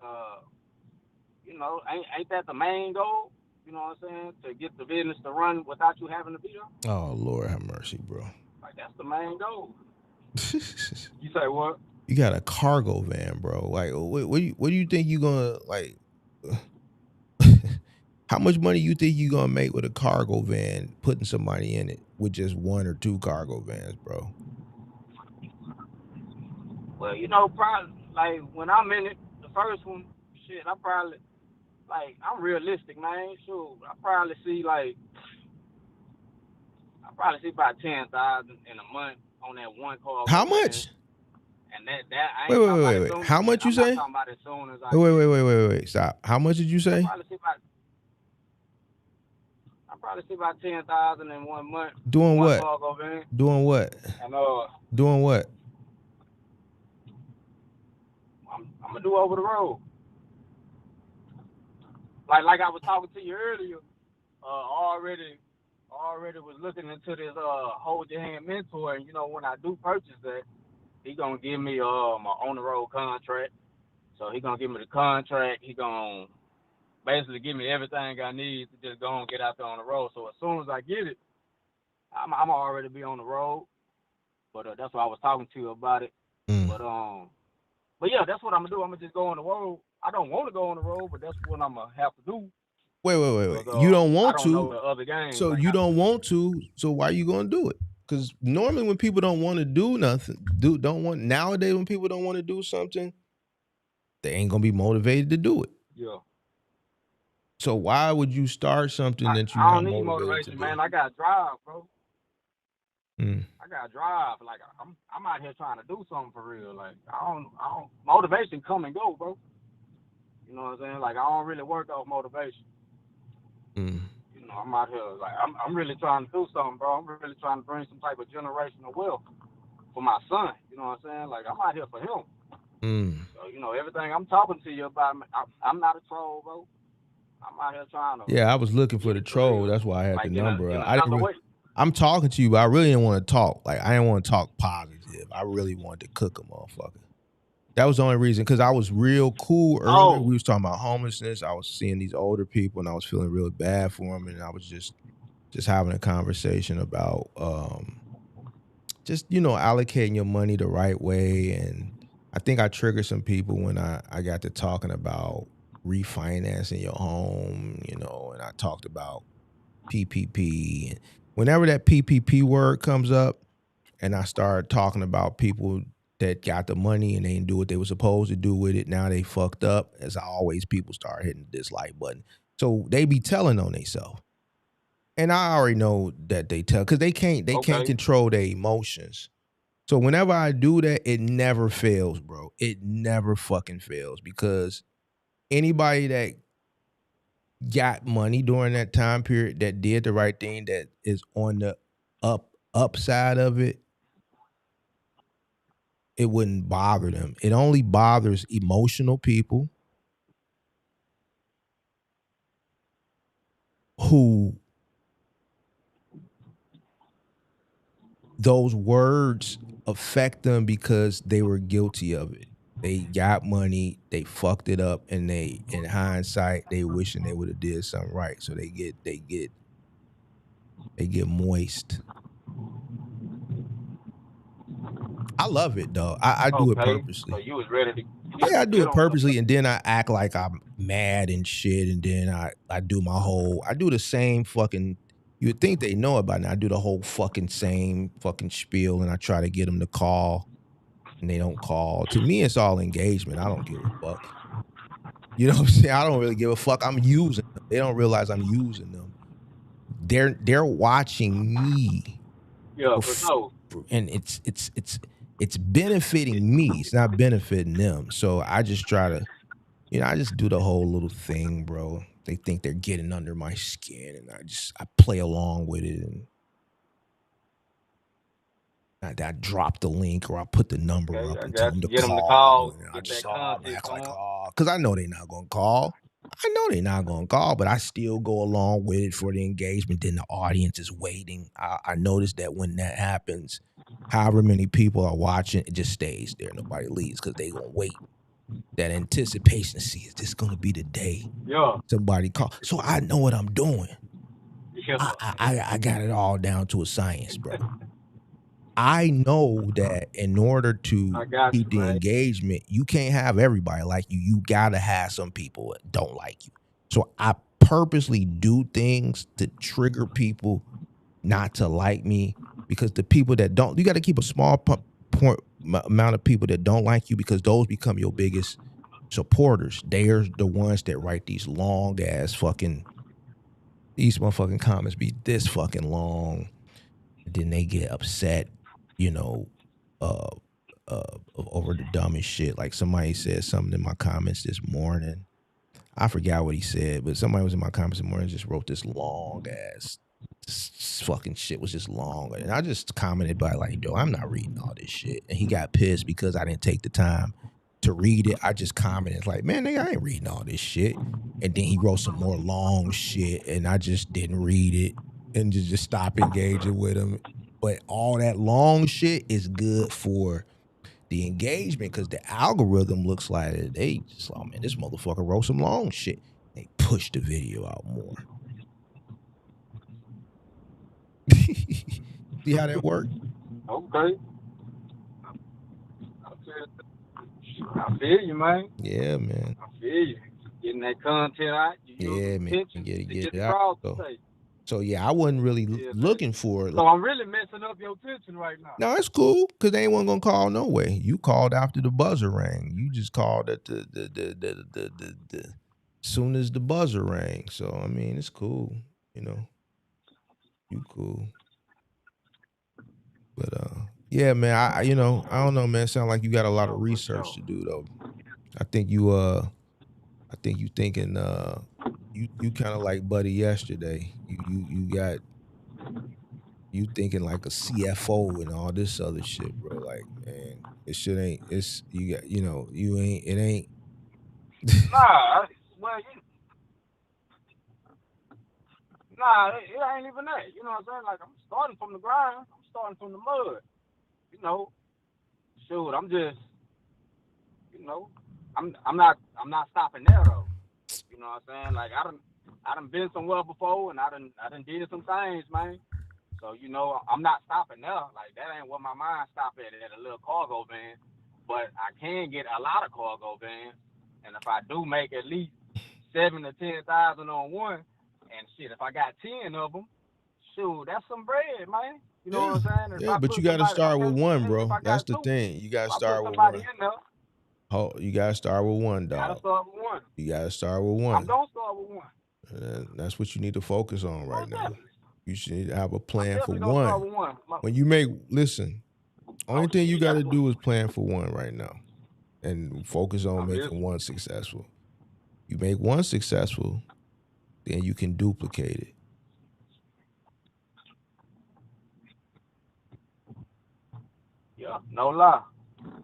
you know, ain't that the main goal? You know what I'm saying? To get the business to run without you having to be there. Oh Lord, have mercy, bro. Like that's the main goal. You say what? You got a cargo van, bro. Like, what do you think you gonna like? How much money you think you gonna make with a cargo van, putting somebody in it with just one or two cargo vans, bro? Well, you know, probably like when I'm in it, the first one, shit, I probably like I'm realistic, man. Sure, I probably see about 10,000 in a month on that one cargo How van. much? And that I ain't talking about as soon. How much you I'm say? not talking about as soon as I Wait. Stop. How much did you say? I probably see about 10,000 in 1 month. Doing one what? Cargo van. Doing what? And Doing what? I'm gonna do over the road. Like I was talking to you earlier. Already was looking into this hold your hand mentor, and you know when I do purchase that, he gonna give me my on the road contract. So he gonna give me the contract. He gonna basically give me everything I need to just go and get out there on the road. So as soon as I get it, I'm already be on the road. But that's why I was talking to you about it. But yeah, that's what I'm gonna do. I'm gonna just go on the road. I don't want to go on the road, but that's what I'm gonna have to do. Wait. You don't want I don't know the other games. So you don't want to. So why you gonna do it? Because normally when people don't want to do nothing, nowadays when people don't want to do something, they ain't gonna be motivated to do it. Yeah. So why would you start something that you're I not don't need motivated motivation, to man. I got drive, bro. do? I got drive. Like I'm out here trying to do something for real. Like I don't motivation come and go, bro. You know what I'm saying? Like I don't really work off motivation. You know, I'm out here like I'm really trying to do something, bro. I'm really trying to bring some type of generational wealth for my son. You know what I'm saying? Like I'm out here for him. So you know everything I'm talking to you about. I'm not a troll, bro. I'm out here trying to. Yeah, I was looking for the troll. That's why I had like the number. I didn't really, I'm talking to you, but I really didn't want to talk. Like I didn't want to talk positive. I really wanted to cook a motherfucker. That was the only reason, because I was real cool earlier. We was talking about homelessness. I was seeing these older people, and I was feeling really bad for them. And I was just having a conversation about just allocating your money the right way. And I think I triggered some people when I got to talking about refinancing your home, and I talked about PPP. And whenever that PPP word comes up, and I start talking about people that got the money and they didn't do what they were supposed to do with it, now they fucked up. As always, people start hitting the dislike button. So they be telling on themselves. And I already know that they tell, because they can't control their emotions. So whenever I do that, it never fails, bro. It never fucking fails, because anybody that got money during that time period, that did the right thing, that is on the upside of it, it wouldn't bother them. It only bothers emotional people who those words affect them because they were guilty of it. They got money, they fucked it up, and they, in hindsight, they wishing they would have did something right. So they get moist. I love it though. I do it purposely. So you was ready to. Yeah, I do it purposely, and then I act like I'm mad and shit, and then I do the same fucking. You would think they know about it. I do the whole fucking same fucking spiel, and I try to get them to call, and they don't call. To me, it's all engagement. I don't give a fuck. You know what I'm saying? I don't really give a fuck. I'm using them. They don't realize I'm using them. They're watching me. Yeah, for sure. And it's benefiting me. It's not benefiting them. So I just try to, You know, I just do the whole little thing, bro. They think they're getting under my skin, and I play along with it, and I drop the link or I put the number Okay, up I and tell got them to you. Get them to call, call, and I get just that content act to like, them. because I know they're not gonna call. I know they're not gonna call, but I still go along with it for the engagement. Then the audience is waiting. I noticed that when that happens, however many people are watching, it just stays there. Nobody leaves because they gonna wait. That anticipation, see, is this gonna be the day Yeah. somebody call? So I know what I'm doing. Yeah. I got it all down to a science, bro. I know that in order to I got keep you, the man. engagement, you can't have everybody like you. You gotta have some people that don't like you. So I purposely do things to trigger people not to like me, because the people that don't, you got to keep a small amount of people that don't like you, because those become your biggest supporters. They're the ones that write these long ass fucking, these motherfucking comments be this fucking long. Then they get upset, you know, uh, over the dumbest shit. Like somebody said something in my comments this morning. I forgot what he said, but somebody was in my comments this morning and just wrote this long ass fucking shit, was just long. And I just commented by like, yo, I'm not reading all this shit. And he got pissed because I didn't take the time to read it. I just commented like, man, nigga, I ain't reading all this shit. And then he wrote some more long shit and I just didn't read it and just stop engaging with him. But all that long shit is good for the engagement, because the algorithm looks like it. They just, oh man, this motherfucker wrote some long shit. They push the video out more. See how that works? Okay. I feel you, man. Yeah, man. I feel you. Getting that content out, you use Yeah, man. attention to Get get it out. across today. So yeah, I wasn't really Yeah, man. looking for it. So I'm really messing up your attention right now. No, it's cool, because they ain't one gonna call no way. You called after the buzzer rang. You just called at the soon as the buzzer rang. So I mean, it's cool. You know, you cool. But yeah, man. I you know, I don't know, man. Sound like you got a lot of research to do though. I think you thinking you kind of like Buddy yesterday. You thinking like a CFO and all this other shit, bro. Like, man, it shit ain't. It's you got, you know, you ain't. It ain't. It ain't even that. You know what I'm saying? Like, I'm starting from the ground. I'm starting from the mud. You know, shoot, I'm just, you know, I'm not stopping there though. You know what I'm saying? Like, I done been somewhere before, and I done did some things, man. So, you know, I'm not stopping there. Like, that ain't what my mind stop at a little cargo van. But I can get a lot of cargo vans, and if I do make at least 7,000 to 10,000 on one, and shit, if I got 10 of them, shoot, that's some bread, man. You know what I'm saying? And if Yeah, I but you put got to somebody, start okay, with one, if bro. I That's got the two, thing. You got if to I put start with somebody one. in there, Oh, you got to start with one, gotta dog. start with one. You got to start with I'm one. gonna start with one. And that's what you need to focus on right now. Definitely. You should have a I'm plan for definitely gonna start one. with one. When you make, listen, only thing you shit, got that's to do is plan for one right now, and focus on I'm making listening. one successful. You make one successful, then you can duplicate it. Yeah, no lie.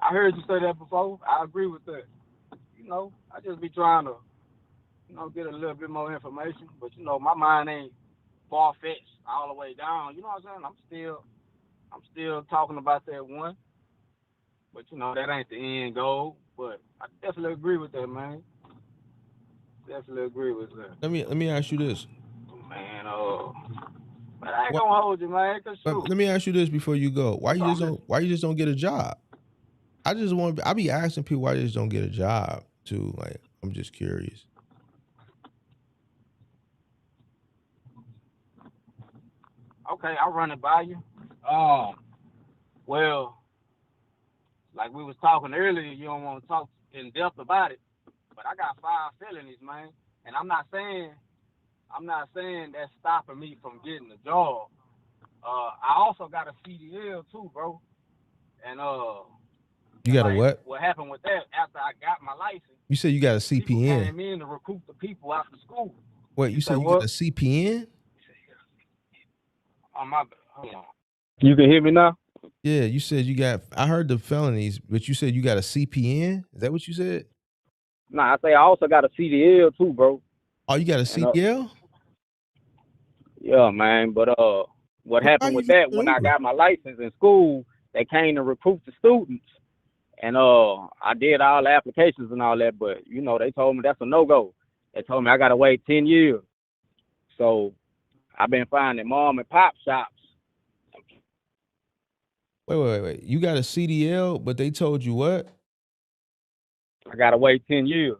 I heard you say that before. I agree with that. You know, I just be trying to, you know, get a little bit more information. But you know, my mind ain't far fetched all the way down. You know what I'm saying? I'm still talking about that one. But you know, that ain't the end goal. But I definitely agree with that, man. Definitely agree with that. Let me ask you this. Man, but I ain't gonna hold you, man. Cause shoot. Let me ask you this before you go. Why you just don't get a job? I be asking people why they just don't get a job too. Like, I'm just curious. Okay, I'll run it by you. Well, like we was talking earlier, you don't want to talk in depth about it, but I got 5 felonies, man, and I'm not saying that's stopping me from getting a job. I also got a CDL too, bro, and You got a like what? what happened with that after I got my license, You said you got a People CPN. came in to recruit the people after school. Wait, you say said you what? got a CPN? Oh, my bad. Hold on. You can hear me now? Yeah, you said you got. I heard the felonies, but you said you got a CPN. Is that what you said? Nah, I say I also got a CDL too, bro. Oh, you got a And, CDL? yeah, man. But what Why happened you with that when I Uber? got my license in school? They came to recruit the students, and I did all the applications and all that. But you know, they told me that's a no go. They told me I gotta wait 10 years. So I've been finding mom and pop shops. Wait. You got a CDL, but they told you what? I gotta wait 10 years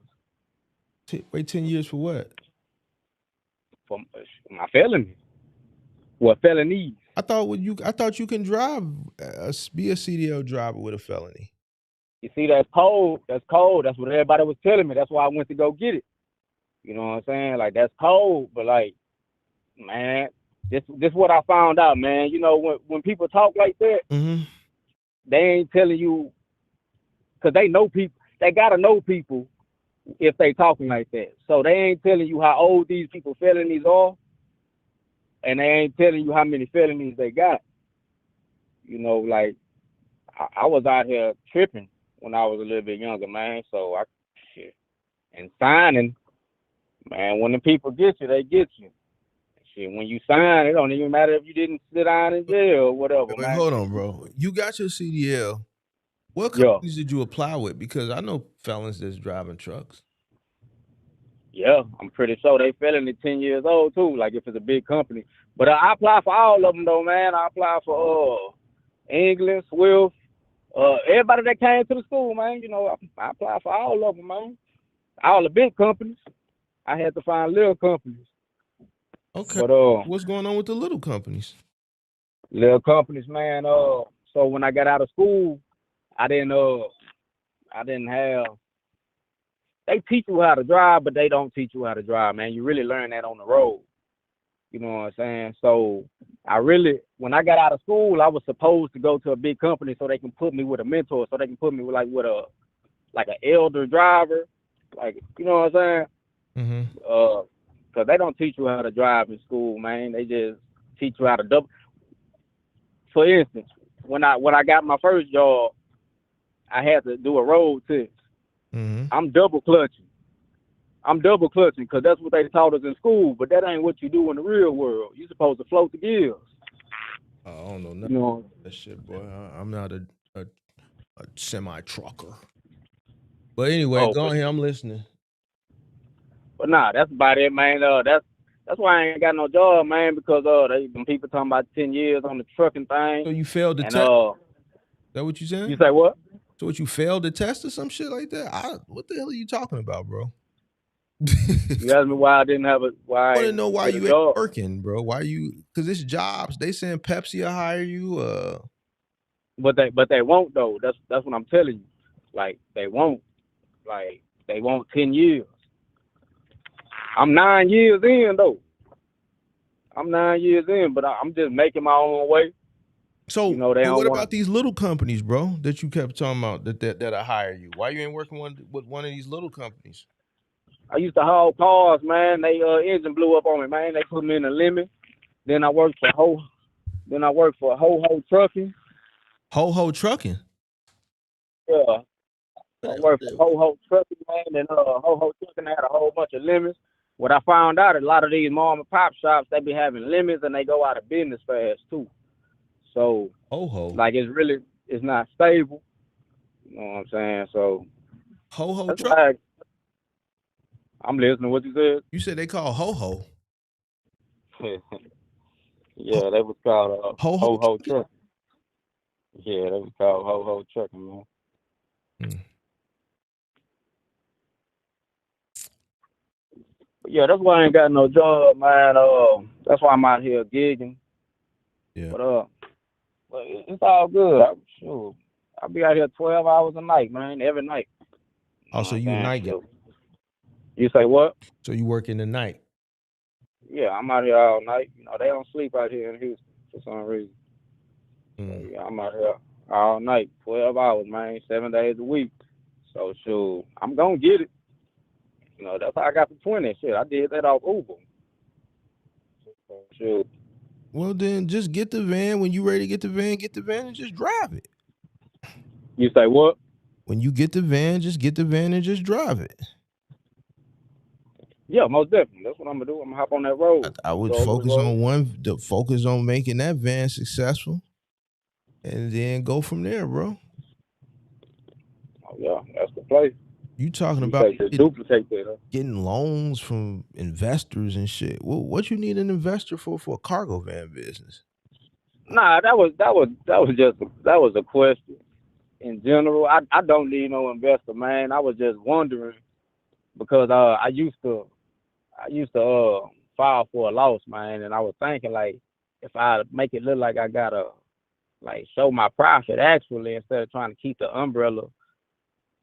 Wait 10 years for what? for my felony. What felonies? I thought you can drive, be a CDL driver with a felony. You see, that's cold. That's cold. That's what everybody was telling me. That's why I went to go get it. You know what I'm saying? Like, that's cold, but like, man, this what I found out, man. You know, when people talk like that, they ain't telling you, because they know people. They gotta know people if they talking like that. So they ain't telling you how old these people felonies are, and they ain't telling you how many felonies they got. You know, like I was out here tripping when I was a little bit younger, man. So shit. And signing, man, when the people get you, they get you. Shit, when you sign, it don't even matter if you didn't sit down in jail or whatever, Wait, man. hold on, bro. You got your CDL. What Yeah. companies did you apply with? Because I know felons that's driving trucks. Yeah, I'm pretty sure they felony 10 years old too, like if it's a big company. But I apply for all of them though, man. I apply for England, Swift, everybody that came to the school, man. You know, I apply for all of them, man. All the big companies. I had to find little companies. Okay. But what's going on with the little companies? little companies, man. So when I got out of school, I didn't have. They teach you how to drive, but they don't teach you how to drive, man. You really learn that on the road. You know what I'm saying? So when I got out of school, I was supposed to go to a big company so they can put me with a mentor, so they can put me with an elder driver, like, you know what I'm saying? Because they don't teach you how to drive in school, man. They just teach you how to double. For instance, when I got my first job, I had to do a road test. I'm double clutching because that's what they taught us in school, but that ain't what you do in the real world. You're supposed to float the gears. I don't know nothing about that shit, boy. I'm not a semi trucker. But anyway, go ahead. I'm listening. But nah, that's about it, man. That's why I ain't got no job, man, because them people talking about 10 years on the trucking thing. So you failed the and test? Is that what you saying? You say what? So what, you failed the test or some shit like that? What the hell are you talking about, bro? You asked me why I didn't have a why. I want to know why you ain't job. working, bro. Why you? Because it's jobs. They saying Pepsi will hire you. But they won't though. That's what I'm telling you. Like they won't. Like they want 10 years. I'm 9 years in though. I'm 9 years in, but I'm just making my own way. So, you know, they but don't what want about these little companies, bro, that you kept talking about that hire you? Why you ain't working with one of these little companies? I used to haul cars, man. They engine blew up on me, man. They put me in a limit. Then I worked for Ho Trucking. Ho Trucking. Yeah. I worked for Ho Trucking, man, and Ho Trucking had a whole bunch of limits. What I found out, a lot of these mom and pop shops, they be having limits and they go out of business fast too. So like it's not stable. You know what I'm saying? So Ho Trucking. I'm listening to what you said. You said they call Ho. Yeah, they was called Ho Trucking. Yeah, they was called Ho Trucking, man. But yeah, that's why I ain't got no job, man. That's why I'm out here gigging. Yeah. But it's all good. I'll be out here 12 hours a night, man, every night. Oh, so you a night guy? You say what? So you work in the night? Yeah, I'm out here all night. You know, they don't sleep out here in Houston for some reason. So, yeah, I'm out here all night, 12 hours, man, 7 days a week. So, I'm going to get it. You know, that's how I got the 20 shit. I did that off Uber. Shoot. Well, then just get the van. When you ready to get the van and just drive it. You say what? When you get the van, just get the van and just drive it. Yeah, most definitely. That's what I'm gonna do. I'm gonna hop on that road. I would Go over the focus road. on focus on making that van successful, and then go from there, bro. Oh yeah, that's the place. You talking You about say just duplicate that, huh? getting loans from investors and shit. Well, what you need an investor for a cargo van business? Nah, that was a question in general. I don't need no investor, man. I was just wondering because I used to file for a loss, man, and I was thinking like if I make it look like I gotta like show my profit actually instead of trying to keep the umbrella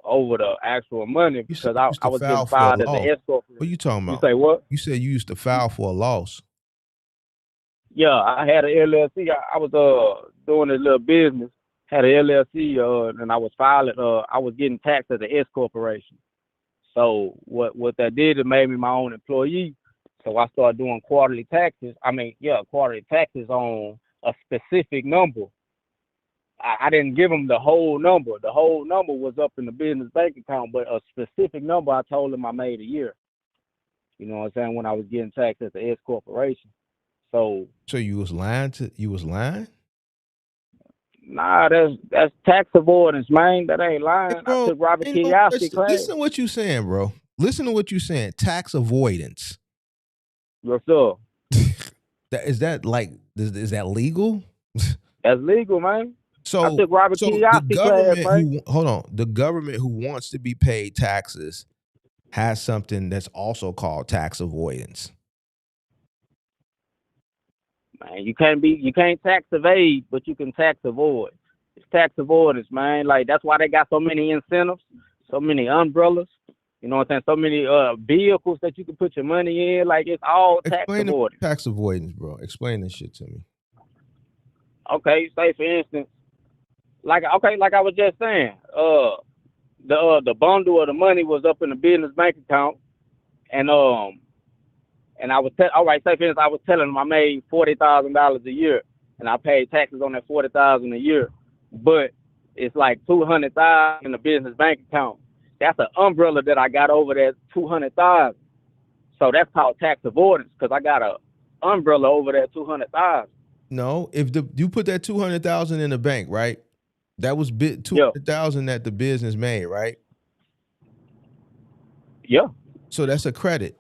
over the actual money You said because you used I to was file getting for filed a as an loss. S corp. What you talking You about? say what? You said you used to file for a loss. Yeah, I had an LLC. I was doing a little business. Had an LLC, and I was filing. I was getting taxed as an S corporation. So what that did, it made me my own employee. So I started doing quarterly taxes. Quarterly taxes on a specific number. I didn't give them the whole number. The whole number was up in the business bank account, but a specific number I told them I made a year. You know what I'm saying? When I was getting taxed as an S corporation. So you was lying nah, that's tax avoidance, man. That ain't lying. I Bro, took Robert ain't no Kiyosaki class. listen to what you saying, bro. Listen to what you saying. Tax avoidance. Yes, sir. Is that legal? That's legal, man. So I took Robert the Kiyosaki class, man. the government who wants to be paid taxes has something that's also called tax avoidance. Man, you can't tax evade, but you can tax avoid. It's tax avoidance, man. Like that's why they got so many incentives, so many umbrellas. You know what I'm saying? So many vehicles that you can put your money in. Like it's all tax Explain avoidance. tax avoidance, bro. Explain this shit to me. Okay, say for instance, like I was just saying, the bundle of the money was up in the business bank account, and I was all right. Say for instance, I was telling them I made $40,000 a year, and I paid taxes on that $40,000 a year, but it's like $200,000 in the business bank account. That's an umbrella that I got over that $200,000. So that's called tax avoidance because I got a umbrella over that $200,000. No, if you put that $200,000 in the bank, right? That was $200,000 that the business made, right? Yeah. So that's a credit.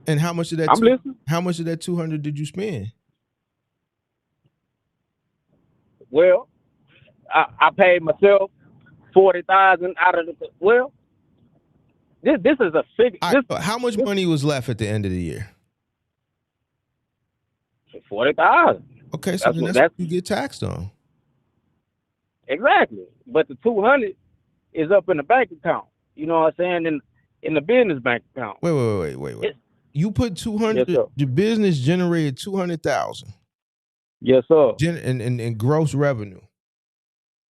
And how much of that? How much of that 200 did you spend? Well, I paid myself 40,000 out of the. Well, this is a figure. How much money was left at the end of the year? 40,000. Okay, so that's what you get taxed on. Exactly, but the 200 is up in the bank account. You know what I'm saying? In the business bank account. Wait. You put 200. Yes, the business generated 200,000. Yes, sir. In gross revenue.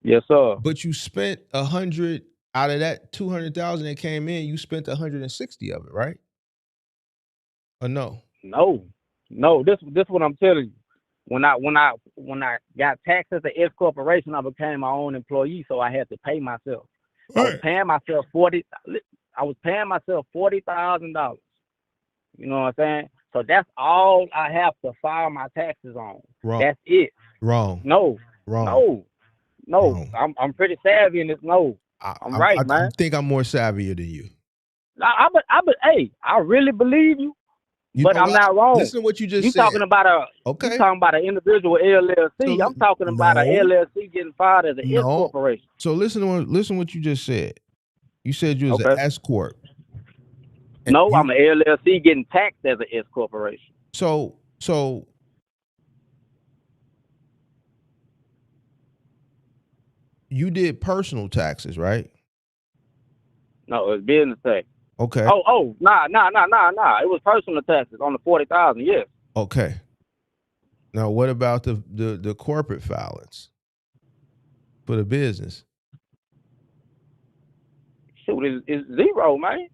Yes, sir. But you spent 100 out of that 200,000 that came in. You spent 160 of it, right? Or no? No. This what I'm telling you. When I got taxed as an S corporation, I became my own employee, so I had to pay myself. I was paying myself $40,000. You know what I'm saying? So that's all I have to file my taxes on. Wrong. That's it. Wrong. No. Wrong. No. I'm pretty savvy in this. No. I'm right, man. I think I'm more savvier than you. Hey, I really believe you. But I'm not wrong. Listen to what you just you said. Talking about you talking about an individual LLC. I'm talking about an LLC getting filed as an S corporation. So listen to what you just said. You said you was an S corp. No, I'm an LLC getting taxed as an S corporation. So you did personal taxes, right? No, it's business tax. Okay. Nah. It was personal taxes on the 40,000. Yes. Okay. Now, what about the corporate filings for the business? Shoot, it's zero, man.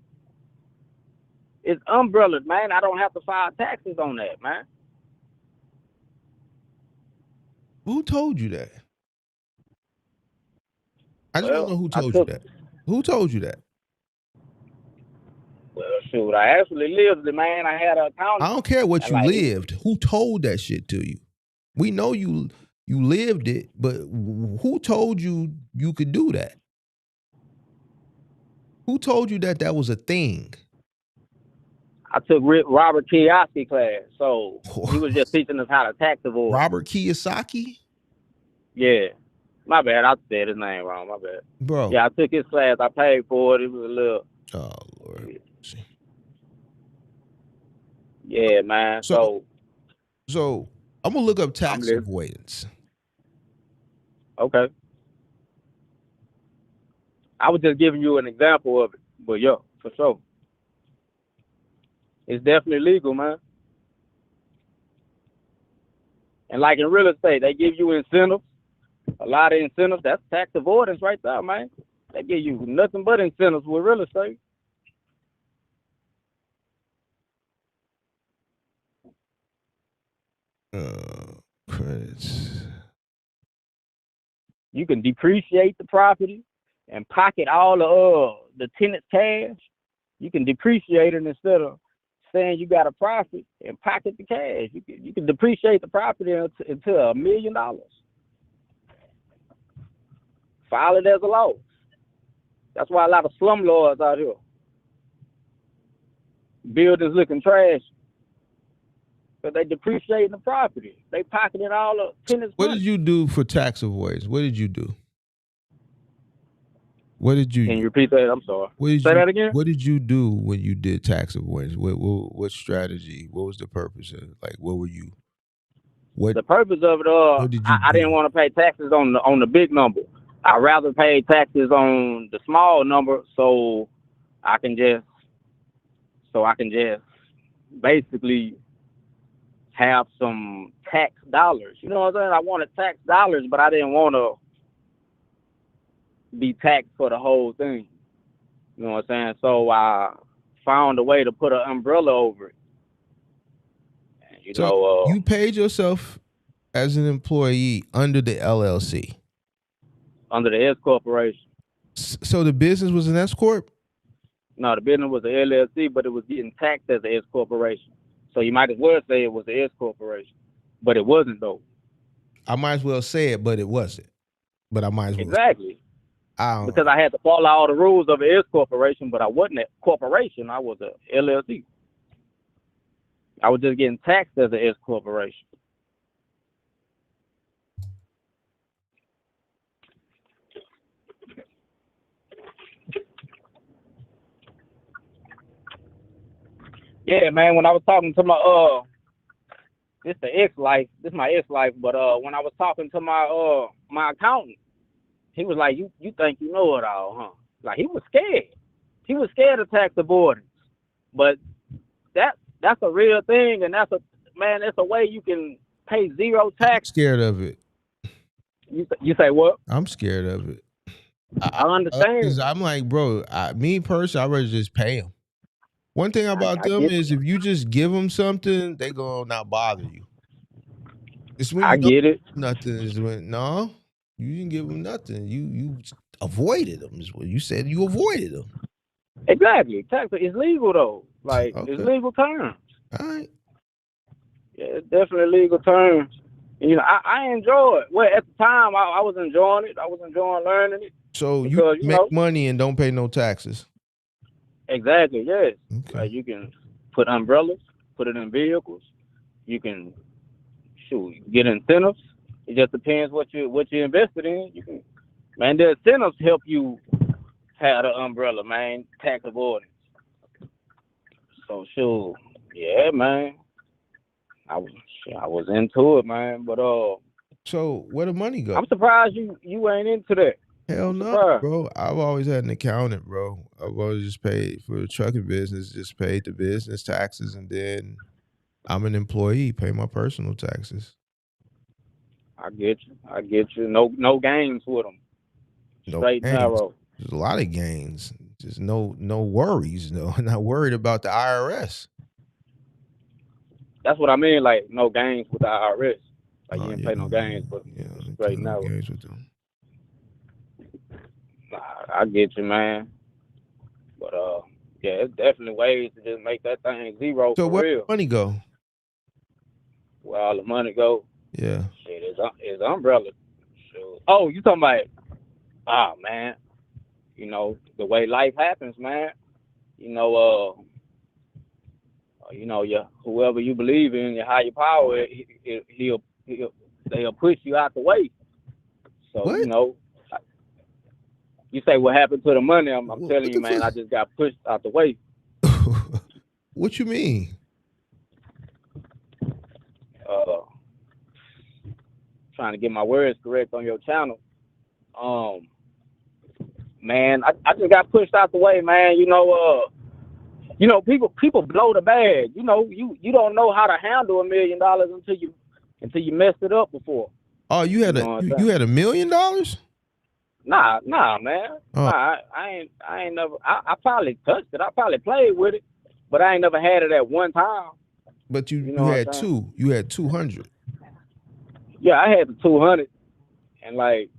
It's umbrella, man. I don't have to file taxes on that, man. Who told you that? I just want to know who I told you took, that. Who told you that? well, shoot, I actually lived it, man. I had an I accountant. don't care what And you like, lived. Who told that shit to you? We know you lived it, but who told you you could do that? Who told you that that was a thing? I took Robert Kiyosaki class, so he was just teaching us how to tax avoid. Robert Kiyosaki? Yeah. My bad. I said his name wrong. My bad. Bro. Yeah, I took his class. I paid for it. It was a little. Oh, Lord. Yeah, man. So I'm going to look up tax listening. avoidance. Okay. I was just giving you an example of it. But, yeah, for sure. It's definitely legal, man. And like in real estate, they give you incentives. A lot of incentives. That's tax avoidance right there, man. They give you nothing but incentives with real estate. Credits. You can depreciate the property and pocket all the tenant's cash. You can depreciate it instead of saying you got a profit and pocket the cash. You can depreciate the property into $1 million. File it as a loss. That's why a lot of slumlords out here. Buildings looking trash. But they depreciating the property. They pocketing all the tenants' What money. did you do for tax avoidance? What did you do? What did you? Can you repeat that? I'm sorry. Say that again. What did you do when you did tax avoidance? What strategy? What was the purpose of it? Like, what were you? What the purpose of it? What did you I didn't want to pay taxes on the big number. I'd rather pay taxes on the small number, so I can just basically have some tax dollars. You know what I'm saying? I wanted tax dollars, but I didn't want to be taxed for the whole thing. You know what I'm saying? So I found a way to put an umbrella over it. And, you paid yourself as an employee under the LLC. Under the S corporation. So the business was an S corp? No, the business was an LLC, but it was getting taxed as an S corporation. So you might as well say it was an S corporation, but it wasn't though. I might as well say it, but it wasn't. But I might as well. Exactly. Because I had to follow all the rules of an S corporation, but I wasn't a corporation. I was a LLC. I was just getting taxed as an S corporation. Yeah, man, when I was talking to my this my ex-life, but when I was talking to my accountant, he was like, you think you know it all, huh? Like, he was scared. He was scared of tax avoidance. But that's a real thing, and that's a way you can pay zero tax. I'm scared of it. You say what? I'm scared of it. I understand. Because I'm like, bro, me personally, I'd rather just pay them. One thing about them is if you just give them something, they gonna not bother you. It's when I get it. Nothing is when you didn't give them nothing. You avoided them. Is what you said. You avoided them. Exactly. Tax is legal though. Like it's legal terms. All right. Yeah, it's definitely legal terms. And, I enjoy it. Well, at the time, I was enjoying it. I was enjoying learning it. So because, you make money and don't pay no taxes. Exactly. Yes. Okay. Like you can put umbrellas, put it in vehicles. You can get incentives. It just depends what you invested in. You can, man, the incentives help you have the umbrella, man, tax avoidance. So yeah, man. I was into it, man. But so where the money go? I'm surprised you ain't into that. Hell no, bro. I've always had an accountant, bro. I've always just paid for the trucking business, just paid the business taxes, and then I'm an employee, pay my personal taxes. I get you. No games with them. No Straight gains. narrow. There's a lot of gains. Just no worries. No, not worried about the IRS. That's what I mean. Like no games with the IRS. Like you Oh didn't yeah, play no games, but yeah. straight No network. games with them. Nah, I get you, man. But yeah, it's definitely ways to just make that thing zero So for where real. money go? Where all the money go? Yeah. Shit, it's umbrella. Shoot. Oh, you talking about? Ah, man. You know the way life happens, man. You know, your whoever you believe in, your higher power, they'll push you out the way. So What? You say what happened to the money? I'm telling What you, the man. I fuck? just got pushed out the way. What you mean? Trying to get my words correct on your channel. Man, I just got pushed out the way, man. People blow the bag. You don't know how to handle $1 million until you messed it up before. Oh, you had you had $1 million? Nah, man. Oh. Nah, I ain't never. I probably touched it. I probably played with it, but I ain't never had it at one time. But you know what had I'm saying? two. You had 200. Yeah, I had the 200, and like.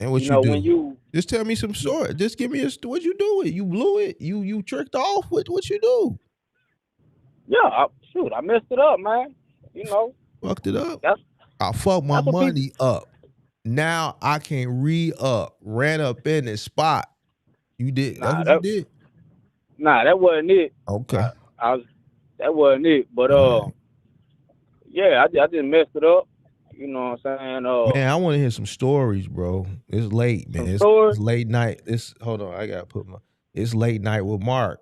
And what you do? When you just tell me some story. Just give me what you do it. You blew it. You tricked off. What you do? Yeah, I messed it up, man. Fucked it up. I fucked my money up. Now I can re-up. Ran up in the spot. You did. That's what you did. Nah, that wasn't it. Okay. That wasn't it. But yeah, I just messed it up. You know what I'm saying? Man, I want to hear some stories, bro. It's late, man. It's late night. Hold on. I gotta put it's late night with Mark.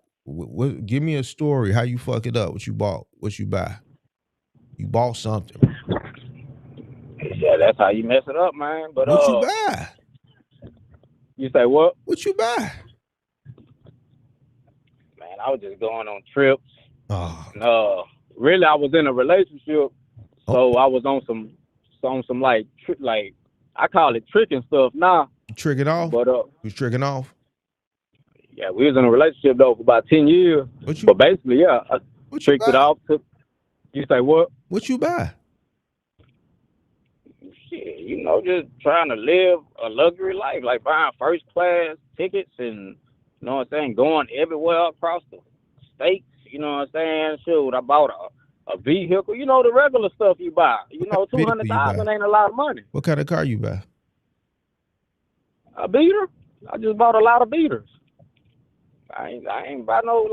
Give me a story. How you fuck it up? What you bought? What you buy? You bought something. Yeah, that's how you mess it up, man. But what you buy? You say what? What you buy? Man, I was just going on trips. Oh. Really, I was in a relationship, so I was on some like I call it tricking stuff now. You tricking off? But you tricking off? Yeah, we was in a relationship though for about 10 years. But basically, yeah, I tricked it off. You say what? What you buy? Shit, just trying to live a luxury life, like buying first class tickets and going everywhere across the states. You know what I'm saying? Shoot, I bought a vehicle. The regular stuff you buy. $200,000 ain't a lot of money. What kind of car you buy? A beater. I just bought a lot of beaters. I ain't buy no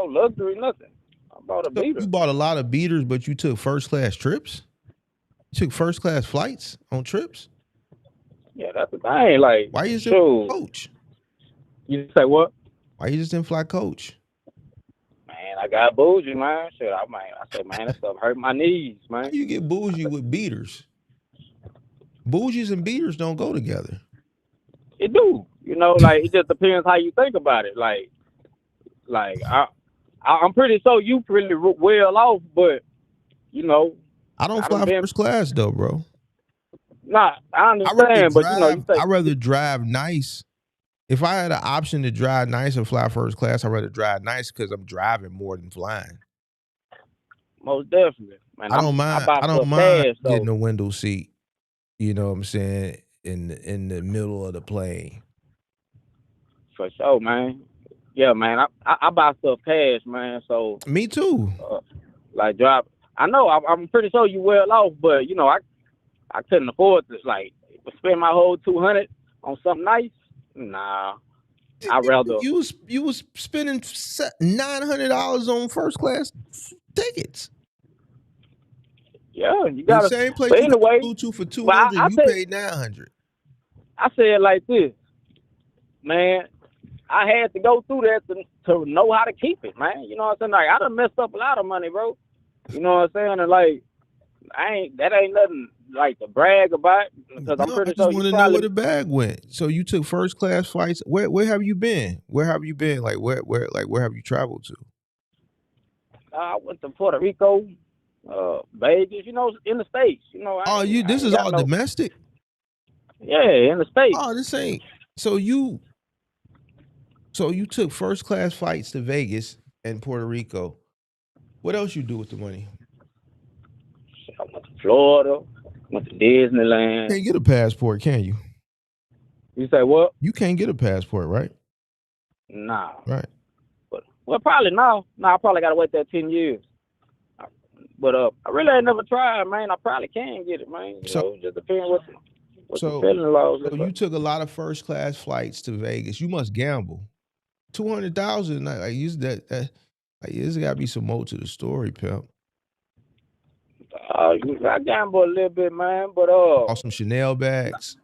luxury nothing. I bought a beater. You bought a lot of beaters, but you took first class trips? You took first class flights on trips? Yeah, that's the thing. Like, why you just didn't coach? You say what? Why you just didn't fly coach? Man, I got bougie, man. Shit, I said, man, that stuff hurt my knees, man. How you get bougie with beaters? Bougies and beaters don't go together. It do. It just depends how you think about it. I'm pretty sure you pretty well off, but I don't fly first class though, bro. Nah, I understand, but I'd rather drive nice. If I had an option to drive nice and fly first class, I'd rather drive nice because I'm driving more than flying. Most definitely, man. I don't mind getting a window seat. You know what I'm saying? In the middle of the plane. For sure, man. Yeah, man. I buy stuff cash, man. So me too. Drive. I know. I'm pretty sure you well off, but I couldn't afford to spend my whole 200 on something nice. Nah, I'd rather. You was spending $900 on first class tickets. Yeah, you got the same place. But anyway, you flew to for 200. You paid 900. I said it like this, man. I had to go through that to know how to keep it, man. You know what I'm saying? I done messed up a lot of money, bro. You know what I'm saying? And that ain't nothing to brag about because I'm pretty sure I just want to know where the bag went. So you took first class flights. Where have you been? Where have you been? Where have you traveled to? I went to Puerto Rico, Vegas. In the States. This is all domestic. Yeah, in the States. Oh, this ain't. So you So you took first class flights to Vegas and Puerto Rico. What else you do with the money? I went to Florida, went to Disneyland. Can't get a passport, can you? You say what? You can't get a passport, right? Nah. Right. But well, probably now. Nah, I probably gotta wait that 10 years. But I really ain't never tried, man. I probably can get it, man. You know, just depends what the feeling laws. So you took a lot of first class flights to Vegas. You must gamble. 200,000. Like use that. There's got to be some more to the story, pimp. I gamble a little bit, man. But Bought some Chanel bags.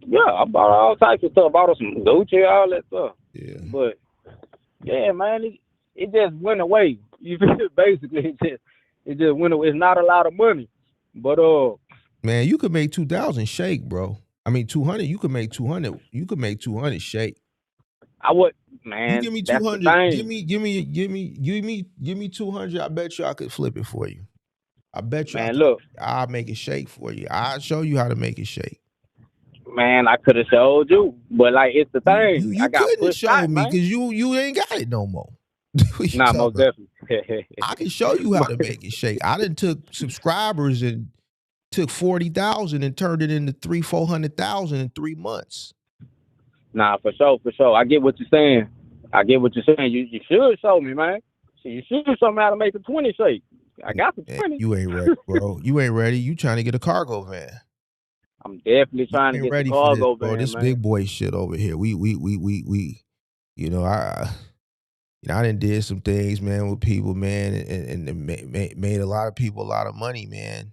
Yeah, I bought all types of stuff. Bought some Gucci, all that stuff. Yeah. But yeah, man, it just went away. You feel basically it just went away. It's not a lot of money, but man, you could make 2,000 shake, bro. I mean 200. You could make 200. You could make 200 shake. I would, man. You give me 200. Give me 200. I bet you I could flip it for you. I bet you. Man, look, I'll make it shake for you. I'll show you how to make it shake. Man, I could have showed you, but like it's the thing. You I got couldn't pushed show back, me man. because you ain't got it no more. Nah, most definitely. I can show you how to make it shake. I done took subscribers and took 40,000 and turned it into 400,000 in 3 months. Nah, for sure. I get what you're saying. You should show me, man. You should show me how to make a 20 shake. I got the 20. You ain't ready, bro. You ain't ready. You trying to get a cargo van. I'm definitely trying to get the cargo van, this man. big boy shit over here. We you know, I done did some things, man, with people, man, and made a lot of people a lot of money, man.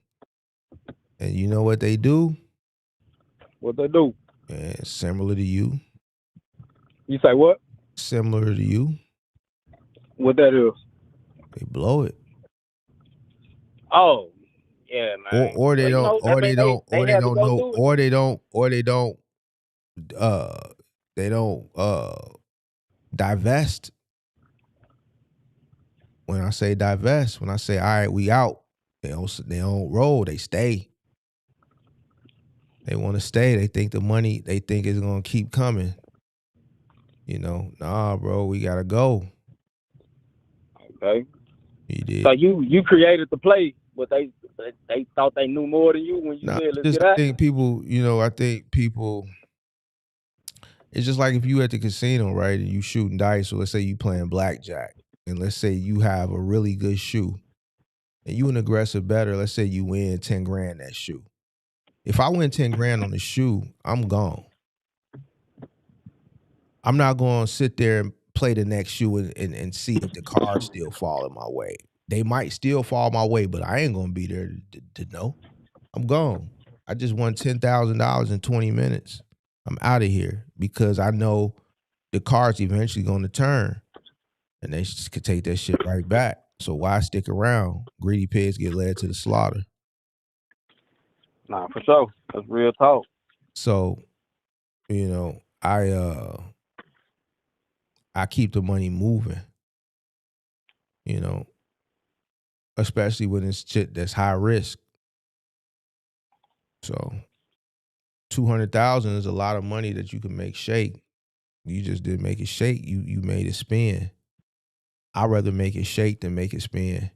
And you know what they do? What they do? Man, similar to you. You say what? Similar to you. What that is? They blow it. Oh, yeah, man. Or they don't divest. When I say divest, when I say all right, we out, they don't roll, they stay. They want to stay. They think the money they think is gonna keep coming. You know, nah, bro, we gotta go. Okay. You did. So you created the play, but they thought they knew more than you when you said let's get out. I think people, it's just like if you at the casino, right, and you shooting dice, so let's say you playing blackjack, and let's say you have a really good shoe, and you an aggressive bettor, let's say you win 10 grand that shoe. If I win 10 grand on the shoe, I'm gone. I'm not going to sit there and play the next shoe and see if the cards still fall in my way. They might still fall my way, but I ain't going to be there to know. I'm gone. I just won $10,000 in 20 minutes. I'm out of here because I know the cards eventually going to turn and they just could take that shit right back. So why stick around? Greedy pigs get led to the slaughter. Nah, for sure. That's real talk. So, I keep the money moving, especially when it's shit that's high risk. So 200,000 is a lot of money that you can make shake. You just didn't make it shake. You made it spin. I'd rather make it shake than make it spin.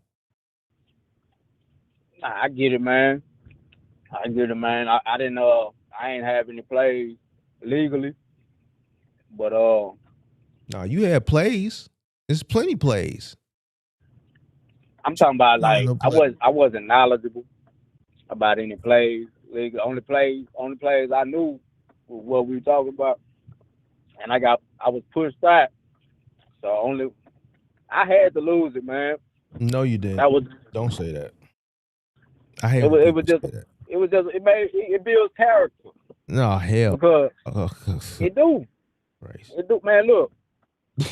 Nah, I get it, man. I didn't I ain't have any plays legally. But no, you had plays. There's plenty plays. I'm talking about like I wasn't knowledgeable about any plays. Legal. Only plays I knew was what we were talking about. And I was pushed back. So I had to lose it, man. No, you didn't. Don't say that. I hate it builds character. No, hell. Because it do. Right. It do, man.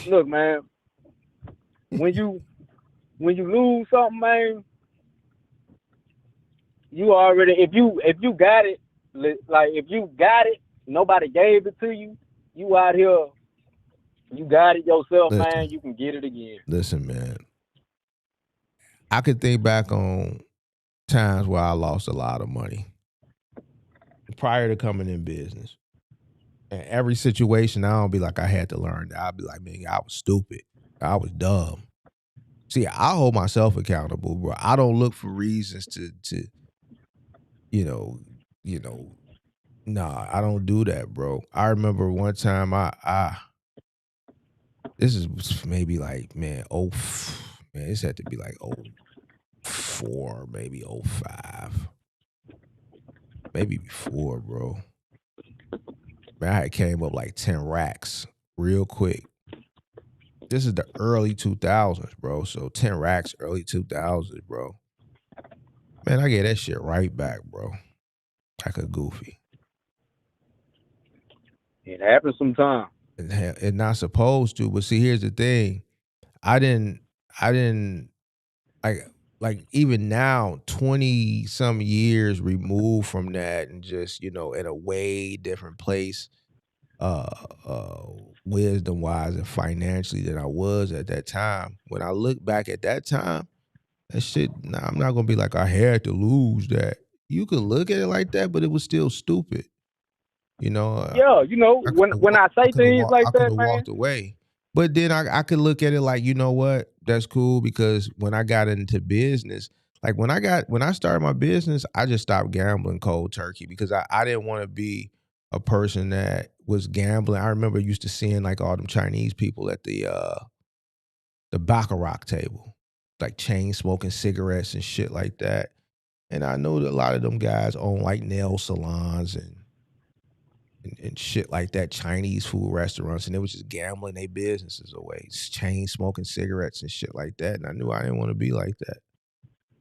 Look, man. When you lose something, man, you already if you got it, like if you got it, nobody gave it to you. You out here, you got it yourself, man. You can get it again. Listen, man. I could think back on times where I lost a lot of money prior to coming in business. In every situation, I don't be like I had to learn that. I'll be like, man, I was stupid. I was dumb. See, I hold myself accountable, bro. I don't look for reasons to you know, nah, I don't do that, bro. I remember one time this is maybe like, man, man, this had to be like 04, maybe 05. Maybe before, bro. Man, I had came up like 10 racks real quick. This is the early 2000s, bro. So 10 racks, early 2000s, bro. Man, I get that shit right back, bro. Like a goofy. It happens sometimes. It's not supposed to, but see, here's the thing. I didn't like even now, 20 some years removed from that and just, in a way different place, wisdom wise and financially than I was at that time. When I look back at that time, that shit, nah, I'm not gonna be like I had to lose that. You could look at it like that, but it was still stupid. Yeah, when I say things like I could that, have man. walked away. But then I could look at it like, you know what? That's cool because when I got into business, like when I started my business, I just stopped gambling cold turkey because I didn't want to be a person that was gambling. I remember used to seeing like all them Chinese people at the baccarat table, like chain smoking cigarettes and shit like that. And I know that a lot of them guys own like nail salons and shit like that, Chinese food restaurants, and they was just gambling their businesses away, chain smoking cigarettes and shit like that. And I knew I didn't want to be like that.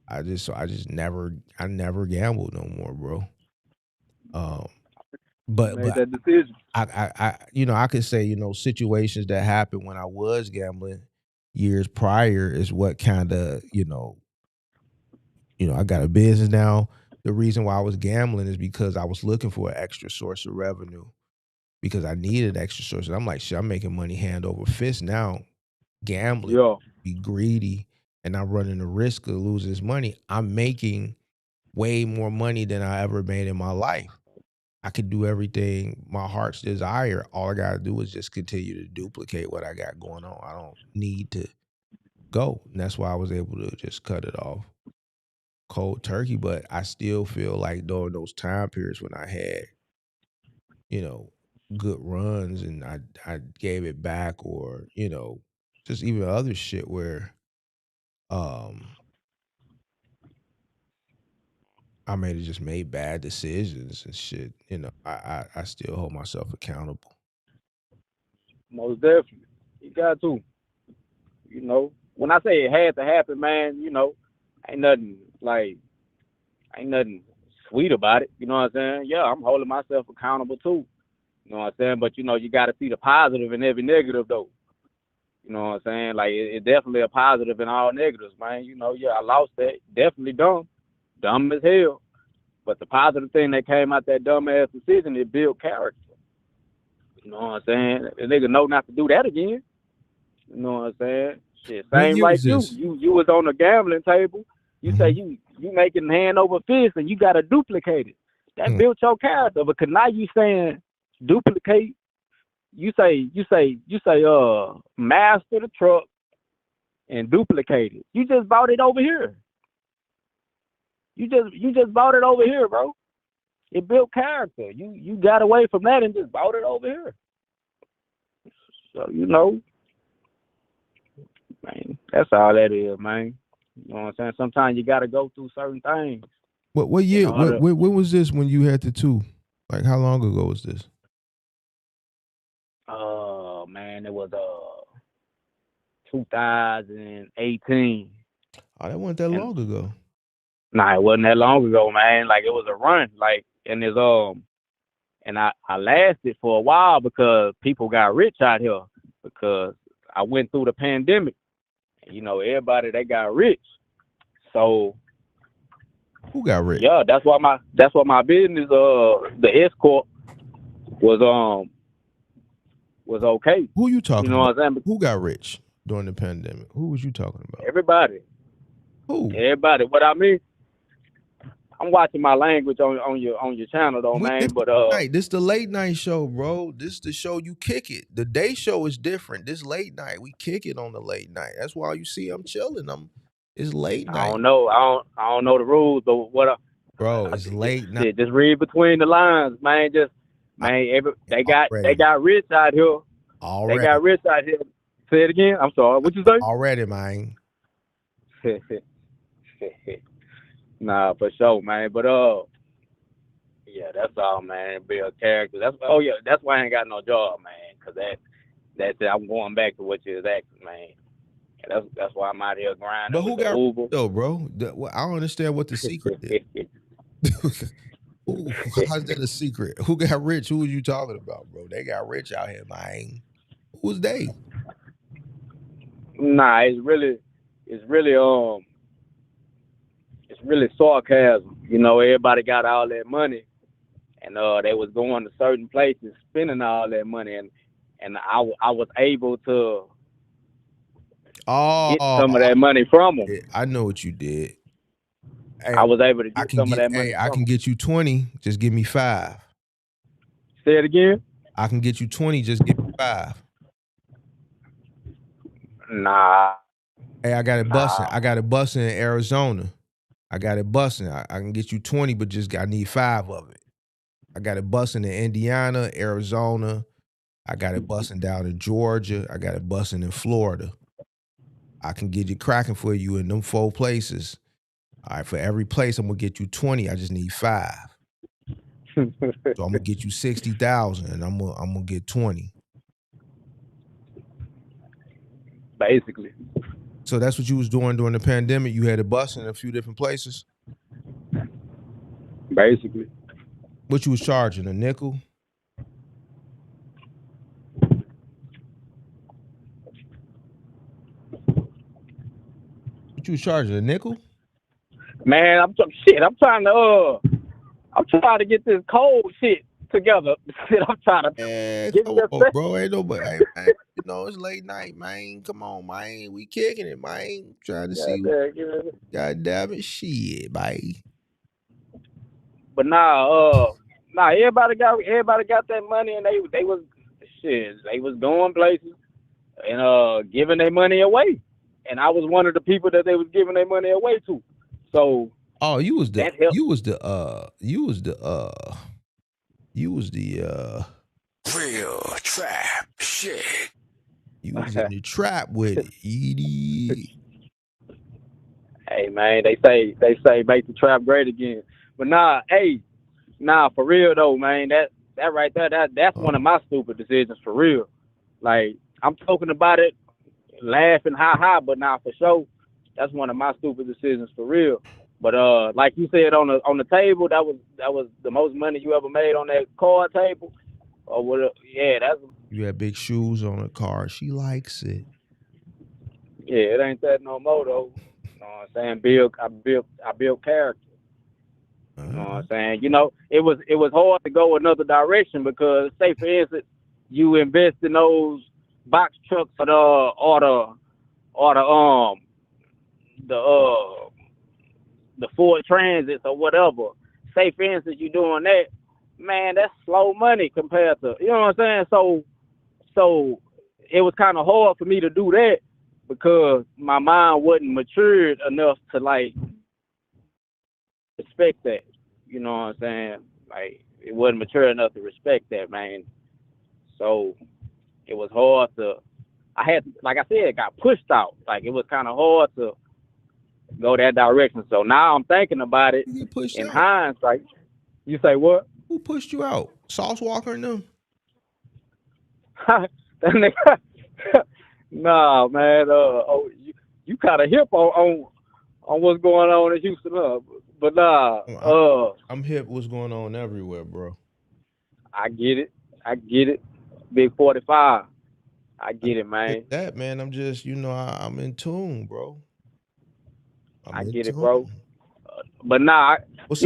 I never gambled no more, bro. But Made that decision. I could say, situations that happened when I was gambling years prior is what kind of, I got a business now. The reason why I was gambling is because I was looking for an extra source of revenue. Because I needed extra sources. I'm like, shit, I'm making money hand over fist now. Gambling, be greedy, and I'm running the risk of losing this money. I'm making way more money than I ever made in my life. I could do everything my heart's desire. All I gotta do is just continue to duplicate what I got going on. I don't need to go. And that's why I was able to just cut it off cold turkey. But I still feel like during those time periods when I had, good runs and I gave it back or, just even other shit where I may have just made bad decisions and shit, I still hold myself accountable. Most definitely. You got to. When I say it had to happen, man, ain't nothing ain't nothing sweet about it. You know what I'm saying? Yeah, I'm holding myself accountable too. You know what I'm saying? But you got to see the positive in every negative though. You know what I'm saying? Like it's definitely a positive in all negatives, man. Yeah, I lost that. Definitely dumb as hell. But the positive thing that came out that dumb ass decision, it built character. You know what I'm saying? The nigga know not to do that again. You know what I'm saying? Shit, What same year like was you. this? You was on the gambling table. You say you making hand over fist and you gotta duplicate it. That built your character. Because now you saying duplicate. You say master the truck and duplicate it. You just bought it over here. You just bought it over here, bro. It built character. You got away from that and just bought it over here. So man, that's all that is, man. You know what I'm saying? Sometimes you gotta go through certain things. What year? When was this when you had the two? Like how long ago was this? Man, it was 2018. Oh, that wasn't that long ago. Nah, it wasn't that long ago, man. Like it was a run. Like and it's and I lasted for a while because people got rich out here because I went through the pandemic. Everybody they got rich. So who got rich? Yeah, that's why my business the escort was okay. Who you talking You know about? what I'm saying? Who got rich during the pandemic? Who was you talking about? Everybody. Who? Everybody. What I mean, I'm watching my language on your channel though, man. This But night, this the late night show, bro. This the show you kick it. The day show is different. This late night, we kick it on the late night. That's why you see I'm chilling. It's late I night, don't know. I don't know the rules, but what bro. It's late night. shit, just read between the lines, man. They got rich out here. They Already, got rich out here. Say it again. I'm sorry. What you say? already, man. Nah, for sure, man. But yeah, that's all, man. Be a character. That's why I ain't got no job, man. Cause that's it. I'm going back to what you was asking, man. Yeah, that's why I'm out here grinding But with who the got Uber. though, bro? I don't understand what the secret is. How's that a secret? Who got rich? Who are you talking about, bro? They got rich out here, man. Who's they? Nah, it's really sarcasm. You know, everybody got all that money, and they was going to certain places, spending all that money, and I was able to get some of that money from them. I know what you did. Hey, I was able to get some of that money. I can get you 20. Just give me 5. Say it again. I can get you 20. Just give me 5. Nah. Hey, I got it busting. I got it busting in Arizona. I got it busting. I can get you 20, but I need 5 of it. I got it busting in Indiana, Arizona. I got it busting down in Georgia. I got it busting in Florida. I can get it cracking for you in them 4 places. All right, for every place, I'm gonna get you 20. I just need 5. So I'm gonna get you 60,000, and I'm gonna get 20. Basically. So that's what you was doing during the pandemic. You had it busting in a few different places. Basically. What you was charging? A nickel? What you was charging? A nickel? Man, I'm trying to get this cold shit together. I'm trying to get come this on, bro. Ain't nobody. Hey, man, you know it's late night, man. Come on, man. We kicking it, man. Trying to see. God damn it, shit, man. But everybody got that money, and they was going places and giving their money away, and I was one of the people that they was giving their money away to. So you was the real trap shit. You was in the trap with it, Edie. Hey man, they say make the trap great again. But for real though, man, that right there, that's one of my stupid decisions for real. Like I'm talking about it, laughing, ha, but for sure, that's one of my stupid decisions for real. But like you said on the table, that was the most money you ever made on that card table. Or what? Yeah, that's. You had big shoes on the car. She likes it. Yeah, it ain't that no more though. You know what I'm saying? I built character. You know what I'm saying? You know, it was hard to go another direction because, say for instance, you invest in those box trucks or the Ford Transits or whatever. Say for instance, you doing that, man, that's slow money compared to, you know what I'm saying? So it was kind of hard for me to do that because my mind wasn't matured enough to like respect that. You know what I'm saying? Like it wasn't mature enough to respect that, man. So it was hard to. I had, like I said, it got pushed out. Like it was kind of hard to go that direction. So now I'm thinking about it in hindsight. You say what? Who pushed you out? Sauce Walker and them? Nah, man. You kind of hip on what's going on in Houston, but nah. I'm hip. What's going on everywhere, bro? I get it. Big 45. I get it, man. That man, I'm just, I'm in tune, bro. I get it, bro. But nah, just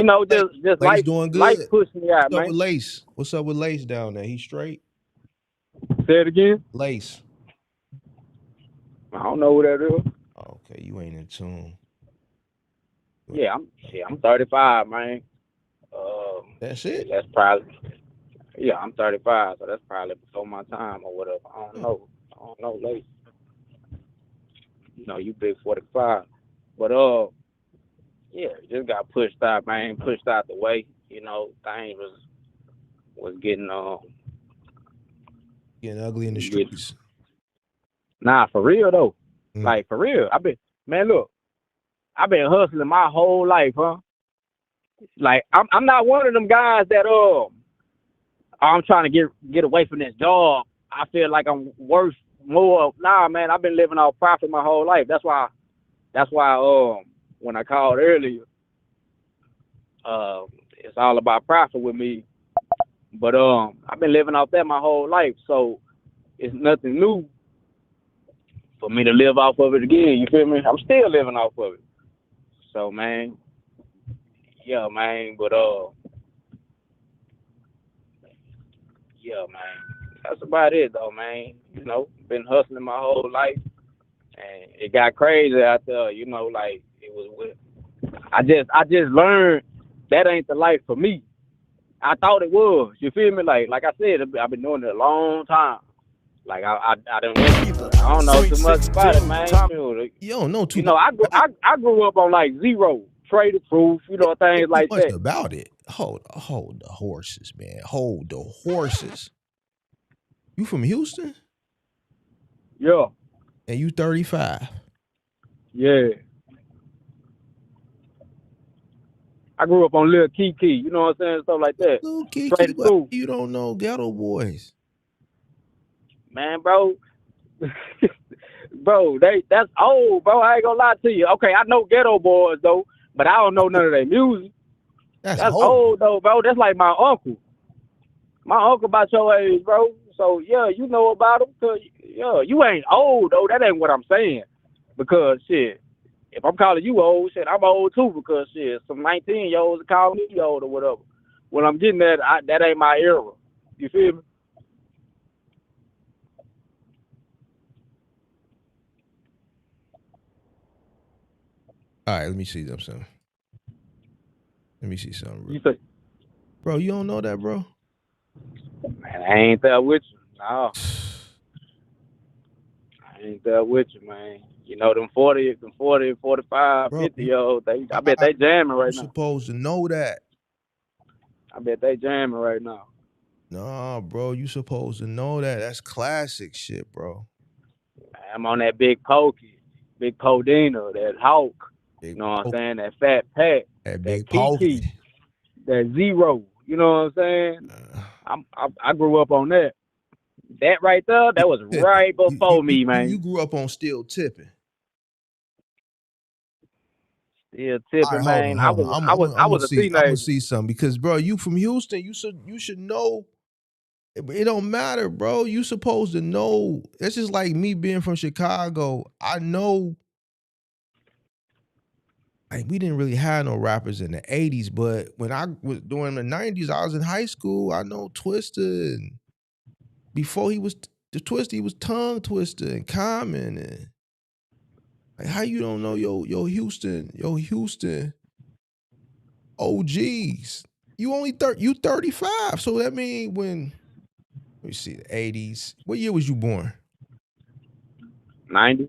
life doing good. Life pushed me out, man. What's up with Lace? What's up with Lace down there? He straight? Say it again. Lace. I don't know who that is. Okay, you ain't in tune. I'm 35, man. That's it. That's probably I'm 35, so that's probably before my time or whatever. I don't know. I don't know, late. You big 45, but just got pushed out, man. Pushed out the way. Things was getting Getting ugly in the get, streets. nah, for real though. Mm. Like for real. Look, I've been hustling my whole life, huh? Like I'm not one of them guys that I'm trying to get away from this job. I feel like I'm worth more. Nah, man, I've been living off profit my whole life. That's why when I called earlier, it's all about profit with me. But I've been living off that my whole life, so it's nothing new for me to live off of it again. You feel me? I'm still living off of it. So man, yeah, man. But yeah, man. That's about it though, man. Been hustling my whole life, and it got crazy out there. Like it was. I just learned that ain't the life for me. I thought it was. You feel me? Like I said, I've been doing it a long time. Like I done went. I don't know too much about it, man. You don't know too much. I grew up on like zero traded proof, things like much that. about it. Hold the horses, man. Hold the horses. You from Houston? Yeah. And you 35? Yeah. I grew up on Lil Kiki, you know what I'm saying? Stuff like that. Lil Kiki, but you don't know Ghetto Boys. Man, bro. Bro, that's old, bro. I ain't gonna lie to you. Okay, I know Ghetto Boys though, but I don't know none of their music. That's old though, bro. That's like my uncle. My uncle about your age, bro. So yeah, you know about him. Cause yeah, you ain't old though. That ain't what I'm saying. Because shit, if I'm calling you old, shit, I'm old too. Because shit, some 19-year-olds are calling me old or whatever. When I'm getting that, that ain't my era. You feel me? All right, let me see something. Let me see something. You say, bro, you don't know that, bro? Man, I ain't there with you. No. I ain't there with you, man. Them 40, 45, 50-year-olds, I bet they jamming right now. You're supposed to know that. I bet they jamming right now. Nah, bro, you supposed to know that. That's classic shit, bro. I'm on that big pokey, big Podina, that Hawk. You know what I'm saying? That Fat Pat, that big Kiki, that Zero. You know what I'm saying? I grew up on that. That right there, that was right before me, man. You grew up on Still Tipping. Still Tipping, right, man. I was a teenager. I'm gonna see something because, bro, you from Houston. You should know. It don't matter, bro. You supposed to know. It's just like me being from Chicago. I know. Like, we didn't really have no rappers in the 80s, but when I was doing the 90s, I was in high school. I know Twister, and before he was the Twister, he was Tongue Twister and Common, and like, how you don't know your Houston OGs? You only 35, so that mean when, let me see, the 80s. What year was you born? 90.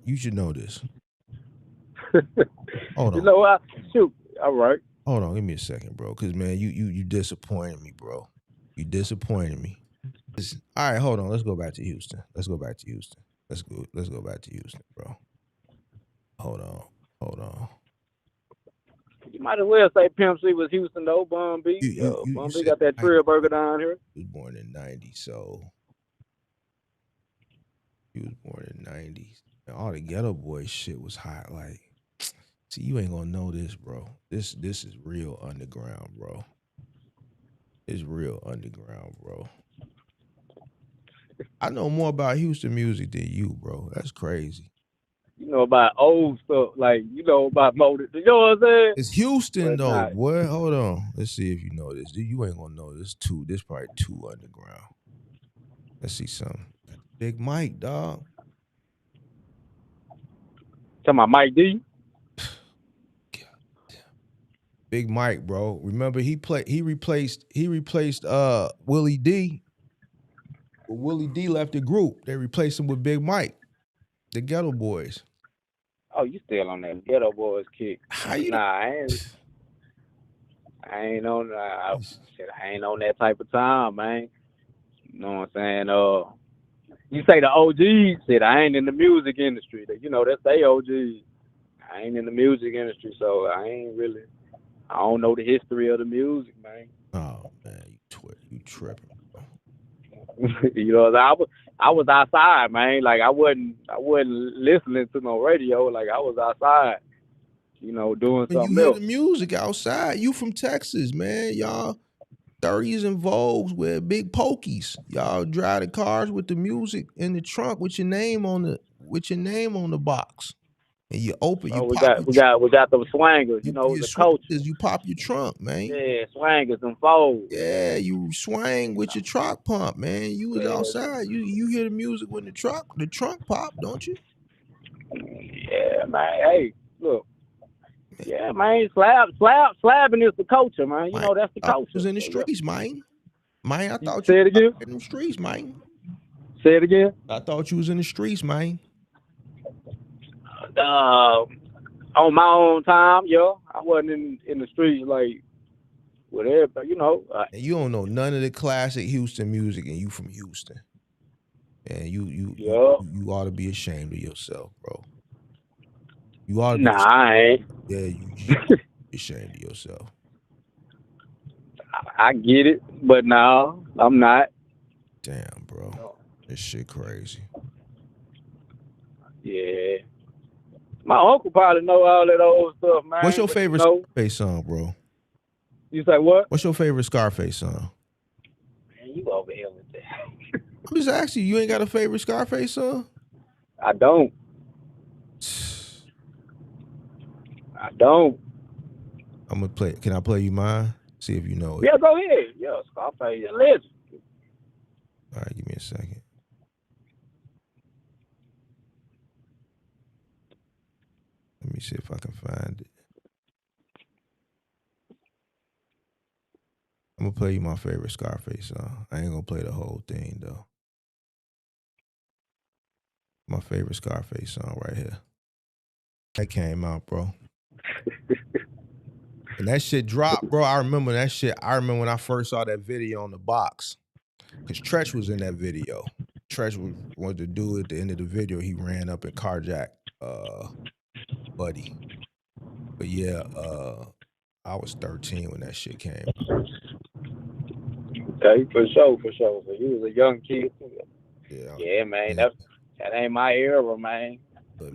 You should know this. Hold on. You know what? Shoot. All right. Hold on, give me a second, bro. Cause man, you disappointed me, bro. You disappointed me. All right, hold on. Let's go back to Houston. Let's go back to Houston, bro. Hold on. You might as well say Pimp C was Houston though, Bun B. Bun B got that Trill Burger down here. He was born in 90, so he was born in 90s. And all the Ghetto Boy shit was hot. Like, see, you ain't gonna know this, bro. This is real underground, bro. It's real underground, bro. I know more about Houston music than you, bro. That's crazy. You know about old stuff, like you know about motor. You know what I'm saying? It's Houston though, boy. Hold on. Let's see if you know this. You ain't gonna know this too. This probably too underground. Let's see something. Big Mike, dog. talking about Mike D? Big Mike, bro. Remember he replaced Willie D. When Willie D left the group, they replaced him with Big Mike, the Ghetto Boys. Oh, you still on that Ghetto Boys kick? How you? Nah, I ain't on. Shit, I ain't on that type of time, man. You know what I'm saying? You say the OGs. Shit, I ain't in the music industry. You know, that's they OGs. I ain't in the music industry, so I ain't really. I don't know the history of the music, man. Oh man, you tripping. You know, I was outside, man. Like I wasn't listening to no radio. Like I was outside, you know, doing When you something hear else. the music outside, you from Texas, man. Y'all 30s and Vogues wear big pokies. Y'all drive the cars with the music in the trunk with your name on the box. And you open, you Oh, we pop got your we got we got those swangers. You know, your the culture. swingers, you pop your trunk, man. Yeah, swangers and folds. Yeah, you swang with your truck pump, man. You was outside. You hear the music when the trunk pop, don't you? Yeah, man. Hey, look. Yeah, man. Slabbing is the culture, man. You know, that's the I culture. was in the So, yeah. streets, man. Man, I thought Say you it again. in the streets, man. Say it again. I thought you was in the streets, man. On my own time, yo. I wasn't in the streets like with everybody, you know. And you don't know none of the classic Houston music, and you from Houston. And you ought to be ashamed of yourself, bro. You ought to be Nah, I ain't. Yeah, you ought to be ashamed of yourself. I get it, but no, I'm not. Damn, bro. This shit crazy. Yeah. My uncle probably know all that old stuff, man. What's your but favorite Scarface song, bro? You say what? What's your favorite Scarface song? Man, you over here with that. I'm just asking you, ain't got a favorite Scarface song? I don't. I'm gonna play. Can I play you mine? See if you know it. Yeah, go ahead. Yeah, Scarface, a legend. All right, give me a second. Let me see if I can find it. I'm gonna play you my favorite Scarface song. I ain't gonna play the whole thing though. My favorite Scarface song right here. That came out, bro. And that shit dropped, bro. I remember that shit. I remember when I first saw that video on the box. Because Tretch was in that video. Tretch wanted to do it at the end of the video. He ran up and carjacked Buddy. But yeah, I was 13 when that shit came out. Okay, for sure. So you was a young kid. Yeah, man. That ain't my era, man.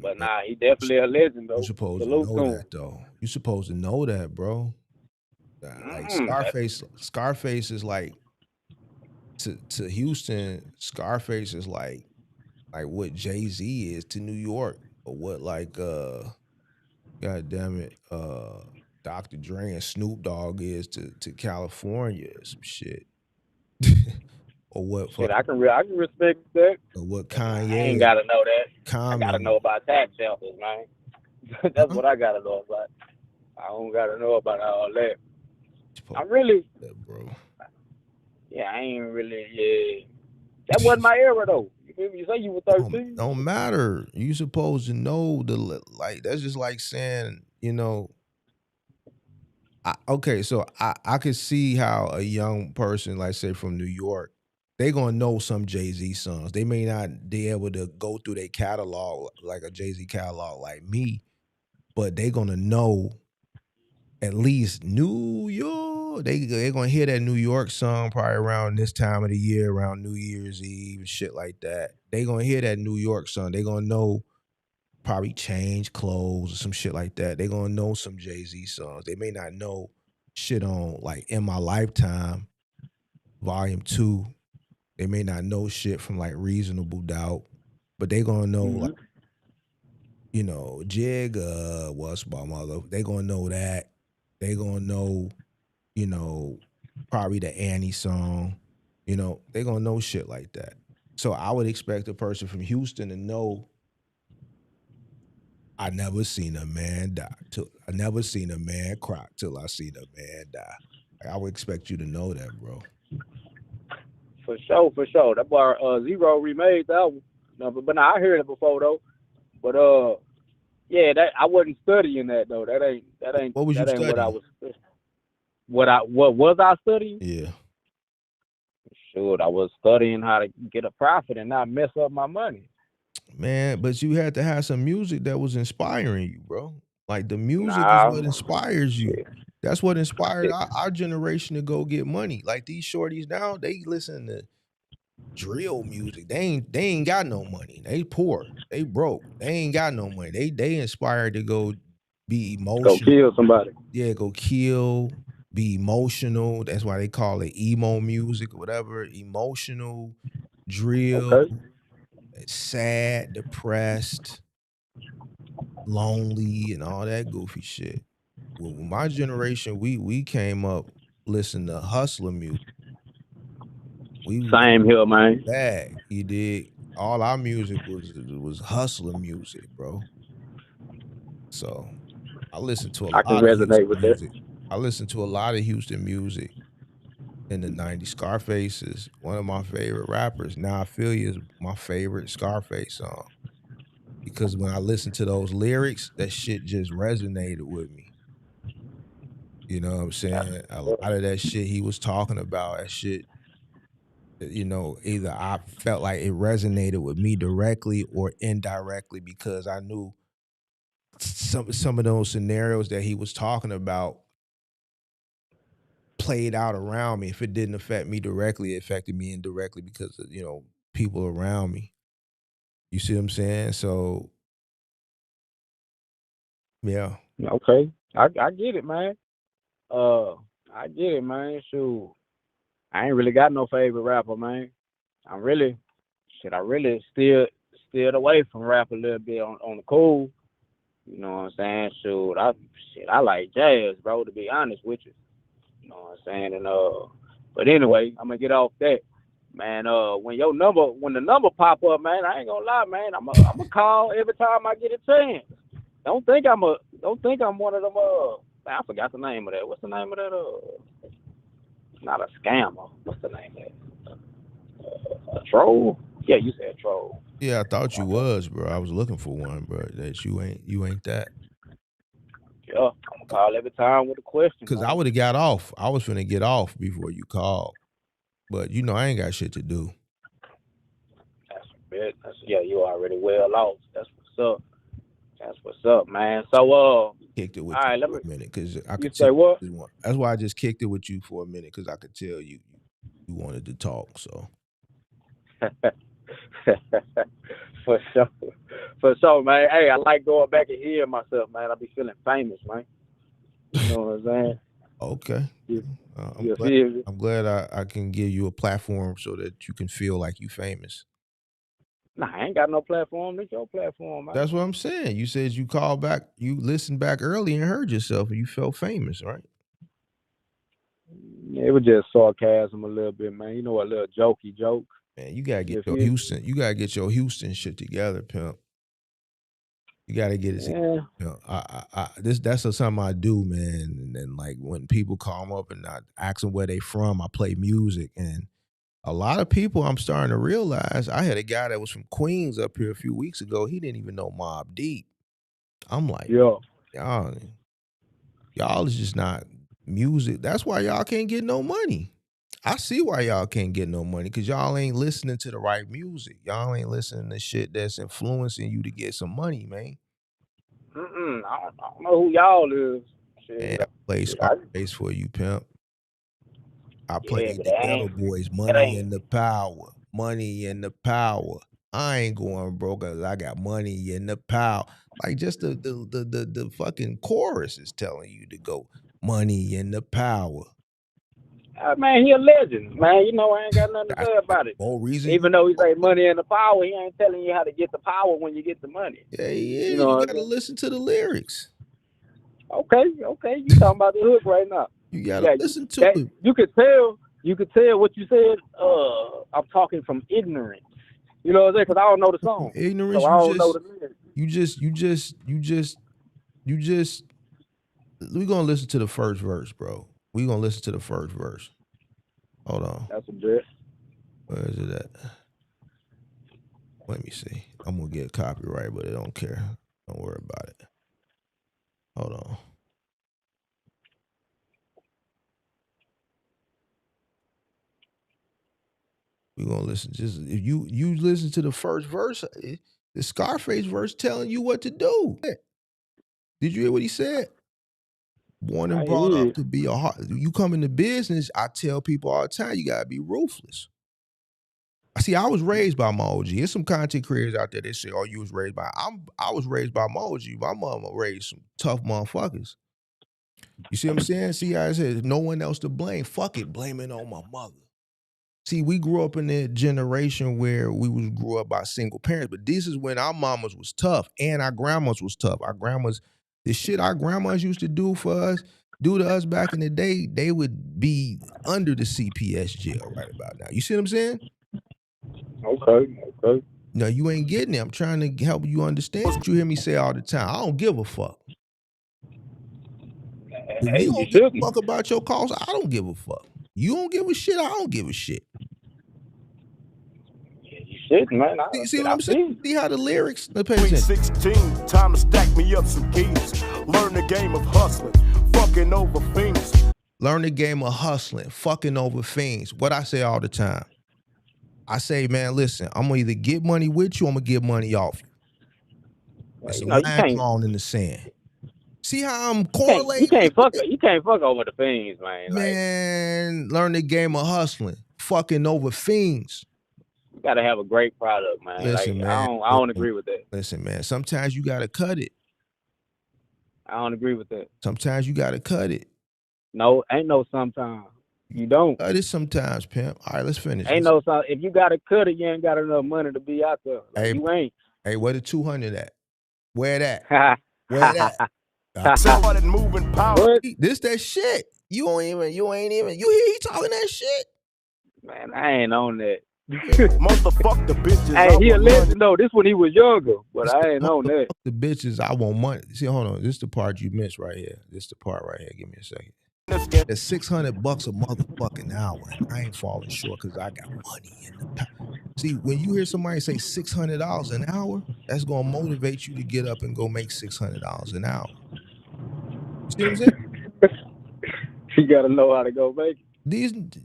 But nah, he definitely a legend though. You supposed to know that though. You supposed to know that, bro. Like Scarface is like to Houston. Scarface is like what Jay-Z is to New York, or what God damn it, Dr. Dre and Snoop Dogg is to California or some shit. Or what? Shit, I can respect that. Or what Kanye? I ain't gotta know that. Common. I gotta know about tax shelters, man. That's what I gotta know about. I don't gotta know about all that. I really, bro. Yeah, I ain't really. Yeah, that wasn't my era though. You say you were 13. Don't matter. You supposed to know that's just like saying, you know. So I could see how a young person, like say from New York, they gonna know some Jay-Z songs. They may not be able to go through their catalog like a Jay-Z catalog like me, but they gonna know at least New York. They gonna hear that New York song probably around this time of the year, around New Year's Eve and shit like that. They gonna hear that New York song. They gonna know probably Change Clothes or some shit like that. They gonna know some Jay-Z songs. They may not know shit on like In My Lifetime, Volume 2. They may not know shit from like Reasonable Doubt, but they gonna know like, you know, Jigga, What's My Mother. They gonna know that. They gonna know, you know, probably the Annie song. You know, they gonna know shit like that. So I would expect a person from Houston to know I never seen a man die. I never seen a man cry till I seen a man die. I would expect you to know that, bro. For sure, for sure. That boy Zero remade that one. No, but I heard it before though. But yeah, that I wasn't studying that though. What was you That ain't what I studying? was. What was I studying? Yeah. Shoot, I was studying how to get a profit and not mess up my money. Man, but you had to have some music that was inspiring you, bro. Like the music is Nah, what inspires you. shit. That's what inspired our generation to go get money. Like these shorties now, they listen to drill music. They ain't got no money. They poor. They broke. They ain't got no money. They inspired to go be Go emotional. kill somebody. Yeah, go kill, be emotional. That's why they call it emo music or whatever. Emotional, drill, Okay. sad, depressed, lonely, and all that goofy shit. Well, my generation, we came up listening to hustler music. We was Same here, man. bad. You did. All our music was hustler music, bro. So I listened to a I can lot of resonate Houston with that. music. I listened to a lot of Houston music in the 90s. Scarface is one of my favorite rappers. Now I Feel You is my favorite Scarface song. Because when I listened to those lyrics, that shit just resonated with me. You know what I'm saying? A lot of that shit he was talking about, that shit, either I felt like it resonated with me directly or indirectly because I knew some of those scenarios that he was talking about played out around me. If it didn't affect me directly, it affected me indirectly because of, people around me. You see what I'm saying? So, yeah. Okay. I get it, man. I get it, man. Shoot. I ain't really got no favorite rapper, man. I really steered away from rap a little bit on the cool. You know what I'm saying? Shoot, I like jazz, bro, to be honest with you. You know what I'm saying? And but anyway, I'm gonna get off that. Man, when the number pop up, man, I ain't gonna lie, man. I'm a call every time I get a chance. Don't think I'm one of them man, I forgot the name of that. What's the name of that not a scammer. What's the name of that? A troll? Yeah, you said troll. Yeah, I thought you was, bro. I was looking for one, bro. That you ain't that. Yeah, I'm gonna call every time with a question, Cause I man. would have got off. I was finna get off before you called. But I ain't got shit to do. Yeah, you already well off. That's what's up. That's what's up, man. So Kicked it with all right, you let for me. a minute because I You could say tell what? that's why I just kicked it with you for a minute because I could tell you wanted to talk. So For sure, man. Hey, I like going back and hearing myself, man. I be feeling famous, man. You know what I'm saying? okay. You feel me? I'm glad I can give you a platform so that you can feel like you famous. Nah, I ain't got no platform. It's your platform, man. That's what I'm saying. You said you called back, you listened back early and heard yourself and you felt famous, right? It was just sarcasm a little bit, man. You know, a little jokey joke. Man, you gotta get You your feel me? Houston shit together, pimp. You gotta get it Yeah. together. That's something I do, man. And then like when people call me up and I ask them where they from, I play music. And a lot of people I'm starting to realize, I had a guy that was from Queens up here a few weeks ago. He didn't even know Mobb Deep. I'm like, Yeah. y'all is just not music. That's why y'all can't get no money. I see why y'all can't get no money because y'all ain't listening to the right music. Y'all ain't listening to shit that's influencing you to get some money, man. I don't know who y'all is. And Shit. I play Scarface for you, pimp. I Yeah, played but the Ghetto Boys, Money ain't. and the Power. Money and the Power. I ain't going broke because I got money and the power. Like just the fucking chorus is telling you to go money and the power. Man, he a legend, man. You know, I ain't got nothing to That's say about it. more reason Even though he say money and the power, he ain't telling you how to get the power when you get the money. Yeah, You know you what I'm gotta saying? listen to the lyrics. Okay. You talking about the hook right now. You gotta listen to it. You could tell what you said. I'm talking from ignorance. You know what I'm saying? Because I don't know the song. Ignorance, So I don't know the lyrics. We're gonna listen to the first verse, bro. We're gonna listen to the first verse. Hold on. That's a bit. Where is it at? Let me see. I'm gonna get copyright, but I don't care. Don't worry about it. Hold on. We're gonna listen. Just if you listen to the first verse, the Scarface verse telling you what to do. Did you hear what he said? Born and brought up to be a hard. You come into business, I tell people all the time, you gotta be ruthless. See, I was raised by my OG. There's some content creators out there that say, "Oh, you was raised by." I was raised by my OG. My mama raised some tough motherfuckers. You see what I'm saying? See, I said, no one else to blame. Fuck it, blame it on my mother. See, we grew up in that generation where we grew up by single parents, but this is when our mamas was tough and our grandmas was tough. Our grandmas, the shit our grandmas used to do to us back in the day, they would be under the CPS jail right about now. You see what I'm saying? Okay. No, you ain't getting it. I'm trying to help you understand what you hear me say all the time. I don't give a fuck. If you don't give a fuck about your cause, I don't give a fuck. You don't give a shit, I don't give a shit. You shouldn't, man. See what I'm saying? See how the lyrics? Let's pay Sweet attention. 16, time to stack me up some keys. Learn the game of hustling, fucking over fiends. Learn the game of hustling, fucking over fiends. What I say all the time. I say, man, listen, I'm gonna either get money with you, or I'm gonna get money off you. It's a line drawn in the sand. See how I'm correlating? You can't fuck over the fiends, man. Man, learn the game of hustling, fucking over fiends. You gotta have a great product, man. Listen, man. I don't agree with that. Listen, man. Sometimes you gotta cut it. I don't agree with that. Sometimes you gotta cut it. No, ain't no sometimes. You don't. Cut it sometimes, pimp. All right, let's finish. Ain't no some. If you gotta cut it, you ain't got enough money to be out there. You ain't. Hey, where the 200 at? Where that? Where that? Started moving power. This that shit. You ain't even. You hear he talking that shit? Man, I ain't on that. Motherfuck the bitches. Hey, he a legend though. This when he was younger, but I ain't on that. The bitches, I want money. See, hold on. This is the part you missed right here. This is the part right here. Give me a second. It's $600 a motherfucking hour. And I ain't falling short because I got money in the. See, when you hear somebody say $600 an hour, that's gonna motivate you to get up and go make $600 an hour. You see what I'm saying? You gotta know how to go make it.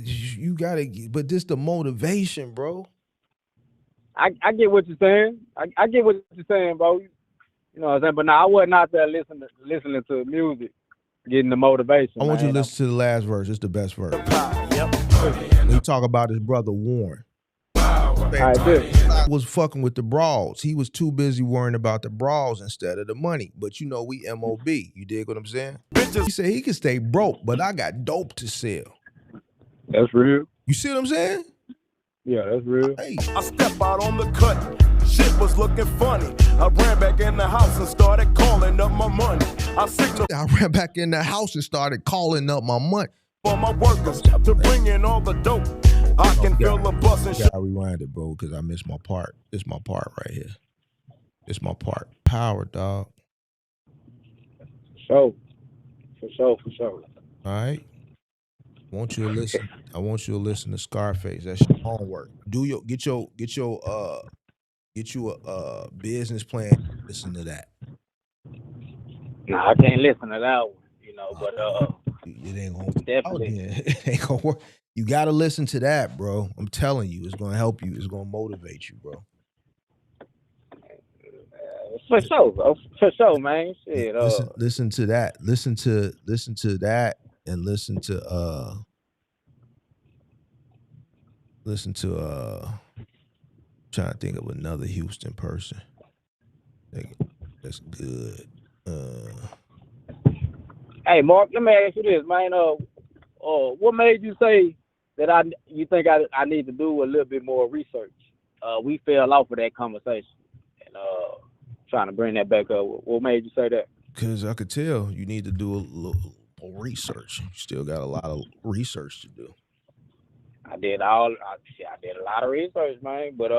You gotta, but this the motivation, bro. I get what you're saying. I get what you're saying, bro. You know what I'm saying? But now I wasn't out there listening to music, getting the motivation. I want you to listen to the last verse. It's the best verse. He talk about his brother Warren. I did. Was fucking with the bras. He was too busy worrying about the bras instead of the money. But you know, we MOB. You dig what I'm saying? He said he can stay broke, but I got dope to sell. That's real. You see what I'm saying? Yeah, that's real. Hey. I step out on the cut. Shit was looking funny. I ran back in the house and started calling up my money. I ran back in the house and started calling up my money. For my workers to bring in all the dope. I can feel the bus and shit. I rewind it, bro, because I missed my part. It's my part right here. It's my part. Power, dog. For sure. All right. I want you to listen to Scarface. That's your homework. Get you a business plan. Listen to that. Nah, I can't listen to that one, but it ain't gonna definitely. It ain't gonna work. You gotta listen to that, bro. I'm telling you, it's gonna help you. It's gonna motivate you, bro. For sure, man. Shit. Listen to that. Listen to that, and listen to trying to think of another Houston person. That's good. Hey, Mark, let me ask you this, man. What made you say that you think I need to do a little bit more research? We fell off of that conversation, and trying to bring that back up. What made you say that? Because I could tell you need to do a little research. You still got a lot of research to do. I did a lot of research, man. But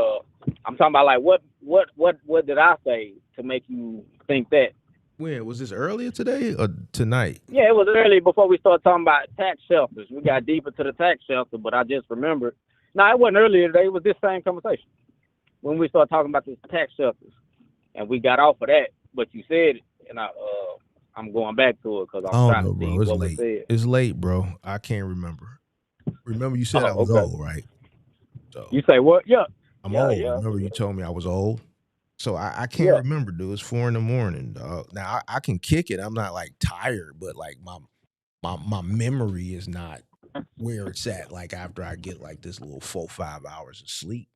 I'm talking about like what what did I say to make you think that? When was this, earlier today or tonight? Yeah, it was early before we started talking about tax shelters. We got deeper to the tax shelter, but I just remembered. No, it wasn't earlier today. It was this same conversation when we started talking about the tax shelters, and we got off of that. But you said it, and I'm going back to it because I I'm don't trying know, to see bro. It's what was late. said. It's late, bro. I can't remember. Remember you said I Oh, was okay. old, right? So You say what? Yeah, I'm yeah, old. yeah, Remember you told me I was old? So I can't yeah. remember, dude. It's 4 a.m, dog. Now I can kick it. I'm not like tired, but like my memory is not where it's at. Like after I get like this little 4-5 hours of sleep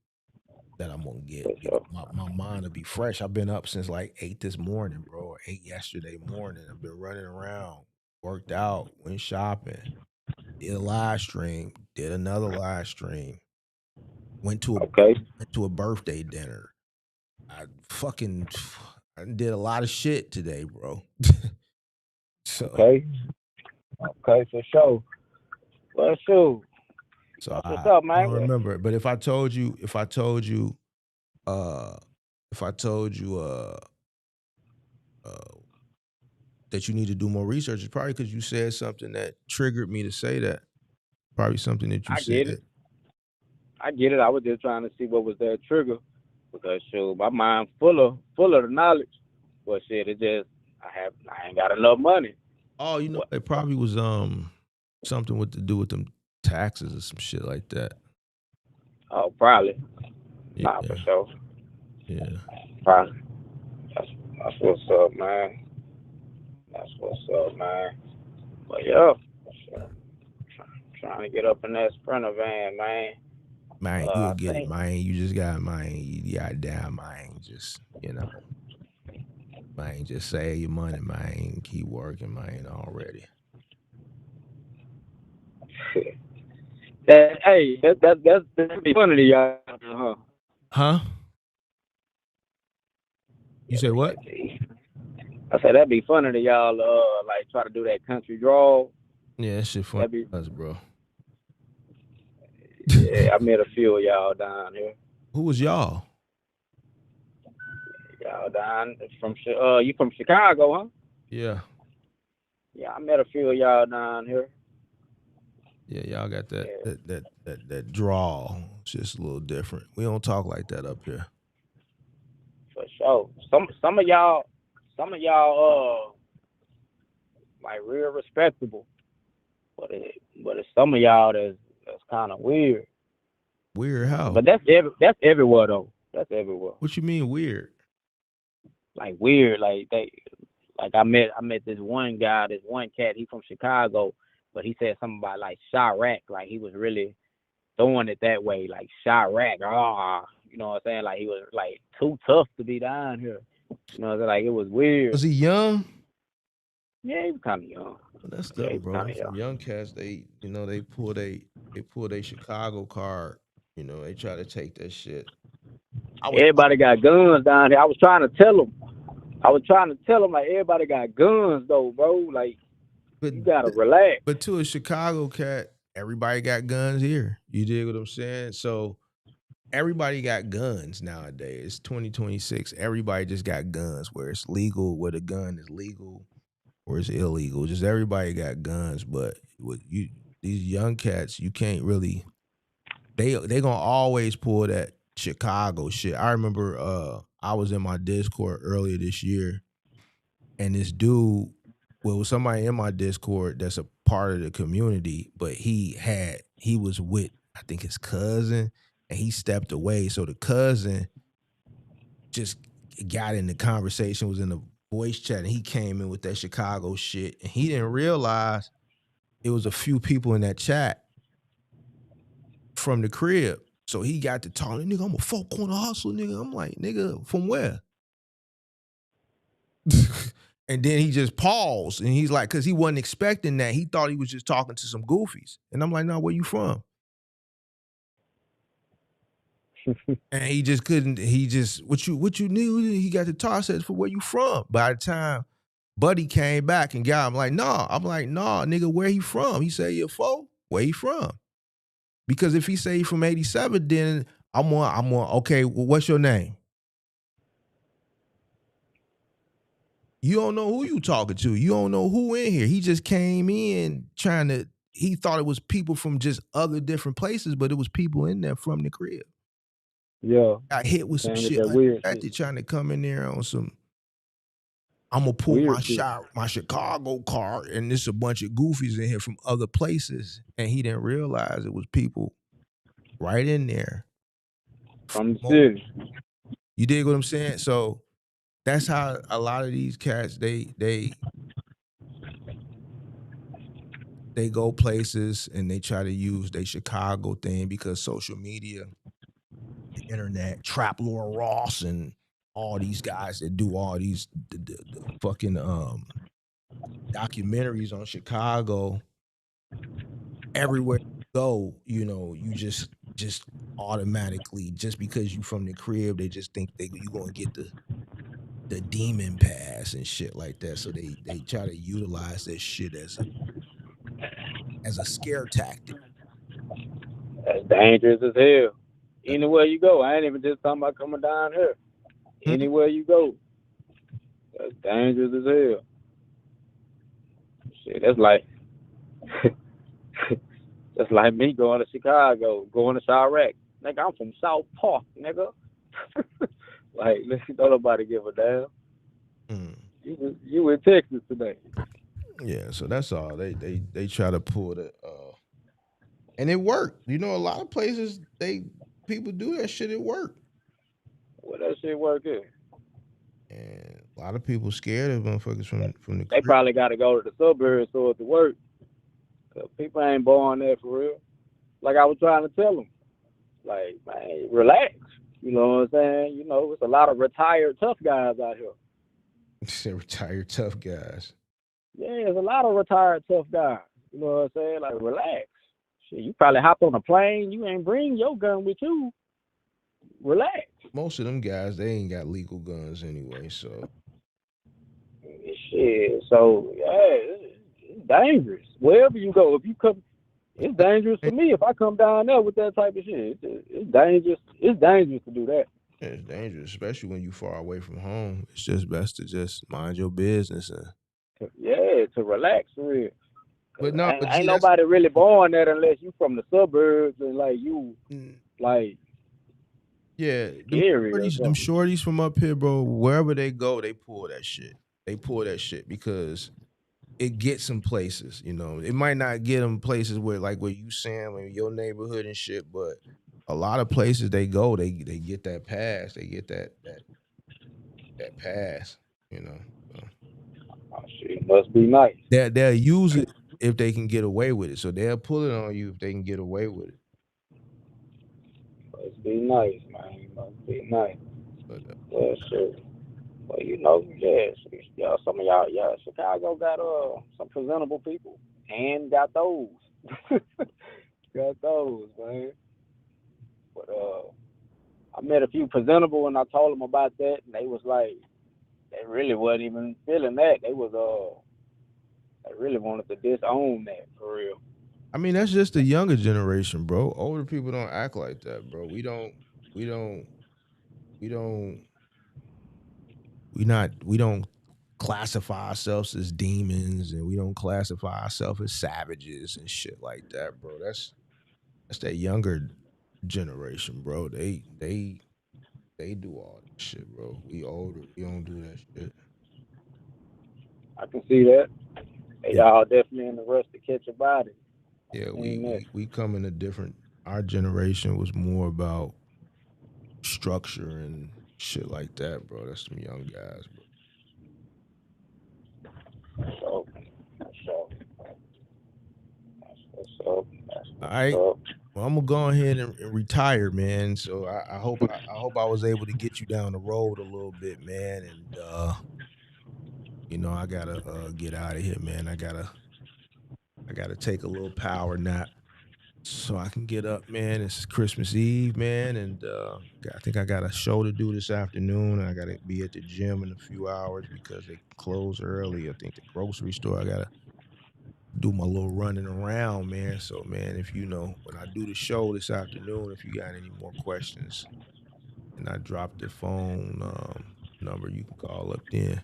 that I'm gonna get, my mind will be fresh. I've been up since like 8 this morning, bro. Or 8 yesterday morning. I've been running around, worked out, went shopping, did a live stream, did another live stream, went to a birthday dinner. I did a lot of shit today, bro. So Okay, for sure. Well, shoot. so That's what's I up, don't man. remember. But if I told you, uh, if I told you, uh, that you need to do more research, it's probably because you said something that triggered me to say that. Probably something that you I said. get it. I get it. I was just trying to see what was that trigger because shoot, my mind full of the knowledge. But shit, it just I ain't got enough money. Oh, it probably was something with to do with them taxes or some shit like that. Oh, probably. Yeah. Nah, for sure. Yeah. Probably. That's what's up, man. That's what's up, man. But yeah, trying to get up in that Sprinter van, man. Man, you'll I get it, think man. You just got, man. You got down, man. Just, man, just save your money, man. Keep working, man, already. that'd be funny to y'all, huh? Huh? You say what? I said that'd be funny to y'all, like try to do that country draw. Yeah, that shit funny to us, bro. Yeah, I met a few of y'all down here. Who was y'all? Y'all down from you from Chicago, huh? Yeah. Yeah, I met a few of y'all down here. Yeah, y'all got that drawl. It's just a little different. We don't talk like that up here. For sure. Some of y'all like real respectable. But it's some of y'all that's kind of weird. Weird how? But that's everywhere though. That's everywhere. What you mean weird? Like weird, like I met this one guy, this one cat. He from Chicago, but he said something about like Chirac, like he was really throwing it that way, like Chirac. You know what I'm saying? Like he was like too tough to be down here. You know what I'm saying? Like it was weird. Was he young? Yeah, he was kind of young. Well, that's dope, bro. Young. Some young cats, they pull they Chicago card. They try to take that shit. Everybody got guns down here. I was trying to tell them like everybody got guns though, bro. Like you gotta relax. But to a Chicago cat, everybody got guns here. You dig what I'm saying? So everybody got guns nowadays. It's 2026. Everybody just got guns, where it's legal, where the gun is legal, or it's illegal. Just everybody got guns. But with these young cats, you can't really. They gonna always pull that Chicago shit. I remember I was in my Discord earlier this year, and this dude, well, was somebody in my Discord that's a part of the community, but he was with, I think, his cousin, and he stepped away. So the cousin just got in the conversation, was in the voice chat, and he came in with that Chicago shit, and he didn't realize it was a few people in that chat from the crib. So he got to talking, nigga, I'm a 4-corner hustler, nigga. I'm like, nigga, from where? And then he just paused, and he's like, because he wasn't expecting that. He thought he was just talking to some goofies. And I'm like, no, where you from? And he just couldn't, what you knew? He got to talk, I said, for where you from? By the time Buddy came back and got him, like, nah. I'm like, nah, nigga, where he from? He said, you're 4? Where he from? Because if he say he from 87, then I'm on, okay, well, what's your name? You don't know who you talking to. You don't know who in here. He just came in trying to. He thought it was people from just other different places, but it was people in there from the crib. Yeah. Got hit with some Came with shit that weird shit. unexpected, trying to come in there on some. I'm gonna pull Weird shit. my Chicago car, and there's a bunch of goofies in here from other places, and he didn't realize it was people right in there from the city. You dig what I'm saying? So that's how a lot of these cats they go places and they try to use their Chicago thing because social media, the internet, Trap Laura Ross, and all these guys that do all these the fucking documentaries on Chicago. Everywhere you go, you know, you just automatically, just because you from the crib, they just think you gonna get the demon pass and shit like that. So they try to utilize that shit as a scare tactic. That's dangerous as hell. Anywhere you go, I ain't even just talking about coming down here. Anywhere you go, that's dangerous as hell. Shit, that's like that's like me going to Chicago, going to Chirac. Nigga, I'm from South Park, nigga. Like, don't nobody give a damn. You in Texas today. Yeah, so that's all. They try to pull the and it worked. You know, a lot of places people do that shit at work. Well, that shit work is. And a lot of people scared of motherfuckers from the They crib. probably got to go to the suburbs so it to work. Cause people ain't born there for real. Like I was trying to tell them, like, man, relax. You know what I'm saying? You know, it's a lot of retired tough guys out here. Retired tough guys. Yeah, there's a lot of retired tough guys. You know what I'm saying? Like, relax. Shit, you probably hopped on a plane. You ain't bring your gun with you. Relax. Most of them guys, they ain't got legal guns anyway, so. Shit, so, yeah, it's dangerous. Wherever you go, if you come, it's dangerous for me if I come down there with that type of shit. It's dangerous. It's dangerous to do that. Yeah, it's dangerous, especially when you far away from home. It's just best to just mind your business and. Yeah, to relax for real. But no, ain't nobody really born there unless you from the suburbs and like you, like. Yeah, them shorties from up here, bro. Wherever they go, they pull that shit. They pull that shit because it gets them places. You know, it might not get them places where you saying, in your neighborhood and shit, but a lot of places they go, they get that pass. They get that pass. You know. So. Oh, shit must be nice. They'll use it if they can get away with it. So they'll pull it on you if they can get away with it. Must be nice, man. Must be nice. But, well, sure. Well, you know, yeah, some of y'all, yeah, Chicago got some presentable people and got those. Got those, man. But I met a few presentable and I told them about that, and they was like, they really wasn't even feeling that. They was they really wanted to disown that for real. I mean, that's just the younger generation, bro. Older people don't act like that, bro. We don't classify ourselves as demons, and we don't classify ourselves as savages and shit like that, bro. That's that younger generation, bro. They do all that shit, bro. We older, we don't do that shit. I can see that. Y'all definitely in the rush to catch a body. Yeah, we come in a different. Our generation was more about structure and shit like that, bro. That's some young guys, bro. So. All right. Well, I'm gonna go ahead and retire, man. So I hope I was able to get you down the road a little bit, man. And you know, I gotta get out of here, man. I gotta take a little power nap so I can get up, man. It's Christmas Eve, man, and I think I got a show to do this afternoon, and I gotta be at the gym in a few hours because they close early. I think the grocery store. I gotta do my little running around, man. So, man, if you know, when I do the show this afternoon, if you got any more questions, and I drop the phone number, you can call up then.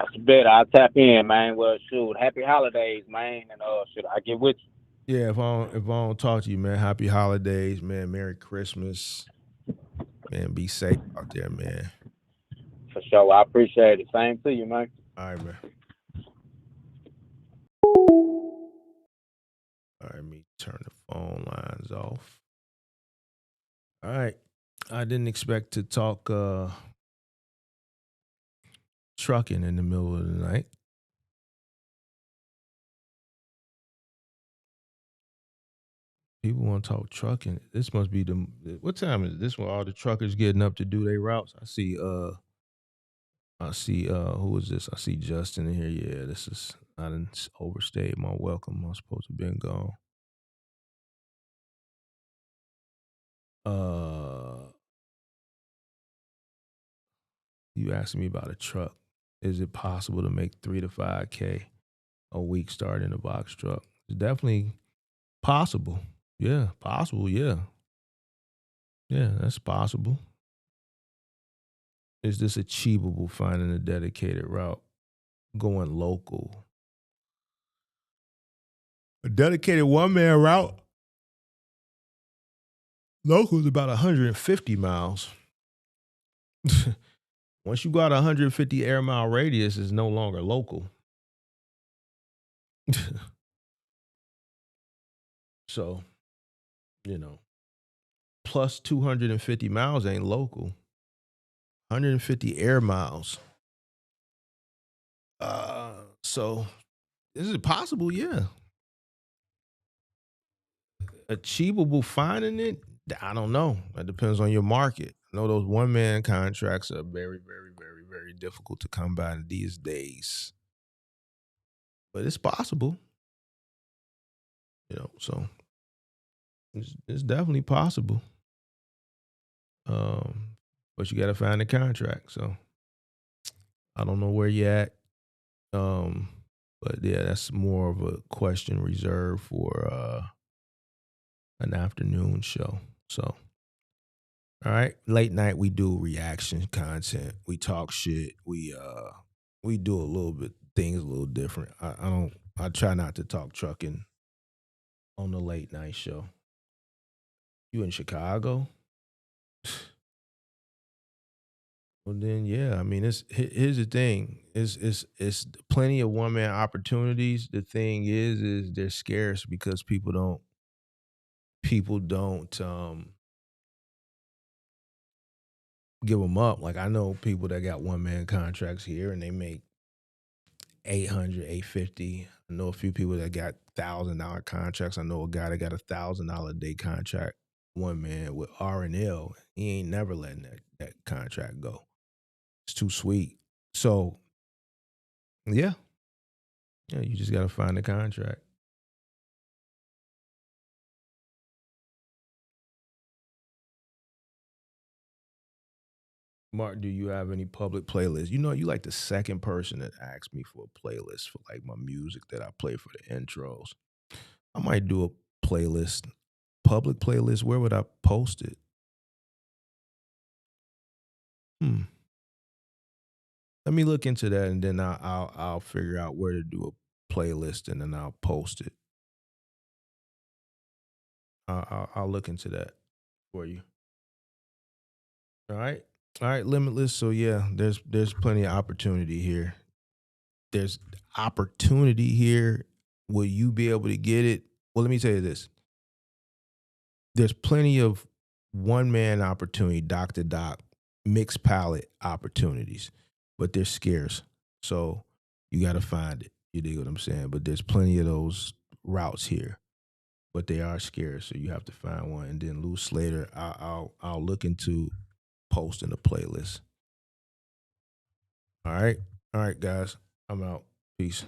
That's better. I'll tap in, man. Well, shoot, happy holidays, man. And should I get with you? Yeah, if I don't talk to you, man, happy holidays, man. Merry Christmas, man. Be safe out there, man. For sure. I appreciate it. Same to you, man. All right, man. All right, let me turn the phone lines off. All right. I didn't expect to talk trucking in the middle of the night. People want to talk trucking. This must be what time is this when all the truckers getting up to do their routes? I see who is this? I see Justin in here. Yeah, this is I didn't overstayed my welcome. I'm supposed to have been gone. You asking me about a truck. Is it possible to make 3 to 5K a week starting a box truck? It's definitely possible. Yeah, possible, yeah. Yeah, that's possible. Is this achievable finding a dedicated route? Going local. A dedicated one-man route? Local is about 150 miles. Once you got a 150 air mile radius, it's no longer local. So, plus 250 miles ain't local. 150 air miles. So is it possible? Yeah. Achievable finding it? I don't know. That depends on your market. I know those one-man contracts are very, very, very, very difficult to come by these days. But it's possible. So it's definitely possible. But you got to find a contract. So I don't know where you're at. But yeah, that's more of a question reserved for an afternoon show. So, all right, late night we do reaction content. We talk shit. We do a little bit things a little different. I try not to talk trucking on the late night show. You in Chicago? Well then, yeah. I mean, here's the thing. It's plenty of one man opportunities. The thing is they're scarce because people don't give them up. Like I know people that got one man contracts here and they make 800, 850. I know a few people that got $1,000 contracts. I know a guy that got $1,000 a day contract, one man with R&L. He ain't never letting that contract go. It's too sweet. So yeah, you just gotta find the contract. Mark, do you have any public playlists? You like the second person that asked me for a playlist for like my music that I play for the intros. I might do a playlist, public playlist. Where would I post it? Let me look into that, and then I'll figure out where to do a playlist, and then I'll post it. I'll look into that for you. All right, Limitless. So yeah, there's plenty of opportunity here. There's opportunity here. Will you be able to get it? Well, let me tell you this. There's plenty of one man opportunity, doc to doc, mixed palette opportunities, but they're scarce. So you got to find it. You dig what I'm saying? But there's plenty of those routes here, but they are scarce. So you have to find one. And then Lou Slater, I'll look into posting a playlist. All right, guys, I'm out. Peace.